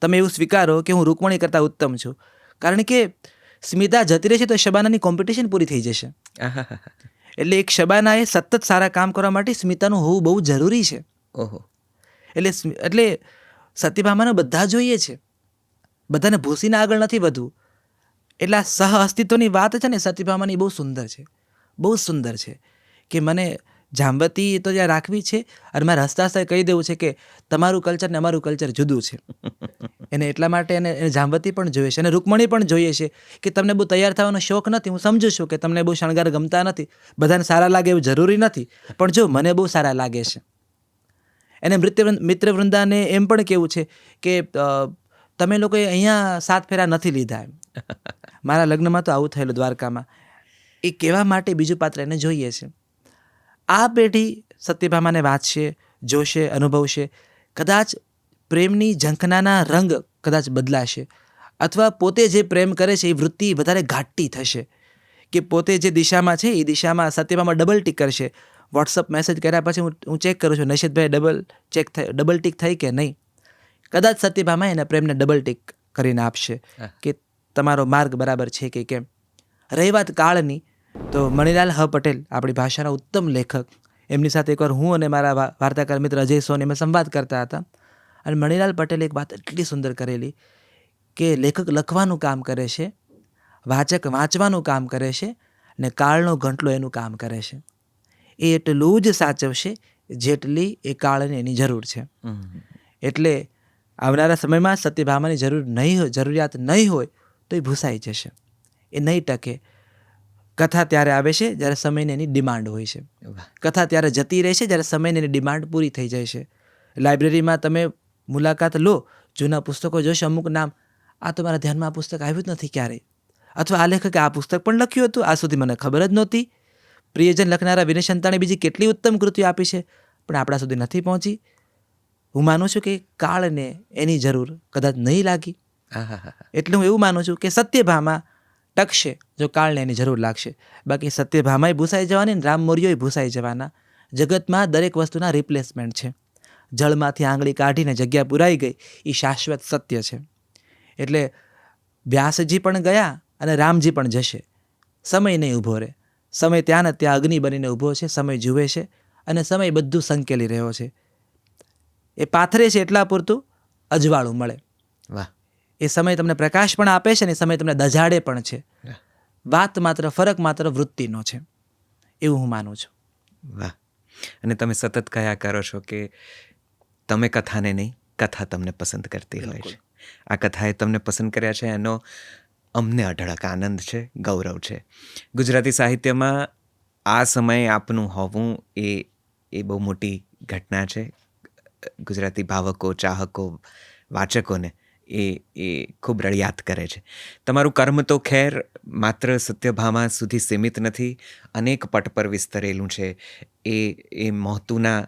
તમે એવું સ્વીકારો કે હું રૂકમણી કરતાં ઉત્તમ છું. કારણ કે સ્મિતા જતી રહેશે તો શબાનાની કોમ્પિટિશન પૂરી થઈ જશે. આહાહા. એટલે એક શબાનાએ સતત સારા કામ કરવા માટે સ્મિતાનું હોવું બહુ જરૂરી છે. ઓહો. એટલે સત્યભામાને બધા જોઈએ છે, બધાને ભૂસીને આગળ નથી વધવું. એટલે આ સહ અસ્તિત્વની વાત છે ને સત્યભામાની બહુ સુંદર છે, બહુ સુંદર છે. કે મને જાંબતી તો જ્યાં રાખવી છે અને મારે હસતા હસતા કહી દેવું છે કે તમારું કલ્ચર ને અમારું કલ્ચર જુદું છે. એને એટલા માટે એને જાંબતી પણ જોઈએ છે અને રૂકમણી પણ જોઈએ છે કે તમને બહુ તૈયાર થવાનો શોખ નથી. હું સમજુ છું કે તમને બહુ શણગાર ગમતા નથી, બધાને સારા લાગે એવું જરૂરી નથી, પણ જો મને બહુ સારા લાગે છે. એને મિત્ર વૃંદાને એમ પણ કેવું છે કે તમે લોકોએ અહીંયા 7 ફેરા નથી લીધા એમ. મારા લગ્નમાં તો આવું થયેલું દ્વારકામાં. એ કહેવા માટે બીજું પાત્ર એને જોઈએ છે. આ પેઢી સત્યભામાને વાંચશે, જોશે, અનુભવશે. કદાચ પ્રેમની ઝંખનાના રંગ કદાચ બદલાશે, અથવા પોતે જે પ્રેમ કરે છે એ વૃત્તિ વધારે ઘાટી થશે. કે પોતે જે દિશામાં છે એ દિશામાં સત્યભામા ડબલ ટીક કરશે. વોટ્સઅપ મેસેજ કર્યા પછી હું ચેક કરું છું નશીદભાઈ ડબલ ટીક થઈ કે નહીં. કદાચ સત્યભામા એના પ્રેમને ડબલ ટીક કરીને આપશે કે તમારો માર્ગ બરાબર છે કે કેમ. રહી વાત કાળની, તો મણિલાલ હ પટેલ આપણી ભાષાના ઉત્તમ લેખક, એમની સાથે એકવાર હું અને મારા વાર્તાકાર મિત્ર અજય સોની અમે સંવાદ કરતા હતા. અને મણિલાલ પટેલે એક વાત એટલી સુંદર કરેલી કે લેખક લખવાનું કામ કરે છે, વાચક વાંચવાનું કામ કરે છે, ને કાળનો ઘંટલો એનું કામ કરે છે. એ એટલું જ સાચવશે જેટલી એ કાળને એની જરૂર છે. એટલે આવનારા સમયમાં સત્યભામાની જરૂરિયાત નહીં હોય તો એ ભૂસાઈ જશે, એ નહીં ટકે. કથા ત્યારે આવે છે જ્યારે સમયની એની ડિમાન્ડ હોય છે. કથા ત્યારે જતી રહે છે જ્યારે સમયની એની ડિમાન્ડ પૂરી થઈ જાય છે. લાઇબ્રેરીમાં તમે મુલાકાત લો, જૂના પુસ્તકો જોશો, અમુક નામ આ તો મારા ધ્યાનમાં આ પુસ્તક આવ્યું જ નથી ક્યારેય, અથવા આ લેખકે આ પુસ્તક પણ લખ્યું હતું, આ સુધી મને ખબર જ નહોતી. પ્રિયજન લખનારા વિનય સંતાણે બીજી કેટલી ઉત્તમ કૃતિઓ આપી છે, પણ આપણા સુધી નથી પહોંચી. હું માનું છું કે કાળને એની જરૂર કદાચ નહીં લાગી. એટલે હું એવું માનું છું કે સત્યભામા ટકશે જો કાળને એની જરૂર લાગશે. બાકી સત્યભામાય ભૂસાઈ જવાની ને રામ મોર્યોય ભૂસાઈ જવાના. જગતમાં દરેક વસ્તુના રિપ્લેસમેન્ટ છે. જળમાંથી આંગળી કાઢીને જગ્યા પુરાઈ ગઈ એ શાશ્વત સત્ય છે. એટલે વ્યાસજી પણ ગયા અને રામજી પણ જશે. સમય નહીં ઊભો રહે. સમય ત્યાં ને ત્યાં અગ્નિ બનીને ઊભો છે. સમય જુએ છે અને સમય બધું સંકેલી રહ્યો છે. એ પાથરે છે એટલા પૂરતું અજવાળું મળે. વાહ. એ સમય તમને પ્રકાશ પણ આપે છે ને સમય તમને દજાડે પણ છે. ફરક માત્ર વૃત્તિનો છે, એવું હું માનું છું. વાહ. અને તમે સતત કયા કરો છો કે તમે કથાને નહીં, કથા તમને પસંદ કરતી હોય છે. આ કથાએ તમને પસંદ કર્યા છે એનો અમને અઢળક આનંદ છે, ગૌરવ છે. ગુજરાતી સાહિત્યમાં આ સમયે આપનું હોવું એ બહુ મોટી ઘટના છે. ગુજરાતી ભાવકો, ચાહકો, વાચકોને એ ખૂબ રળિયાત કરે છે. તમારું કર્મ તો ખેર માત્ર સત્યભામા સુધી સીમિત નથી, અનેક પટ પર વિસ્તરેલું છે. એ મોહતુના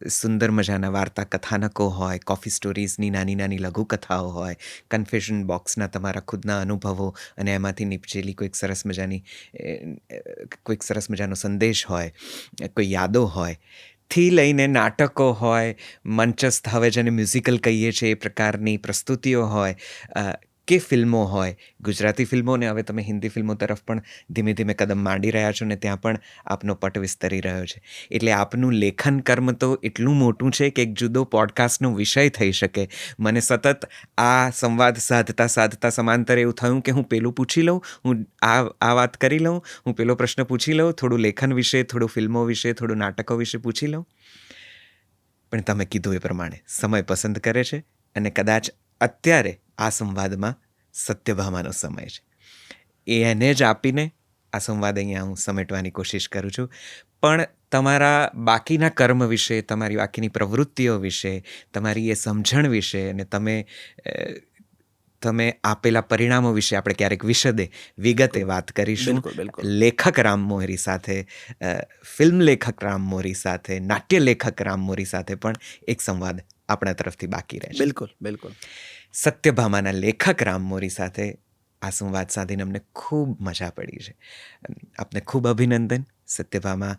સુંદર મજાના વાર્તા કથાનકો હોય, કોફી સ્ટોરીઝની નાની નાની લઘુકથાઓ હોય, કન્ફેશન બોક્સના તમારા ખુદના અનુભવો અને એમાંથી નીપજેલી કોઈક સરસ મજાનો સંદેશ હોય, કોઈ યાદો હોય, થી લઈને નાટકો હોય, મંચસ્થ હવે જેને મ્યુઝિકલ કહીએ છીએ એ પ્રકારની પ્રસ્તુતિઓ હોય, કે ફિલ્મો હોય. ગુજરાતી ફિલ્મોને હવે તમે હિન્દી ફિલ્મો તરફ પણ ધીમે ધીમે કદમ માંડી રહ્યા છો ને ત્યાં પણ આપનો પટ વિસ્તરી રહ્યો છે. એટલે આપનું લેખન કર્મ તો એટલું મોટું છે કે એક જુદો પોડકાસ્ટનો વિષય થઈ શકે. મને સતત આ સંવાદ સાધતા સમાંતરે એવું થયું કે હું પેલું પૂછી લઉં, હું આ વાત કરી લઉં, હું પેલો પ્રશ્ન પૂછી લઉં, થોડું લેખન વિશે, થોડું ફિલ્મો વિશે, થોડું નાટકો વિશે પૂછી લઉં. પણ તમે કીધું એ પ્રમાણે સમય પસંદ કરે છે અને કદાચ અત્યારે આ સંવાદમાં સત્યભામાનો સમય છે. એને જ આપીને આ સંવાદ અહીંયા હું સમેટવાની કોશિશ કરું છું. પણ તમારા બાકીના કર્મ વિશે, તમારી બાકીની પ્રવૃત્તિઓ વિશે, તમારી એ સમજણ વિશે અને તમે આપેલા પરિણામો વિશે આપણે ક્યારેક વિગતે વાત કરીશું. લેખક રામ મોરી સાથે, ફિલ્મ લેખક રામ મોરી સાથે, નાટ્ય લેખક રામ મોરી સાથે પણ એક સંવાદ આપણા તરફથી બાકી રહેશે. બિલકુલ. સત્યભામાના લેખક રામ મોરી સાથે આ સંવાદ સાધીને અમને ખૂબ મજા પડી છે. આપને ખૂબ અભિનંદન. સત્યભામા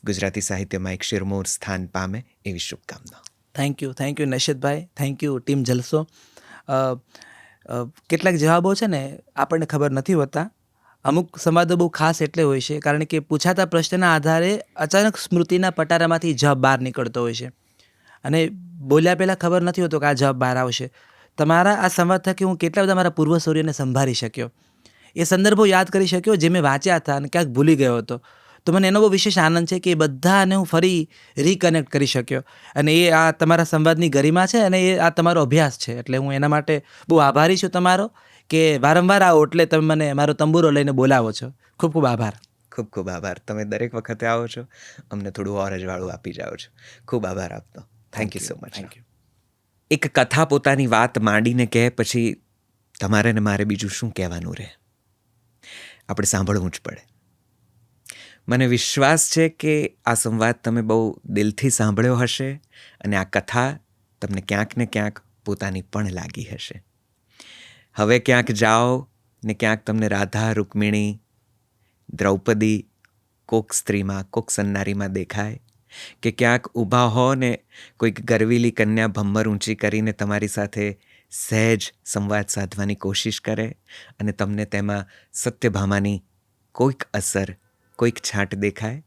ગુજરાતી સાહિત્યમાં એક શિરમોર સ્થાન પામે એવી શુભકામનાઓ. થેન્ક યુ નૈશદભાઈ, થેન્ક યુ ટીમ જલસો. અ, કેટલાક જવાબો છે ને આપણને ખબર નથી હોતા. અમુક સંવાદો બહુ ખાસ એટલે હોય છે કારણ કે પૂછાતા પ્રશ્નના આધારે અચાનક સ્મૃતિના પટારામાંથી જવાબ બહાર નીકળતો હોય છે અને બોલ્યા પહેલાં ખબર નથી હોતો કે આ જવાબ બહાર આવશે. તમારા આ સંવાદ થકી હું કેટલા બધા મારા પૂર્વસૂર્યને સંભાળી શક્યો, એ સંદર્ભો યાદ કરી શક્યો જે મેં વાંચ્યા હતા અને ક્યાંક ભૂલી ગયો હતો. તો મને એનો બહુ વિશેષ આનંદ છે કે એ બધાને હું ફરી રિકનેક્ટ કરી શક્યો અને એ આ તમારા સંવાદની ગરિમા છે અને એ આ તમારો અભ્યાસ છે. એટલે હું એના માટે બહુ આભારી છું તમારો કે વારંવાર આવો એટલે તમે મને મારો તંબુરો લઈને બોલાવો છો. ખૂબ ખૂબ આભાર. ખૂબ ખૂબ આભાર. તમે દરેક વખતે આવો છો, અમને થોડું ઓરજવાળું આપી જાઓ છો. ખૂબ આભાર આપતો. Thank you so much. Thank you. એક કથા પોતાની વાત માંડીને કહે પછી તમારે ને મારે બીજું શું કહેવાનું રહે? આપણે સાંભળવું જ પડે. મને વિશ્વાસ છે કે આ સંવાદ તમે બહુ દિલથી સાંભળ્યો હશે અને આ કથા તમને ક્યાંક ને ક્યાંક પોતાની પણ લાગી હશે. હવે ક્યાંક જાઓ ને ક્યાંક તમને રાધા, રૂકમિણી, દ્રૌપદી કોક સ્ત્રીમાં, કોક સન્નારીમાં દેખાય, કે ક્યાંક ઊભા હો ને કોઈક ગરવીલી કન્યા ભમ્મર ઊંચી કરીને તમારી સાથે સહેજ સંવાદ સાધવાની કોશિશ કરે અને તમને તેમાં સત્યભામાની કોઈક અસર, કોઈક છાંટ દેખાય,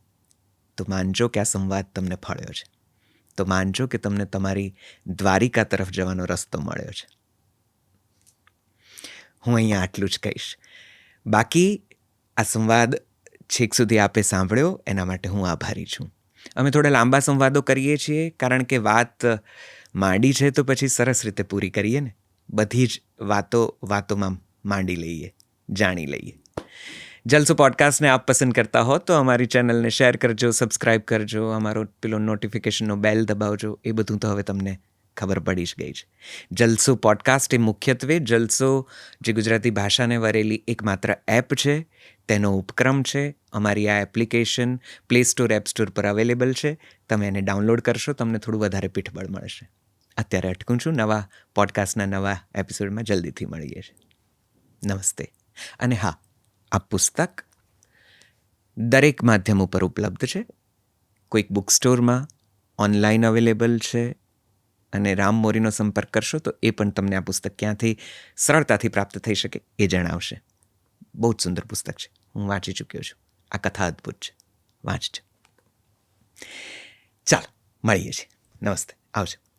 તો માનજો કે આ સંવાદ તમને ફળ્યો છે. તો માનજો કે તમને તમારી દ્વારિકા તરફ જવાનો રસ્તો મળ્યો છે. હું અહીંયા આટલું જ કહીશ. બાકી આ સંવાદ છેક સુધી આપે સાંભળ્યો એના માટે હું આભારી છું. અમે થોડા લાંબા સંવાદો કરીએ છીએ કારણ કે વાત માંડી છે તો પછી સરસ રીતે પૂરી કરીએ ને. બધી જ વાતોમાં માંડી લઈએ, જાણી લઈએ. જલસો પોડકાસ્ટને આપ પસંદ કરતા હો તો અમારી ચેનલને શેર કરજો, સબસ્ક્રાઈબ કરજો, અમારો પેલો નોટિફિકેશનનો બેલ દબાવજો. એ બધું તો હવે તમને ખબર પડી જ ગઈ છે. જલસો પોડકાસ્ટ એ મુખ્યત્વે જલસો જે ગુજરાતી ભાષાને વરેલી એકમાત્ર એપ છે તેનો ઉપક્રમ છે. અમારી આ application play store, app store પર અવેલેબલ છે. તમે એને ડાઉનલોડ કરશો, તમને થોડું વધારે પીઠબળ મળશે. અત્યારે અટકું છું. નવા પોડકાસ્ટના નવા એપિસોડમાં જલ્દીથી મળીએ છીએ. નમસ્તે. અને હા, આ પુસ્તક દરેક માધ્યમ ઉપર ઉપલબ્ધ છે. કોઈક બુક સ્ટોરમાં ઓનલાઈન અવેલેબલ છે અને રામ મોરીનો સંપર્ક કરશો તો એ પણ તમને આ પુસ્તક ક્યાંથી સરળતાથી પ્રાપ્ત થઈ શકે એ જણાવશે. બહુ જ સુંદર પુસ્તક છે. હું વાંચી ચૂક્યો છું. આ કથા અદ્ભુત છે. વાંચજો. ચાલો મળીએ છીએ. નમસ્તે. આવજો.